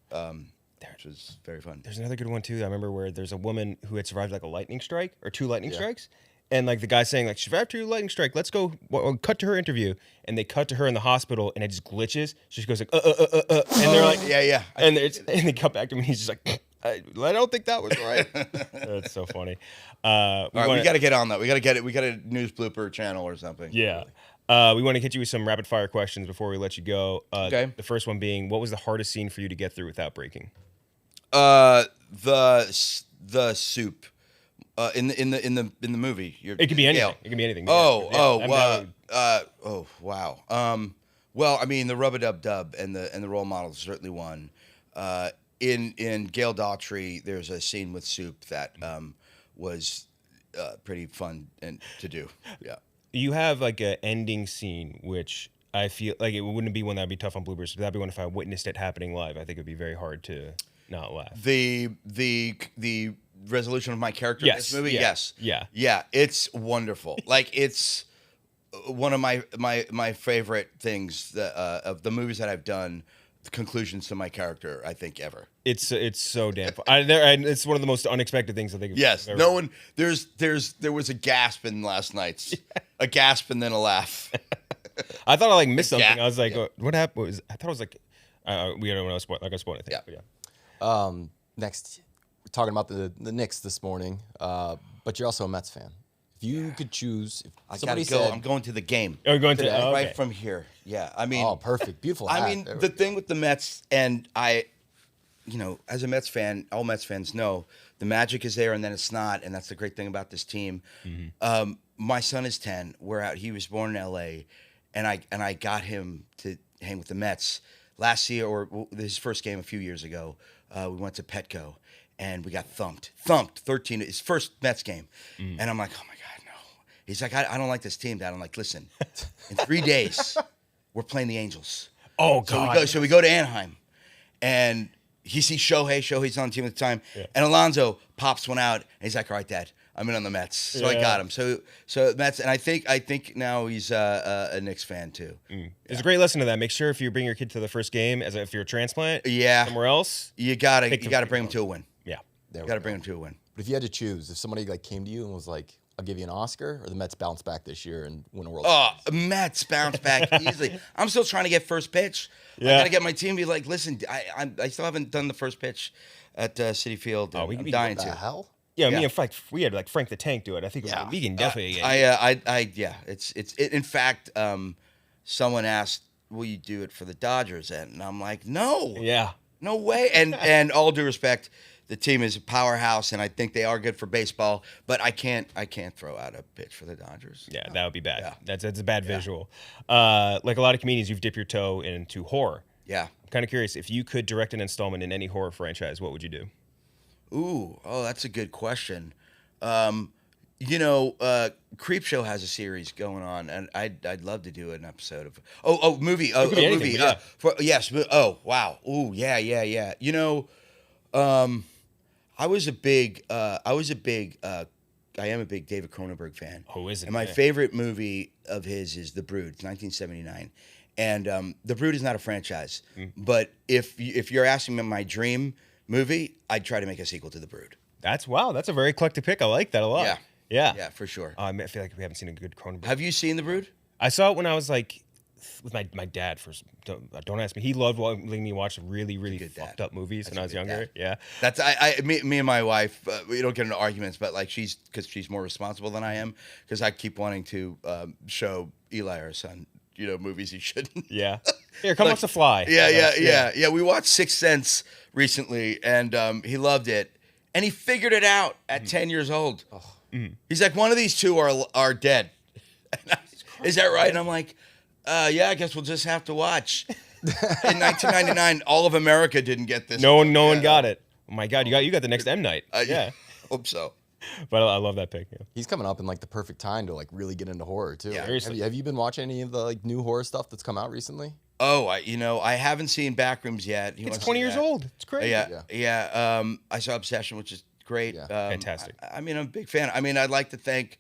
Which was very fun. There's another good one too. I remember where there's a woman who had survived like a lightning strike or 2 lightning strikes, and like the guy saying like, survived 2 lightning strike. Let's go. Cut to her interview, and they cut to her in the hospital, and it just glitches. She just goes like, and they're like, yeah. and they cut back to him, and he's just like, I don't think that was right. That's so funny. All right, we got to get on that. We got to get it. We got a news blooper channel or something. Yeah. We want to hit you with some rapid fire questions before we let you go. Okay. The first one being, what was the hardest scene for you to get through without breaking? The soup. In the movie. It could be anything. It could be anything. Wow. Well, I mean, the rub-a-dub-dub and the role model is certainly one. In Gail Daughtry, there's a scene with soup that was pretty fun and to do. Yeah. You have like an ending scene, which I feel like it wouldn't be one that'd be tough on bloopers. That'd be one if I witnessed it happening live. I think it'd be very hard to not laugh. The resolution of my character in this movie, yeah, it's wonderful. Like it's one of my favorite things of the movies that I've done. The conclusions to my character, I think, ever. It's so damn fun. It's one of the most unexpected things I think. Yes, no one. There was a gasp in last night's, a gasp and then a laugh. I thought I like missed something. I was like, what happened? I thought it was like, we don't know spoil. Like I spoiled, I think. Yeah. But yeah. Next, we're talking about the Knicks this morning, but you're also a Mets fan. If you could choose, I somebody gotta go. said, I'm going to the game. Oh, you're going to right okay. from here. Yeah, I mean, oh, perfect, beautiful. Hat. I mean, the thing with the Mets, and as a Mets fan, all Mets fans know the magic is there, and then it's not, and that's the great thing about this team. Mm-hmm. My son is 10. He was born in L.A., and I got him to hang with the Mets last year, or his first game a few years ago. We went to Petco, and we got thumped 13. His first Mets game, and I'm like, oh my God. He's like, I don't like this team, Dad. I'm like, listen, in 3 days, we're playing the Angels. Oh, God. So we go to Anaheim, and he sees Shohei. Shohei's on the team at the time. Yeah. And Alonso pops one out, and he's like, all right, Dad, I'm in on the Mets. So I got him. So Mets, and I think now he's a Knicks fan, too. It's a great lesson to that. Make sure if you bring your kid to the first game, if you're a transplant somewhere else, you gotta bring him to a win. Yeah. You gotta bring him to a win. But if you had to choose, if somebody like came to you and was like, I'll give you an Oscar, or the Mets bounce back this year and win a World Series? Mets bounce back easily. I'm still trying to get first pitch. Yeah. I got to get my team to be like, listen, I still haven't done the first pitch at Citi Field. I'm dying to. What the hell? Yeah, me and Frank, we had like Frank the Tank do it. I think we can definitely. In fact, someone asked, will you do it for the Dodgers? And I'm like, no. Yeah. No way. And all due respect, the team is a powerhouse, and I think they are good for baseball. But I can't throw out a pitch for the Dodgers. Yeah, that would be bad. Yeah. That's a bad visual. Like a lot of comedians, you've dipped your toe into horror. Yeah. I'm kind of curious, if you could direct an installment in any horror franchise, what would you do? That's a good question. Creepshow has a series going on, and I'd love to do an episode of movie. A movie. Yeah. Yes. Oh wow. Ooh yeah. I am a big David Cronenberg fan. Oh, isn't it? And my favorite movie of his is The Brood. It's 1979. And The Brood is not a franchise. But if you're asking me my dream movie, I'd try to make a sequel to The Brood. That's a very eclectic pick. I like that a lot. Yeah, for sure. I feel like we haven't seen a good Cronenberg. Have you seen The Brood? I saw it when I was like with my dad. First, don't ask me. He loved letting me watch really, really fucked up movies when I was younger. Dad. Yeah, that's me and my wife. We don't get into arguments, but like she's more responsible than I am, because I keep wanting to show Eli, our son, movies he shouldn't. Yeah. Here, come watch The Fly. Yeah. We watched Sixth Sense recently, and he loved it, and he figured it out at 10 years old. He's like, one of these two are dead. Is that right? And I'm like, I guess we'll just have to watch. In 1999, all of America didn't get this. No one got it. Oh my God, you got the next M Night. Yeah, hope so. But I love that pick. Yeah. He's coming up in like the perfect time to like really get into horror too. Yeah. Have you been watching any of the like new horror stuff that's come out recently? Oh, I haven't seen Backrooms yet. It's 20 years old. It's crazy. Yeah. I saw Obsession, which is great. Yeah. Fantastic. I mean, I'm a big fan. I mean, I'd like to thank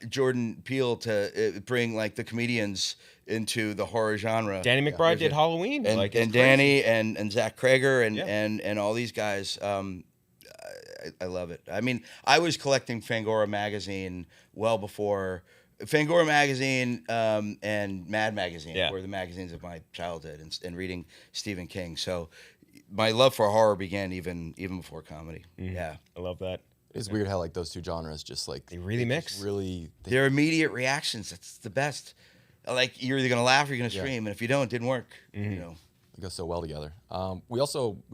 Jordan Peele to bring like the comedians into the horror genre. Danny McBride did Halloween. And, like, and Danny and Zach Krager and all these guys. I love it. I mean, I was collecting Fangora magazine well before. Fangora magazine and Mad magazine were the magazines of my childhood, and reading Stephen King. So my love for horror began even before comedy. Yeah, I love that. It's weird how like those two genres just like they really mix. Their immediate reactions. That's the best. Like you're either gonna laugh or you're gonna scream, and if you don't, it didn't work. You know. They go so well together. We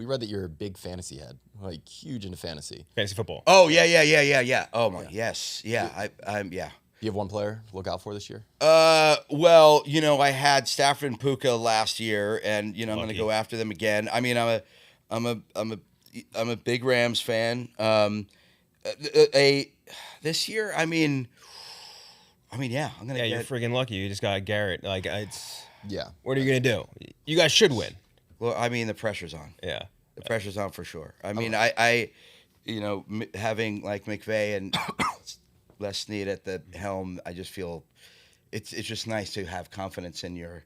read that you're a big fantasy head, like huge into fantasy football. Oh yeah. Oh my yes, yeah. I'm yeah. Do you have one player to look out for this year? Well, I had Stafford and Puka last year, and I'm going to go after them again. I mean, I'm a big Rams fan. This year, I mean, yeah, I'm gonna. Yeah, you're friggin' lucky. You just got Garrett. Like, it's. Yeah. What are you gonna do? You guys should win. Well, I mean, the pressure's on. Yeah. The pressure's on for sure. I mean, having like McVay and Les Snead at the helm, I just feel it's just nice to have confidence in your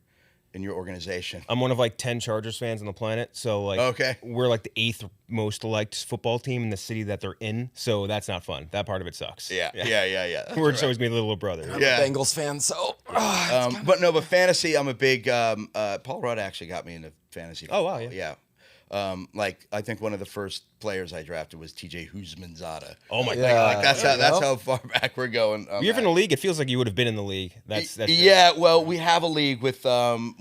organization. I'm one of like 10 Chargers fans on the planet, so like we're like the 8th most liked football team in the city that they're in, so that's not fun. That part of it sucks. Yeah. We're just always being the little brother. I'm a Bengals fan, so. But fantasy, I'm a big. Paul Rudd actually got me into fantasy. Oh wow, yeah. Like I think one of the first players I drafted was TJ Huzmanzada. Oh my god! Like that's how far back we're going. You're in the league. It feels like you would have been in the league. That's yeah. Well, we have a league with Ham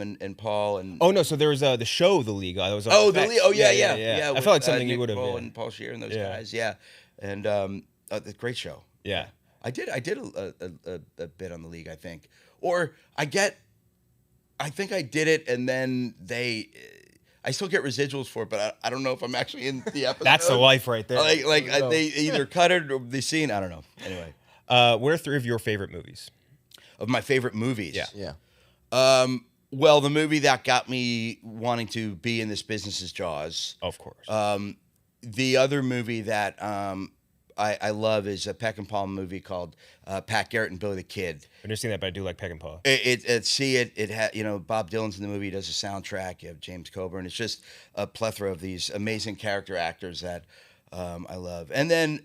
and Paul and. Oh no! So there was the show, the league. I was. The league. Oh yeah. I felt like something you would have. Paul and Paul Shear and those guys. Yeah, and the great show. Yeah. I did a bit on the league, I think, I think I did it, and then I still get residuals for it, but I don't know if I'm actually in the episode. That's the life right there. They either cut it or the scene. I don't know. Anyway, what are 3 of your favorite movies? Of my favorite movies? Yeah. Well, the movie that got me wanting to be in this business is Jaws. Of course. The other movie that I love is a Peck and Paul movie called Pat Garrett and Billy the Kid. I've never seen that, but I do like Peck and Paul. It had Bob Dylan's in the movie. He does the soundtrack. You have James Coburn. It's just a plethora of these amazing character actors that I love. And then,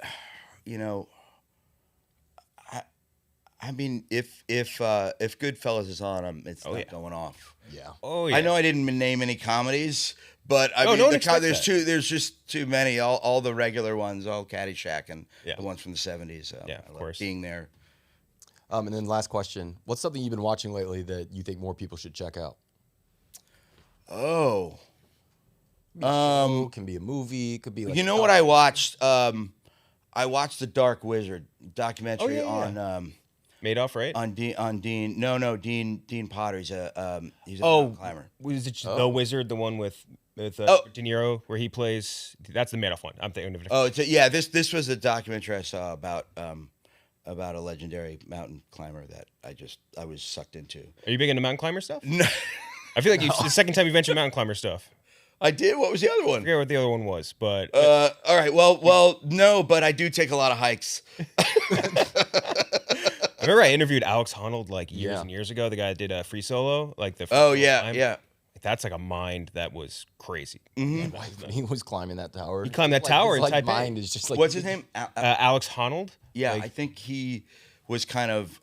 I mean, if Goodfellas is on, it's not going off. Yeah. Oh yeah. I know I didn't name any comedies. But I mean, there's just too many. All the regular ones, all Caddyshack and the ones from the 70s. Of course, being there. And then last question: what's something you've been watching lately that you think more people should check out? Oh, can be a movie. Could be. Like what I watched? I watched The Dark Wizard documentary on. Madoff, right? On Dean. No, Dean Potter. He's a mountain climber. Was it The Wizard, the one with De Niro, where he plays? That's the Madoff one. I'm thinking of it. This was a documentary I saw about a legendary mountain climber that I was sucked into. Are you big into mountain climber stuff? No. I feel like it's the second time you've mentioned mountain climber stuff. I did. What was the other one? I forget what the other one was, but all right. Well, no, but I do take a lot of hikes. I remember I interviewed Alex Honnold like years and years ago. The guy that did Free Solo, like the yeah. That's like a mind that was crazy. Mm-hmm. He was climbing that tower. He climbed that tower in Taipei. Mind is just like what's his name? Alex Honnold. Yeah, I think he was kind of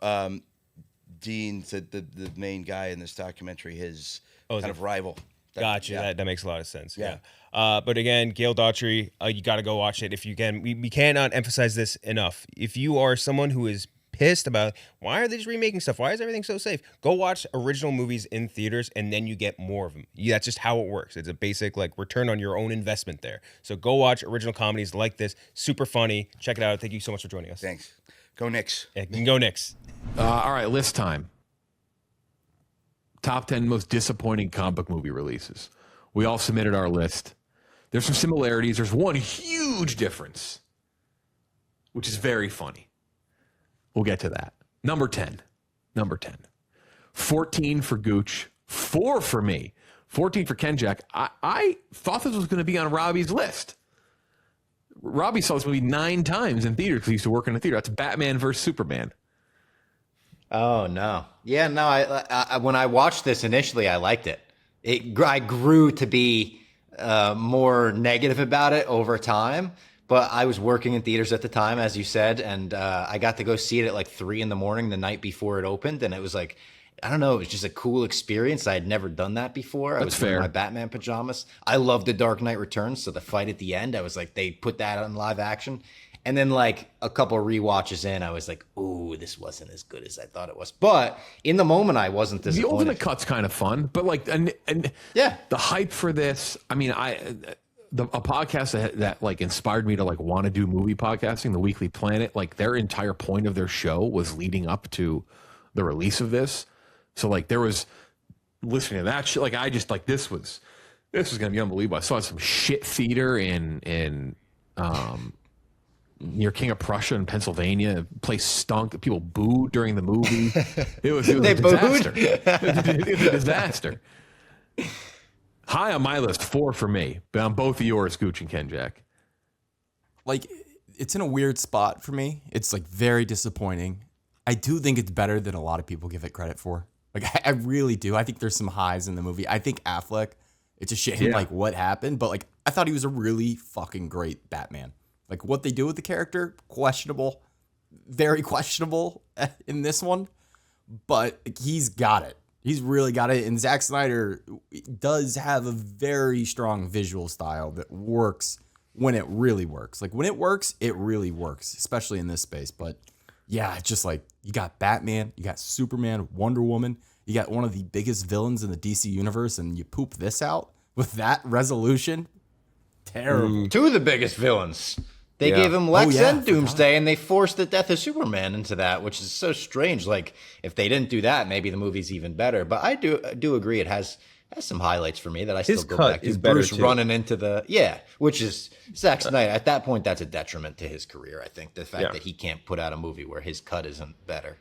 Dean, the main guy in this documentary, his kind of rival. Gotcha. That makes a lot of sense. Yeah. But again, Gail Daughtry, you got to go watch it. If you can, we cannot emphasize this enough. If you are someone who is pissed about why are they just remaking stuff, why is everything so safe, go watch original movies in theaters and then you get more of them. That's just how it works. It's a basic like return on your own investment there. So go watch original comedies like this. Super funny. Check it out. Thank you so much for joining us. Thanks. Go Knicks. Yeah, you can go Knicks. All right, list time. Top 10 most disappointing comic book movie releases. We all submitted our list. There's some similarities. There's one huge difference, which is very funny. We'll get to that. Number 10. 14 for Gooch, 4 for me. 14 for Kenjac. I thought this was going to be on Robbie's list. Robbie saw this movie 9 times in theaters because he used to work in a theater. That's Batman versus Superman. Oh no, yeah, no. I when I watched this initially, I liked it. I grew to be more negative about it over time. But I was working in theaters at the time, as you said, and I got to go see it at like 3 a.m. the night before it opened, and it was like, I don't know, it was just a cool experience. I had never done that before. I was wearing my Batman pajamas. I loved The Dark Knight Returns, so the fight at the end, I was like, they put that on live action. And then like a couple of rewatches in, I was like, ooh, this wasn't as good as I thought it was. But in the moment, I wasn't disappointed. The Ultimate Cut's kind of fun, but like, and yeah, the hype for this, I mean, a podcast that like inspired me to like want to do movie podcasting, The Weekly Planet, like their entire point of their show was leading up to the release of this. So like there was listening to that shit. Like I just like this was going to be unbelievable. I saw some shit theater in near King of Prussia in Pennsylvania. The place stunk. People booed during the movie. It was a disaster. It was a disaster. High on my list, 4 for me, but on both of yours, Gooch and Kenjac. Like, it's in a weird spot for me. It's like very disappointing. I do think it's better than a lot of people give it credit for. Like, I really do. I think there's some highs in the movie. I think Affleck, it's a shame like what happened, but like I thought he was a really fucking great Batman. Like what they do with the character, questionable, very questionable in this one, but he's got it. He's really got it. And Zack Snyder does have a very strong visual style that works when it really works. Like when it works, it really works, especially in this space. But yeah, it's just like you got Batman, you got Superman, Wonder Woman, you got one of the biggest villains in the DC universe, and you poop this out with that resolution. Terrible. 2 of the biggest villains. They gave him Lex and Doomsday, and they forced the death of Superman into that, which is so strange. Like, if they didn't do that, maybe the movie's even better. But I do agree it has some highlights for me that I still go back to. Bruce running into which is Zack Snyder. At that point, that's a detriment to his career, I think. The fact that he can't put out a movie where his cut isn't better.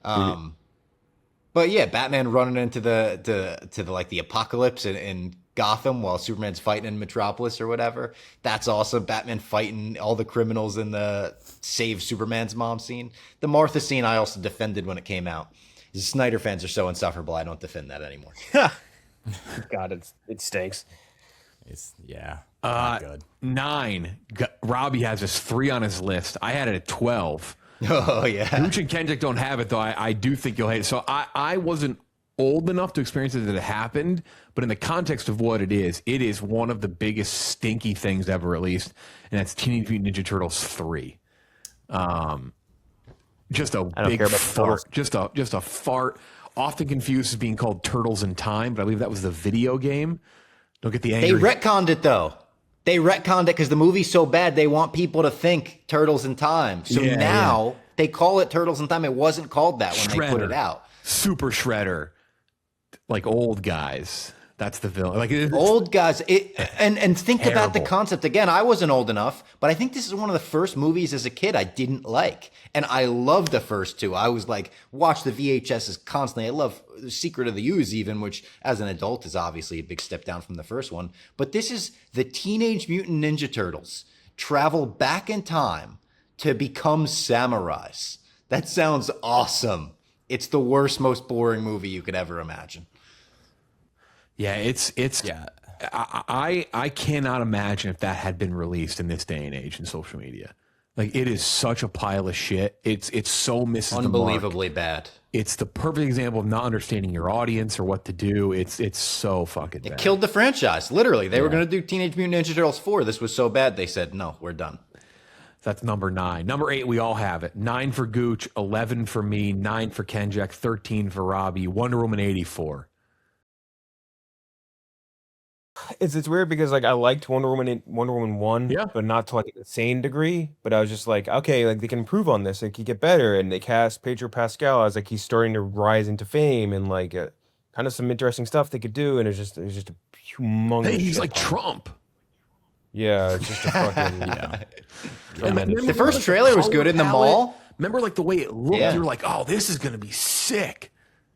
But yeah, Batman running into the apocalypse in Gotham while Superman's fighting in Metropolis or whatever. That's awesome. Batman fighting all the criminals in the save Superman's mom scene. The Martha scene I also defended when it came out. The Snyder fans are so insufferable. I don't defend that anymore. God, it stinks. It's not good. 9. Robbie has this 3 on his list. I had it at 12. Oh yeah. Gooch and Kenjac don't have it though. I do think you'll hate it. So I wasn't old enough to experience it that it happened, but in the context of what it is one of the biggest stinky things ever released, and that's Teenage Mutant Ninja Turtles 3. Just a big fart. Just a fart. Often confused as being called Turtles in Time, but I believe that was the video game. Don't get the angry. They retconned it though. They retconned it because the movie's so bad. They want people to think Turtles in Time. So now they call it Turtles in Time. It wasn't called that when they put it out. Super Shredder. Like old guys. That's the villain. Like old guys. And think about the concept again. I wasn't old enough, but I think this is one of the first movies as a kid I didn't like, and I loved the first 2. I was like, watch the VHSs constantly. I love The Secret of the Ooze, even, which as an adult is obviously a big step down from the first one. But this is the Teenage Mutant Ninja Turtles travel back in time to become samurais. That sounds awesome. It's the worst, most boring movie you could ever imagine. Yeah, it's I cannot imagine if that had been released in this day and age in social media. Like it is such a pile of shit. It's so misses the mark. Unbelievably bad. It's the perfect example of not understanding your audience or what to do. It's so fucking bad. It killed the franchise. Literally, they were going to do Teenage Mutant Ninja Turtles 4. This was so bad they said, "No, we're done." That's number 9. Number 8, we all have it. 9 for Gooch, 11 for me, 9 for Kenjac, 13 for Robbie. Wonder Woman 84. It's weird because like I liked Wonder Woman 1, but not to like an insane degree. But I was just like, okay, like they can improve on this. It could get better. And they cast Pedro Pascal. I was like, he's starting to rise into fame and like kind of some interesting stuff they could do. And it's just a humongous. Hey, he's like Trump. Yeah, it's just a fucking The first trailer was good in the mall. Remember, like the way it looked. Yeah. You were like, "Oh, this is gonna be sick."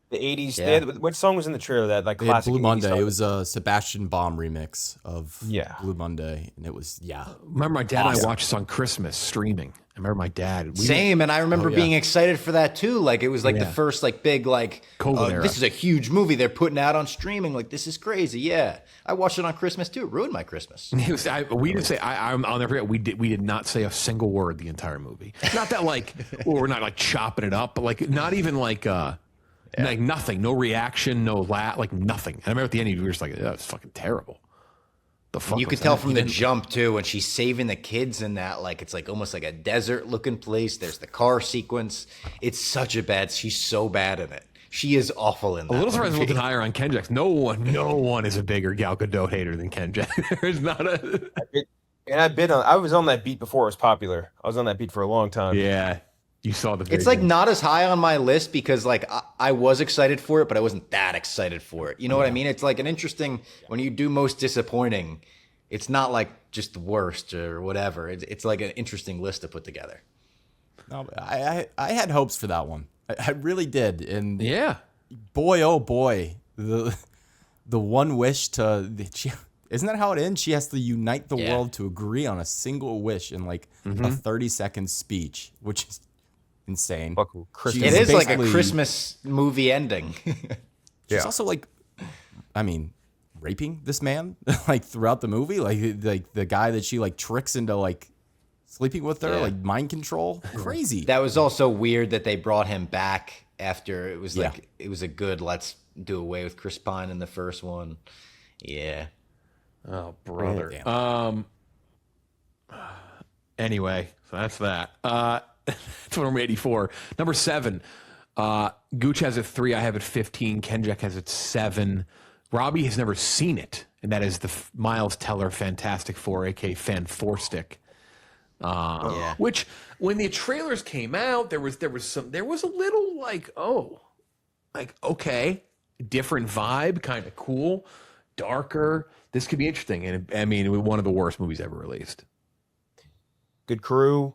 the 80s. Yeah. They had, which song was in the trailer? That like They had classic Blue 80s Monday. song? It was a Sebastian Baum remix of Yeah. Blue Monday, and it was Remember, my dad and I watched this on Christmas streaming. I remember my dad. Same, and I remember yeah. being excited for that too. Like it was like the first like big like COVID era. this is a huge movie they're putting out on streaming. Like this is crazy. Yeah, I watched it on Christmas too. It ruined my Christmas. We didn't say. I'll never forget. We did not say a single word the entire movie. Not that like we're not like chopping it up, but like not even like like nothing. No reaction. No like nothing. And I remember at the end, we were just like, "That was fucking terrible." The fuck You was could tell that? from the jump too when she's saving the kids in that. Like it's like almost like a desert looking place. There's the car sequence. It's such a bad. She's so bad in it. She is awful in that. A little surprised movie. looking higher on Kenjac. No one is a bigger Gal Gadot hater than Kenjac. There's not a. And I was on that beat before it was popular. I was on that beat for a long time. Yeah, you saw the. It's video. like not as high on my list because like I was excited for it, but I wasn't that excited for it. You know what I mean? It's like an interesting when you do most disappointing. It's not like just the worst or whatever. It's like an interesting list to put together. No, I had hopes for that one. I really did, and Yeah. boy, oh boy, the one wish isn't that how it ends? She has to unite the Yeah. world to agree on a single wish in like a 30-second speech, which is insane. Fucking Christmas. It is like a basically- Christmas movie ending. She's also like, I mean, raping this man like throughout the movie, like the guy that she like tricks into like sleeping with her, Yeah. like mind control, crazy. That was also weird that they brought him back after it was Yeah. like it was a good let's do away with Chris Pine in the first one. Yeah. Oh, brother. Damn. Anyway, so that's that. It's number 84. Number 7. Gooch has it 3. I have it 15. Kenjac has it 7. Robbie has never seen it, and that is the Miles Teller Fantastic Four, aka Fan Four Stick. Yeah. Which, when the trailers came out, there was a little like, okay, different vibe, kind of cool, darker. This could be interesting, and I mean, it was one of the worst movies ever released. Good crew,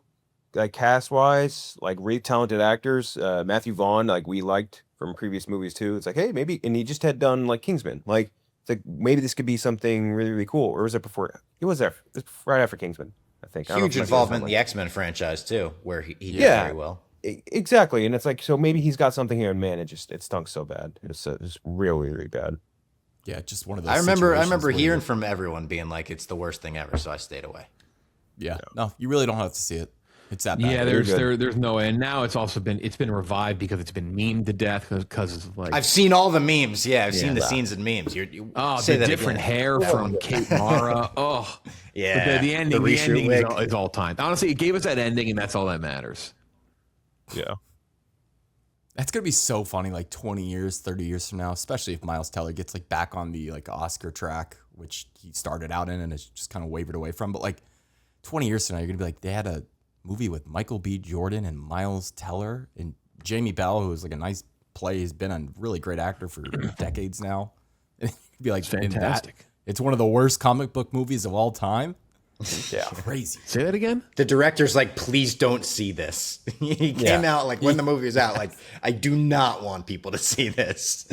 like cast wise, like really talented actors. Matthew Vaughn, like we liked from previous movies too. It's like, hey, maybe, and he just had done like Kingsman. Like, it's like maybe this could be something really, really cool. Or was it before? It was there. It was right after Kingsman, I think. I don't know if Huge it might be involvement in something. the X-Men franchise too, where he did Yeah. very well. Exactly, and it's like, so maybe he's got something here, and man, it stunk so bad. It's really, really bad. Yeah, just one of those. I remember situations where hearing you- from everyone being like it's the worst thing ever, so I stayed away. Yeah, no, you really don't have to see it. It's that bad. Yeah, They're there's no way. And now it's been revived because it's been memed to death because like I've seen all the memes. Yeah, I've seen the that. scenes and memes. You oh say the that different again. hair from Kate Mara. Oh Yeah, but the ending, the the reshoot ending wig. is all time. Honestly, it gave us that ending, and that's all that matters. Yeah. That's gonna be so funny, like 20 years, 30 years from now, especially if Miles Teller gets like back on the like Oscar track, which he started out in and has just kind of wavered away from. But like 20 years from now, you're gonna be like, they had a movie with Michael B. Jordan and Miles Teller and Jamie Bell, who is like a nice play. He's been a really great actor for decades now. And you'd be like, Fantastic. "In that, it's one of the worst comic book movies of all time." Yeah. Crazy. Say that again. The director's like, please don't see this. He came out like when the movie was out, like I do not want people to see this.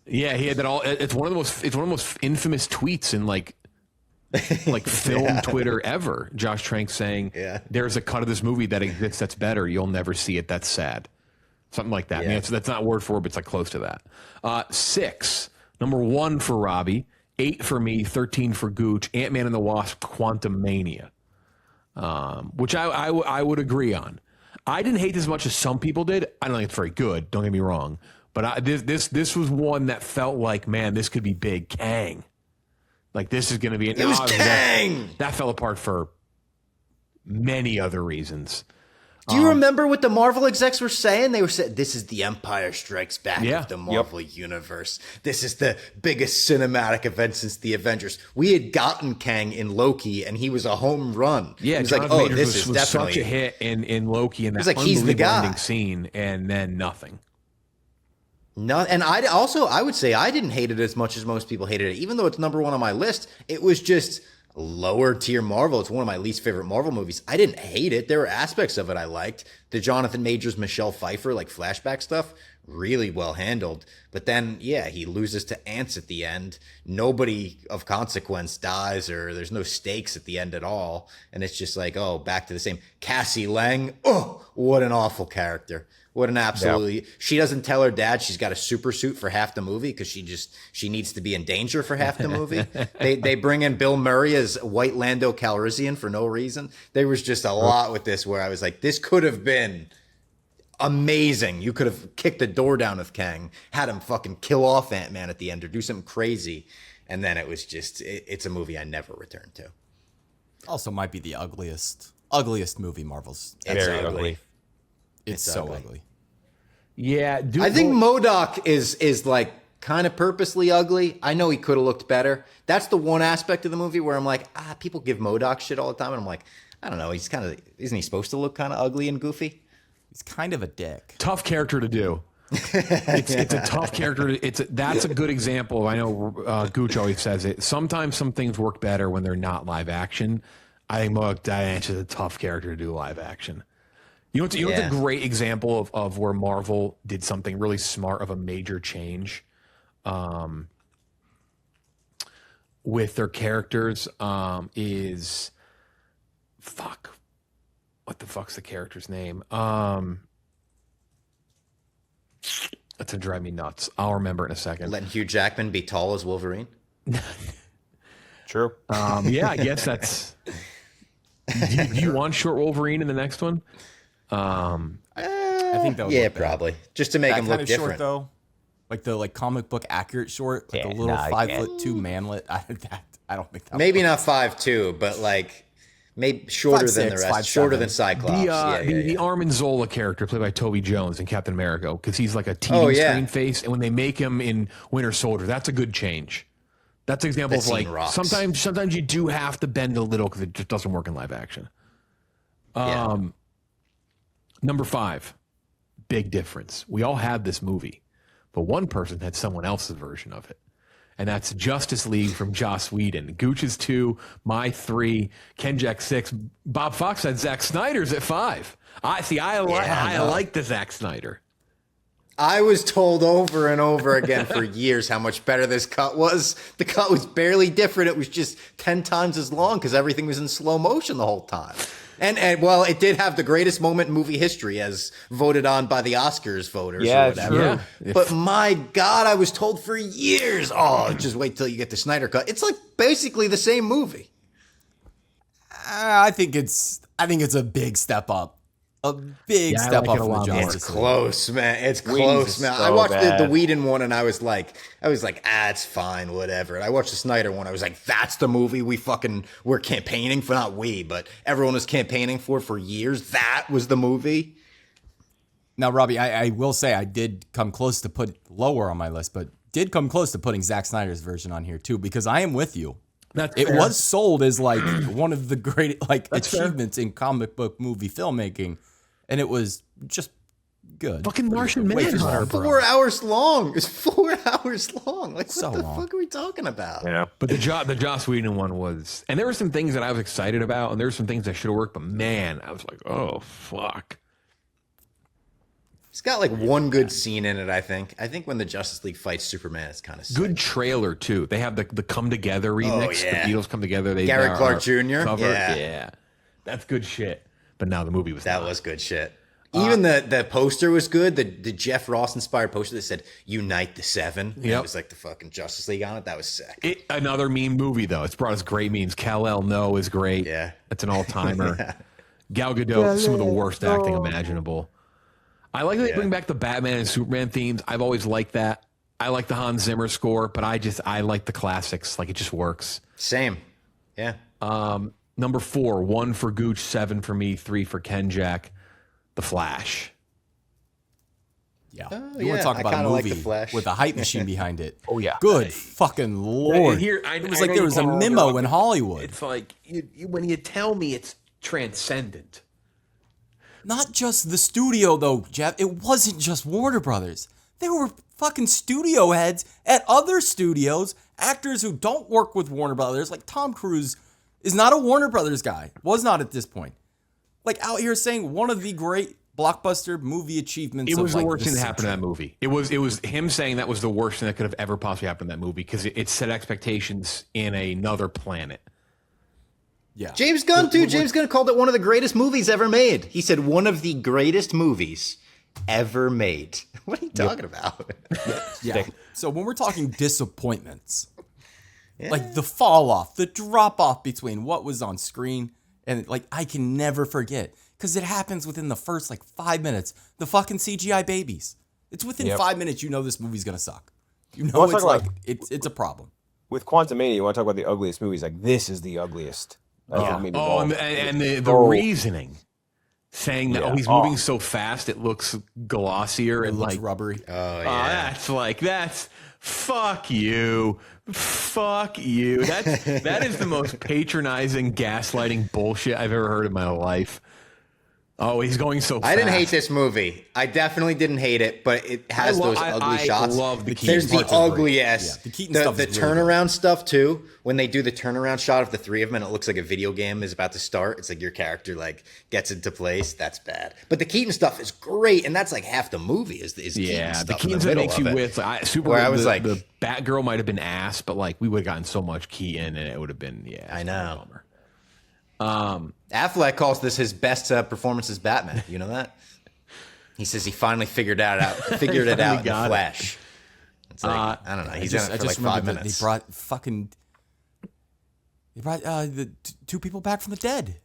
Yeah, he had that all. It's one of the most infamous tweets in like film Twitter ever. Josh Trank saying, Yeah. "There's a cut of this movie that exists that's better. You'll never see it. That's sad." Something like that. I mean, that's not word for word, but it's like close to that. 6, number 1 for Robbie, 8 for me, 13 for Gooch. Ant-Man and the Wasp: Quantumania, which I would agree on. I didn't hate this as much as some people did. I don't think it's very good. Don't get me wrong, but this was one that felt like, man, this could be big. Kang. Like, this is going to be... It was Kang! That fell apart for many other reasons. Do you remember what the Marvel execs were saying? They were saying, this is the Empire Strikes Back Yeah. of the Marvel Universe. This is the biggest cinematic event since the Avengers. We had gotten Kang in Loki, and he was a home run. Yeah, it was like, Jonathan oh, Majors this is was definitely... such a hit in Loki, and that was like, he's the unbelievable guy. ending scene, and then nothing. No, and I would say I didn't hate it as much as most people hated it. Even though it's number 1 on my list, it was just lower tier Marvel. It's one of my least favorite Marvel movies. I didn't hate it. There were aspects of it I liked. The Jonathan Majors, Michelle Pfeiffer, like flashback stuff, really well handled. But then, yeah, he loses to ants at the end. Nobody of consequence dies, or there's no stakes at the end at all. And it's just like, oh, back to the same. Cassie Lang, oh, what an awful character. What an absolutely. She doesn't tell her dad she's got a super suit for half the movie because she needs to be in danger for half the movie. They bring in Bill Murray as White Lando Calrissian for no reason. There was just a lot with this where I was like, this could have been amazing. You could have kicked the door down of Kang, had him fucking kill off Ant-Man at the end or do something crazy. And then it was just, it's a movie I never returned to. Also might be the ugliest movie Marvel's. It's Very ugly. ugly. It's so ugly. Yeah, I think MODOK is like kind of purposely ugly. I know he could have looked better. That's the one aspect of the movie where I'm like, people give MODOK shit all the time. And I'm like, I don't know. Isn't he supposed to look kind of ugly and goofy? He's kind of a dick. tough character to do. It's a tough character. That's a good example. I know Gooch always says it. Sometimes some things work better when they're not live action. I think MODOK is a tough character to do live action. You know what's a great example of where Marvel did something really smart of a major change with their characters is what the fuck's the character's name? That's gonna drive me nuts. I'll remember it in a second. Letting Hugh Jackman be tall as Wolverine? True. Yeah, I guess that's. Do you want short Wolverine in the next one? I think that would look bad. probably. Just to make That him kind look of different. short though, like the comic book accurate short, like a little 5'2" manlet. I don't think that. Maybe not 5'2", but like maybe shorter 5'6", than the rest. 5'7". Shorter than Cyclops. The Armin Zola character played by Toby Jones in Captain America, because he's like a TV screen face, and when they make him in Winter Soldier, that's a good change. That's an example That of like scene rocks. sometimes you do have to bend a little because it just doesn't work in live action. Number 5, big difference. We all had this movie, but one person had someone else's version of it. And that's Justice League from Joss Whedon. Gooch is 2, my 3, Kenjac 6. Bob Fox had Zack Snyder's at 5. I like the Zack Snyder. I was told over and over again for years how much better this cut was. The cut was barely different. It was just 10 times as long because everything was in slow motion the whole time. And well, it did have the greatest moment in movie history as voted on by the Oscars voters or whatever. True. But my God, I was told for years, just wait till you get the Snyder cut. It's like basically the same movie. I think it's a big step up. A big Yeah, I step like up it a from the lot more. Justice It's League. close, man. It's Whedon's close, is man. so I watched the bad. Whedon one and I was like, it's fine, whatever. And I watched the Snyder one. I was like, that's the movie we're campaigning for. Not we, but everyone was campaigning for years. That was the movie. Now, Robbie, I will say I did come close to put lower on my list, but did come close to putting Zack Snyder's version on here too, because I am with you. That's It fair. was sold as like one of the great That's fair. achievements in comic book movie filmmaking, and it was just good. Fucking Martian Way too Manhunter, long. bro. 4 hours long. It's 4 hours long. Like, So what the long. fuck are we talking about? Yeah. But the Joss Whedon one was, and there were some things that I was excited about, and there were some things that should have worked, but man, I was like, oh fuck. It's got like one good scene in it, I think. I think when the Justice League fights Superman, it's kind of Good trailer too. They have the Come Together remix. yeah. The Beatles Come Together. They Garrett are Clark Jr.? cover. Yeah. That's good shit. But now the movie was That not. was good shit. Even the poster was good. The Jeff Ross inspired poster that said "Unite the Seven." And Yep. It was like the fucking Justice League on it. That was sick. Another meme movie though. It's brought us great memes. Kal-El No is great. Yeah. That's an all timer. Gal Gadot, some of the worst acting imaginable. I like that they bring back the Batman and Superman themes. I've always liked that. I like the Hans Zimmer score, but I like the classics. Like it just works. Same. Yeah. Number 4, 1 for Gooch, 7 for me, 3 for Kenjac. The Flash. Yeah. Oh, You want yeah, to talk I about a kinda like movie The Flash. with a hype machine behind it. Oh, yeah. Good fucking Lord. Here, It was like there was a memo in Hollywood. It's like when you tell me it's transcendent. Not just the studio, though, Jeff. It wasn't just Warner Brothers. There were fucking studio heads at other studios, actors who don't work with Warner Brothers, like Tom Cruise is not a Warner Brothers guy. Was not at this point. Like out here saying one of the great blockbuster movie achievements. It was of, the like, worst this thing that happened in century. that movie. It was him saying that was the worst thing that could have ever possibly happened in that movie because it set expectations in another planet. Yeah. James Gunn, too. James Gunn called it one of the greatest movies ever made. He said one of the greatest movies ever made. What are you talking about? Yeah. So when we're talking disappointments, like the fall off, the drop off between what was on screen and like I can never forget because it happens within the first like 5 minutes. The fucking CGI babies. It's within 5 minutes. You know this movie's gonna suck. You know Well, it's talk like about- it's a problem. With Quantumania, you want to talk about the ugliest movies? Like this is the ugliest. And the reasoning saying that he's moving so fast it looks glossier It and looks like rubbery. that's fuck you. Fuck you. That is the most patronizing gaslighting bullshit I've ever heard in my life. Oh, he's going so fast. I didn't hate this movie. I definitely didn't hate it, but it has those ugly shots. I love the Keaton There's the parts are great. ugliest. Yeah, the Keaton the stuff is really turnaround stuff too. When they do the turnaround shot of the three of them, and it looks like a video game is about to start. It's like your character like gets into place. That's bad. But the Keaton stuff is great, and that's like half the movie is Keaton the stuff. Keaton's in the that middle makes of you it. with Supergirl. Where I was like- the Batgirl might have been ass, but like we would have gotten so much Keaton, and it would have been I know. bummer. Affleck calls this his best performance as Batman. You know that? He says he finally figured it out in the got it. Flash. It's like, I don't know. He's in it for like 5 remember minutes. They brought the two people back from the dead.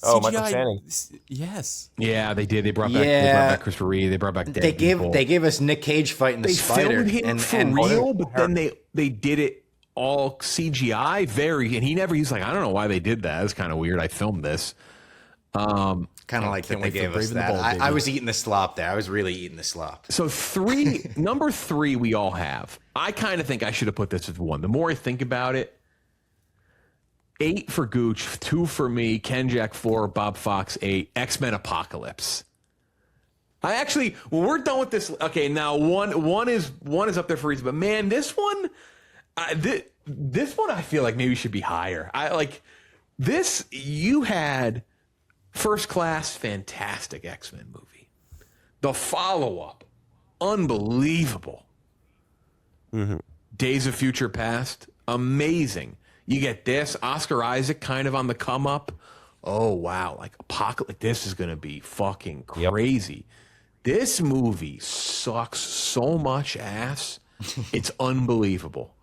Oh, Michael Channing. Yes. Yeah, they did. They brought back Christopher Reeve. They brought back dead people. They gave us Nick Cage fighting the They spider. filmed him for real, but then they did it all CGI. And he's like, I don't know why they did that. It's kind of weird. I filmed this. Kind of like that can't they wait for gave us Brave and the that. Bold, I baby. was eating the slop there. I was really eating the slop. So number three, we all have. I kind of think I should have put this as one. The more I think about it, 8 for Gooch, 2 for me, Kenjac 4, Bob Fox 8, X-Men Apocalypse. I actually, when we're done with this, okay, now one is up there for reason, but man, this one, this one I feel like maybe should be higher. I like this. You had First Class, fantastic X-Men movie. The follow-up, unbelievable. Days of Future Past, amazing. You get this, Oscar Isaac kind of on the come up. Oh wow, like Apocalypse, this is gonna be fucking crazy. This movie sucks so much ass. It's unbelievable.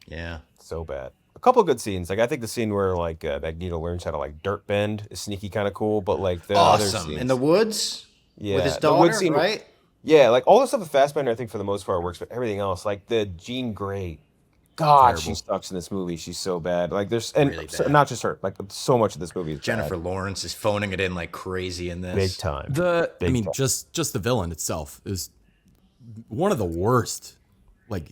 Yeah. So bad. A couple of good scenes. Like I think the scene where like Magneto learns how to like dirt bend is sneaky kind of cool. But like the other Awesome. scenes, In the woods with his the wood daughter, scene- right? Yeah, like all the stuff with Fassbender, I think for the most part works, but everything else, like the Jean Grey, God, she sucks in this movie. She's so bad. Like there's Really bad. not just her. Like so much of this movie is Jennifer bad. Lawrence is phoning it in like crazy in this. Big time. I mean, just the villain itself is one of the worst, like,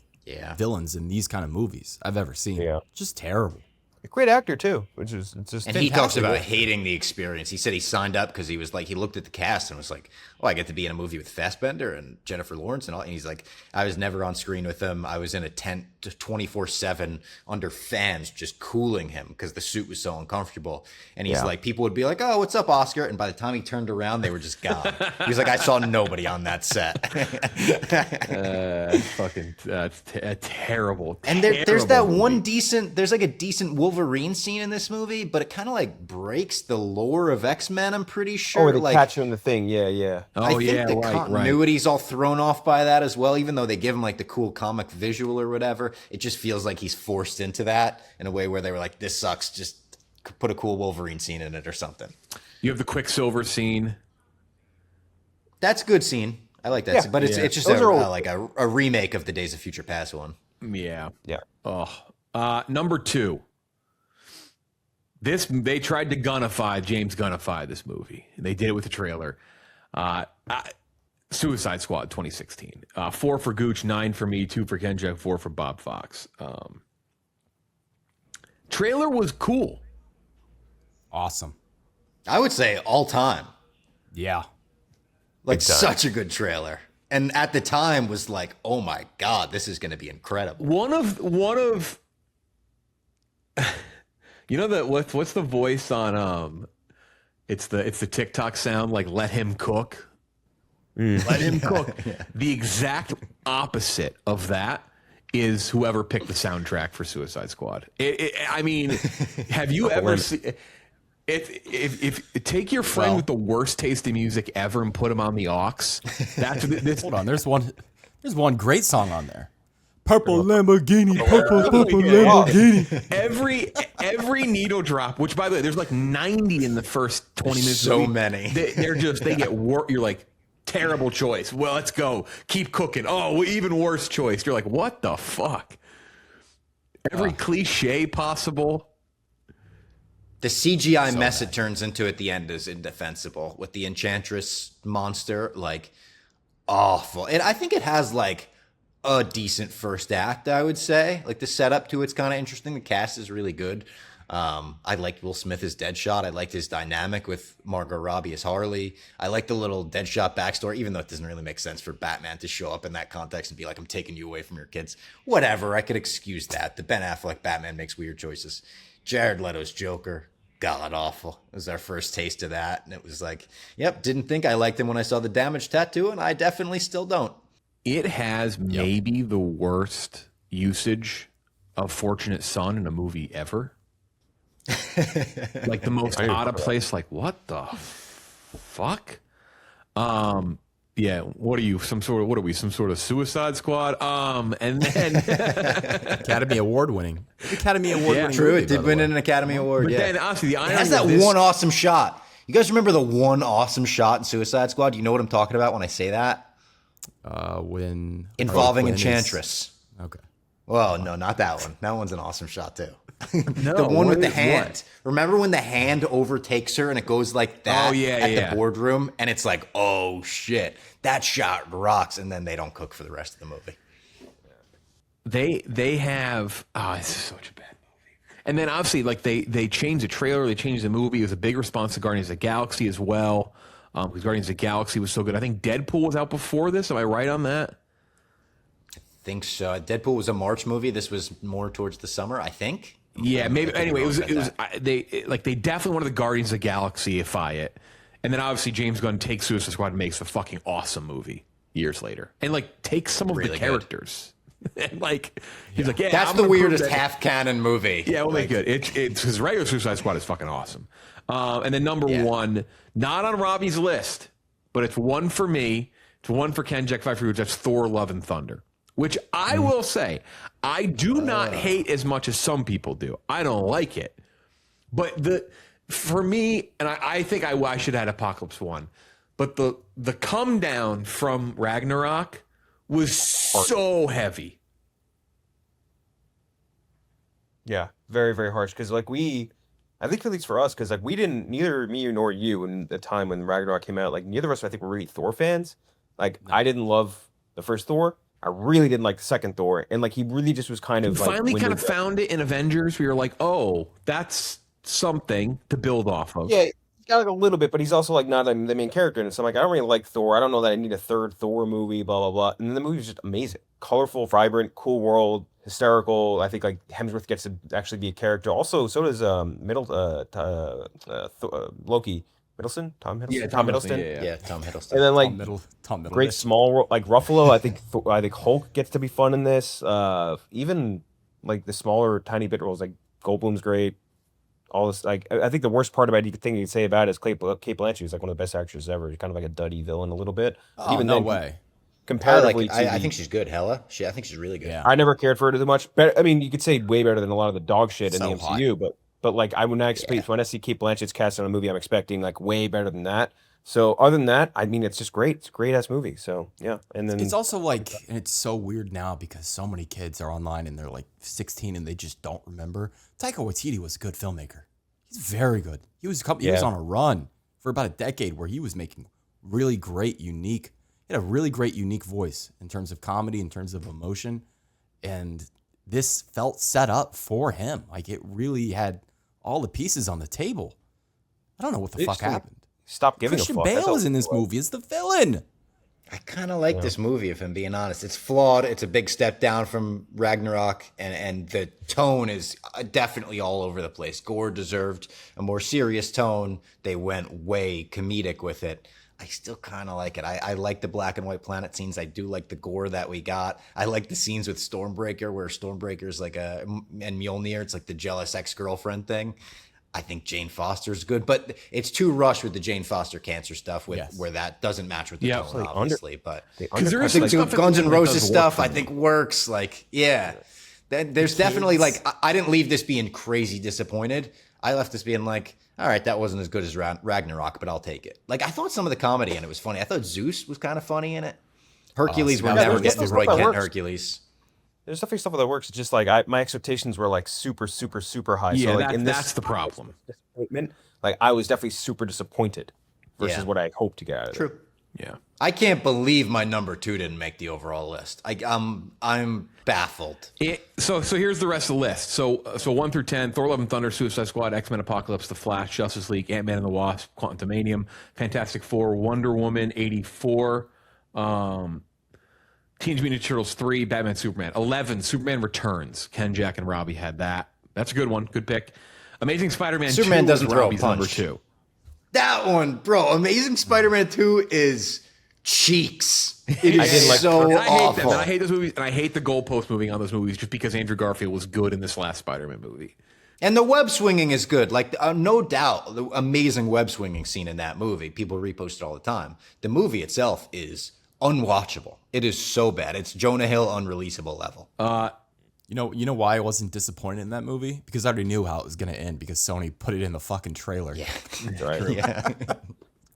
villains in these kind of movies I've ever seen. Yeah. Just terrible. A great actor too, which is it's just And he talks fantastic. about hating the experience. He said he signed up because he was like, he looked at the cast and was like, oh, I get to be in a movie with Fassbender and Jennifer Lawrence and all. And he's like, I was never on screen with them. I was in a tent 24/7 under fans, just cooling him because the suit was so uncomfortable. And he's like, people would be like, oh, what's up, Oscar? And by the time he turned around, they were just gone. He's like, I saw nobody on that set. Fucking terrible. And there's that terrible one movie. decent, there's like a decent Wolverine scene in this movie, but it kind of like breaks the lore of X-Men, I'm pretty sure. Oh, they like, catch him in the thing. Yeah. I think the right. continuity's all thrown off by that as well, even though they give him like the cool comic visual or whatever. It just feels like he's forced into that in a way where they were like, this sucks, just put a cool Wolverine scene in it or something. You have the Quicksilver scene. That's a good scene. I like that Yeah. scene, but it's just Those are all- like a remake of the Days of Future Past one. Yeah. Yeah. Oh. Number 2. They tried to James Gunnify this movie. They did it with the trailer. Suicide Squad 2016. 4 for Gooch, 9 for me, 2 for Kenjac, 4 for Bob Fox. Trailer was cool. Awesome. I would say all time. Yeah. Like such a good trailer. And at the time was like, oh my God, this is going to be incredible. One of You know that what's the voice on it's the TikTok sound, like let him cook. Let him cook. The exact opposite of that is whoever picked the soundtrack for Suicide Squad. I mean, have you ever seen if take your friend with the worst taste in music ever and put him on the aux? That's this. Hold on, there's one great song on there. Purple Lamborghini, purple Lamborghini. Every needle drop, which by the way, there's like 90 in the first 20 minutes. So many. They get worse. You're like, terrible choice. Well, let's go. Keep cooking. Oh, even worse choice. You're like, what the fuck? Every cliche possible. The CGI mess it turns into at the end is indefensible with the Enchantress monster, like awful. And I think it has like a decent first act, I would say. Like the setup to it's kind of interesting. The cast is really good. I liked Will Smith as Deadshot. I liked his dynamic with Margot Robbie as Harley. I like the little Deadshot backstory, even though it doesn't really make sense for Batman to show up in that context and be like, I'm taking you away from your kids. Whatever, I could excuse that. The Ben Affleck Batman makes weird choices. Jared Leto's Joker, god awful. It was our first taste of that. And it was like, yep, didn't think I liked him when I saw the damage tattoo, and I definitely still don't. It has maybe the worst usage of Fortunate Son in a movie ever. Like the most out of place, like what the fuck? Yeah, what are you? What are we? Some sort of Suicide Squad? And then Academy Award winning. Academy Award winning. True, movie, it did by win the way. an Academy Award. But Yeah, then honestly, the it irony has that of this, one awesome shot. You guys remember the one awesome shot in Suicide Squad? You know what I'm talking about when I say that? When Involving Harley Quinn Enchantress. Okay. Well, no, not that one. That one's an awesome shot too. No, The one with the what? hand. Remember when the hand overtakes her and it goes like that at the boardroom? And it's like, oh shit, that shot rocks. And then they don't cook for the rest of the movie. They have this is such a bad movie. And then obviously like they changed the trailer, they changed the movie. It was a big response to Guardians of the Galaxy as well. Because Guardians of the Galaxy was so good. I think Deadpool was out before this. Am I right on that? I think so. Deadpool was a March movie. This was more towards the summer, I think. Yeah, maybe. Anyway, it was they definitely wanted the Guardians of the Galaxy-ify it, and then obviously James Gunn takes Suicide Squad and makes a fucking awesome movie years later, and like takes some of Really the good. characters, and like he's like, yeah, That's I'm the gonna prove weirdest that- half canon movie. Yeah, we'll make it. It's his regular Suicide Squad is fucking awesome, and then number one, not on Robbie's list, but it's one for me. It's one for Kenjac, five for you. That's Thor: Love and Thunder. Which I will say, I do not hate as much as some people do. I don't like it. But for me, and I think I should have had Apocalypse 1, but the come down from Ragnarok was so heavy. Yeah, very, very harsh. Because like I think at least for us, because like we didn't, neither me nor you, in the time when Ragnarok came out, like neither of us, I think, were really Thor fans. Like I didn't love the first Thor. I really didn't like the second Thor, and like he really just was kind of You like finally kind of found it in Avengers where you're like, oh, that's something to build off of. Yeah, he's got like a little bit, but he's also like not the main character. And so I'm like, I don't really like Thor. I don't know that I need a third Thor movie. Blah blah blah. And then the movie was just amazing, colorful, vibrant, cool world, hysterical. I think like Hemsworth gets to actually be a character. Also, so does Loki. Middleton? Tom Hiddleston? Yeah, Tom Hiddleston. Yeah, Tom Hiddleston. And then like Tom Middleton. great small role, like Ruffalo. I think Hulk gets to be fun in this. Even like the smaller tiny bit roles, like Goldblum's great. All this, like I think the worst part about anything you can say about it is Kate Blanchett is like one of the best actors ever. She's kind of like a duddy villain a little bit. Oh, Even no then, way. Comparatively, I think she's good. Hella, I think she's really good. Yeah. I never cared for her too much. But I mean, you could say way better than a lot of the dog shit in the So MCU. But like when I see Kate Blanchett's cast on a movie, I'm expecting like way better than that. So other than that, I mean, it's just great. It's a great ass movie. So yeah, and then It's also like, and it's so weird now because so many kids are online and they're like 16 and they just don't remember. Taika Waititi was a good filmmaker. He's very good. He was on a run for about a decade where he was making really great, unique. He had a really great, unique voice in terms of comedy, in terms of emotion, and this felt set up for him. Like it really had all the pieces on the table. I don't know what the fuck happened. stop giving Christian a fuck. Bale is in this movie as the villain. I kind of like this movie, if I'm being honest. It's flawed. It's a big step down from Ragnarok, and the tone is definitely all over the place. Gore deserved a more serious tone. They went way comedic with it. I still kind of like it. I like the black and white planet scenes. I do like the gore that we got. I like the scenes with Stormbreaker, where Stormbreaker's like and Mjolnir, it's like the jealous ex-girlfriend thing. I think Jane Foster's good, but it's too rushed with the Jane Foster cancer stuff, where that doesn't match with the tone, obviously. But because there is I think Guns N' Roses stuff, I me. think works. Like, there's definitely like I didn't leave this being crazy disappointed. I left this being like, all right, that wasn't as good as Ragnarok, but I'll take it. Like, I thought some of the comedy in it was funny. I thought Zeus was kind of funny in it. Hercules will never get the Roy Kent Hercules. There's definitely stuff that works. It's just like my expectations were like super, super, super high. Yeah, so like that's the problem. Disappointment. Like I was definitely super disappointed versus what I hoped to get out of it. True. Yeah. I can't believe my number 2 didn't make the overall list. I'm baffled. So here's the rest of the list. So 1 through 10: Thor: Love and Thunder, Suicide Squad, X-Men: Apocalypse, The Flash, Justice League, Ant-Man and the Wasp, Quantumanium, Fantastic Four, Wonder Woman 84, Teenage Mutant Ninja Turtles 3, Batman, Superman. 11, Superman Returns. Kenjac and Robbie had that. That's a good one. Good pick. Amazing Spider-Man 2 Superman doesn't was throw a Robbie's number punch. 2. That one, bro. Amazing Spider-Man 2 is cheeks. It I is didn't like so and I hate awful. them. And I hate those movies, and I hate the goalpost moving on those movies just because Andrew Garfield was good in this last Spider-Man movie. And the web swinging is good. Like, no doubt, the amazing web swinging scene in that movie. People repost it all the time. The movie itself is unwatchable. It is so bad. It's Jonah Hill unreleasable level. You know why I wasn't disappointed in that movie? Because I already knew how it was going to end because Sony put it in the fucking trailer. Yeah. Right. Yeah.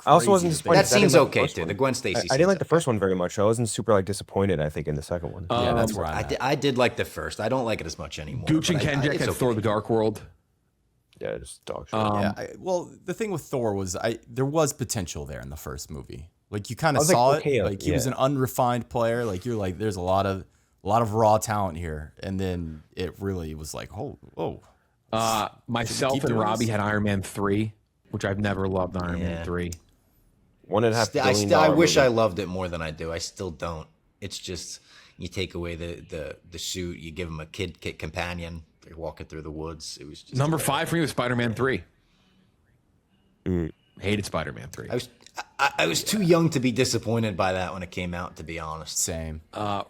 I also wasn't disappointed. That 'cause I scene's didn't like okay, first too. one. The Gwen Stacy I scene's didn't like the okay. first one very much. I wasn't super like disappointed, I think, in the second one. Yeah, that's where I'm at. I did like the first. I don't like it as much anymore. Gooch and but Kenjac it's had okay. Thor: The Dark World. Yeah, just dog shit. Well, the thing with Thor was there was potential there in the first movie. Like you kind of was like, saw okay, it. Like he was an unrefined player. Like you're like, there's a lot of raw talent here, and then it really was like, whoa. Myself keep and doing Robbie this? had Iron Man 3, which I've never loved Iron Man Yeah. 3. $1.5 billion I wish movie. I loved it more than I do. I still don't. It's just you take away the suit, you give him a kid companion. They're walking through the woods. It was just Number 5 for me was Spider-Man 3. Hated Spider-Man 3. I was too young to be disappointed by that when it came out. To be honest, Same.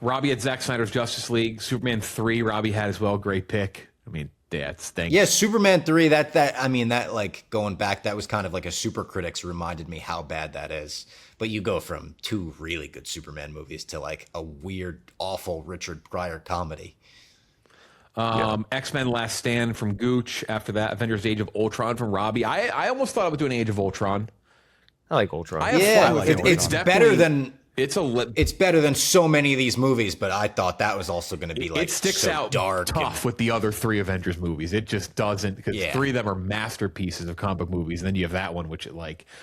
Robbie had Zack Snyder's Justice League. Superman 3, Robbie had as well. Great pick. I mean, that's thanks. yeah, Superman 3. That like going back, that was kind of like a Super Critics reminded me how bad that is. But you go from 2 really good Superman movies to like a weird, awful Richard Pryor comedy. X-Men Last Stand from Gooch. After that, Avengers Age of Ultron from Robbie. I almost thought I would do an Age of Ultron. I like Ultron. I have Yeah, fun with it's Ultron. better than It's better than so many of these movies. But I thought that was also going to be like it sticks so out dark. tough with the other 3 Avengers movies. It just doesn't, because Yeah. 3 of them are masterpieces of comic book movies, and then you have that one, which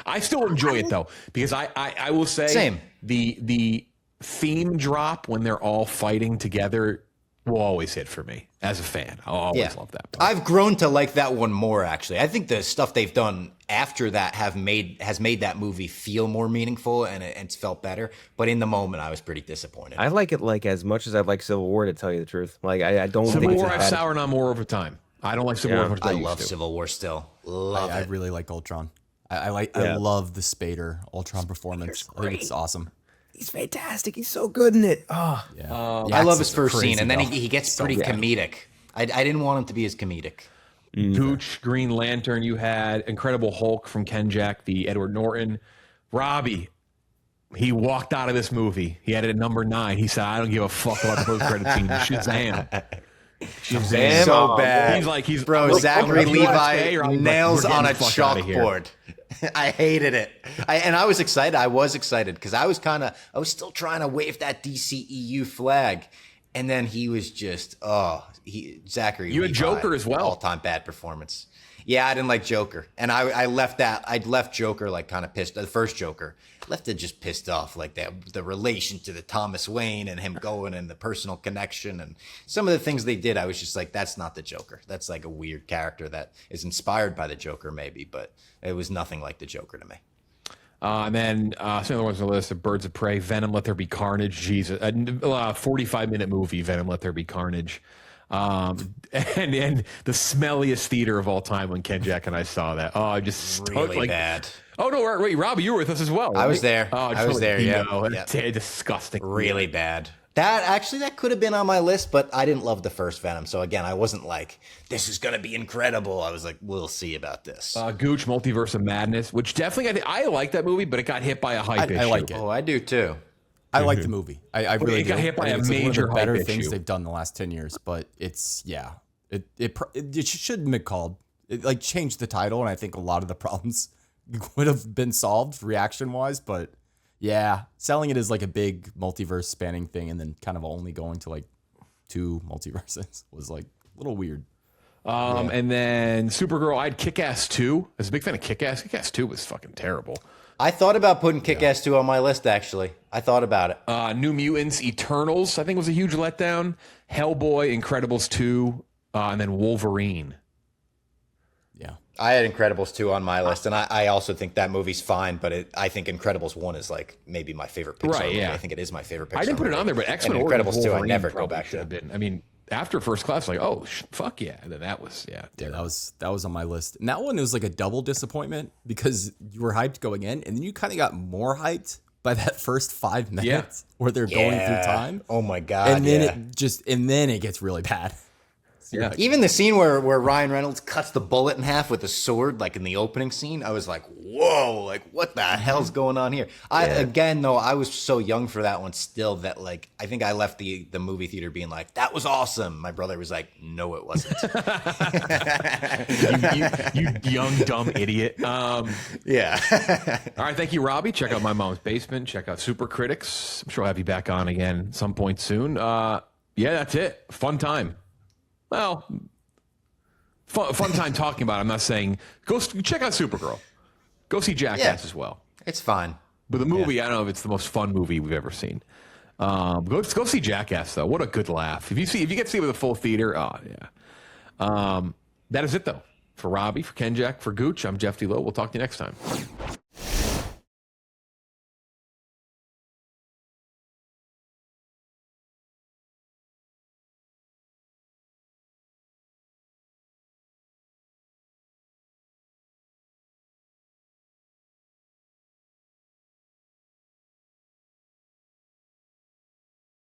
I still enjoy it though, because I will say Same. the theme drop when they're all fighting together will always hit for me as a fan. I'll always love that part. I've grown to like that one more, actually. I think the stuff they've done after that has made that movie feel more meaningful, and it's felt better. But in the moment, I was pretty disappointed. I like it like as much as I like Civil War, to tell you the truth. Like I don't Civil think War it's I've as bad. soured on more over time. I don't like Civil War as much as I I used love to. Civil War still. Love I it. really like Ultron. I Yeah. love the Spader Ultron performance. I think it's awesome. He's fantastic. He's so good in it. Oh, Yeah. I love his accents are first crazy, scene, and then though. he gets So pretty good. comedic. I didn't want him to be as comedic. Gooch, Green Lantern, you had Incredible Hulk from Kenjac, the Edward Norton. Robbie, he walked out of this movie. He had it at number 9. He said, I don't give a fuck about the post-credit scene. Shazam. Shazam. So bad. He's Bro, look, Zachary I'm like, Levi "Hey," or I'm like, nails "We're on a getting the fuck outta here." chalkboard. I hated it. And I was excited. I was excited because I was still trying to wave that DCEU flag. And then he was just, Zachary You had Levi, Joker as well. All-time bad performance. Yeah, I didn't like Joker. And I left Joker like kind of pissed. The first Joker, left it just pissed off. Like the relation to the Thomas Wayne and him going and the personal connection and some of the things they did, I was just like, that's not the Joker. That's like a weird character that is inspired by the Joker maybe, but it was nothing like the Joker to me. And then some other ones on the list of Birds of Prey, Venom, Let There Be Carnage. Jesus, a 45-minute movie, Venom, Let There Be Carnage. And the smelliest theater of all time when Kenjac and I saw that. Oh, I just Really bad. Oh no, wait, Robbie, you were with us as well. I was there. Oh, I was there. Yeah. Disgusting. Really bad. That could have been on my list, but I didn't love the first Venom. So again, I wasn't like, this is gonna be incredible. I was like, we'll see about this. Gooch, Multiverse of Madness, which definitely I like that movie, but it got hit by a hype issue. I like it. Oh, I do too. I like the movie. I really got hit by a it's major one of the better hype things issue. they've done the last 10 years. But it's it shouldn't have been called. It like changed the title, and I think a lot of the problems would have been solved reaction wise. But yeah, selling it as like a big multiverse spanning thing, and then kind of only going to like 2 multiverses was like a little weird. And then Supergirl, I had Kick-Ass 2. I was a big fan of Kick-Ass. Kick-Ass 2 was fucking terrible. I thought about putting Kick-Ass 2 on my list, actually. I thought about it. New Mutants, Eternals, I think was a huge letdown. Hellboy, Incredibles 2, and then Wolverine. Yeah. I had Incredibles 2 on my list, and I also think that movie's fine, but I think Incredibles 1 is like maybe my favorite Pixar movie. Yeah. I think it is my favorite Pixar I didn't put it on there, but X-Men and Origins Incredibles 2 I Wolverine never go probably back should have to. been. I mean, after First Class, like, oh, fuck yeah. And then that was, Yeah, that was on my list. And that one was like a double disappointment because you were hyped going in, and then you kind of got more hyped by that first 5 minutes where they're going through time. Oh my God. And then it gets really bad. So Yeah. Even the scene where Ryan Reynolds cuts the bullet in half with a sword, like in the opening scene, I was like, whoa, like what the hell's going on here? Again, though, I was so young for that one still that like, I think I left the movie theater being like, that was awesome. My brother was like, no, it wasn't. you young, dumb idiot. Yeah. All right, thank you, Robbie. Check out My Mom's Basement. Check out Super Critics. I'm sure I'll have you back on again some point soon. Yeah, that's it. Fun time. Well, fun time talking about it. I'm not saying go check out Supergirl. Go see Jackass as well. It's fine. But the movie, I don't know if it's the most fun movie we've ever seen. Go see Jackass though. What a good laugh. If you get to see it with a full theater, oh yeah. That is it though. For Robbie, for Kenjac, for Gooch, I'm Jeff D. Lowe. We'll talk to you next time.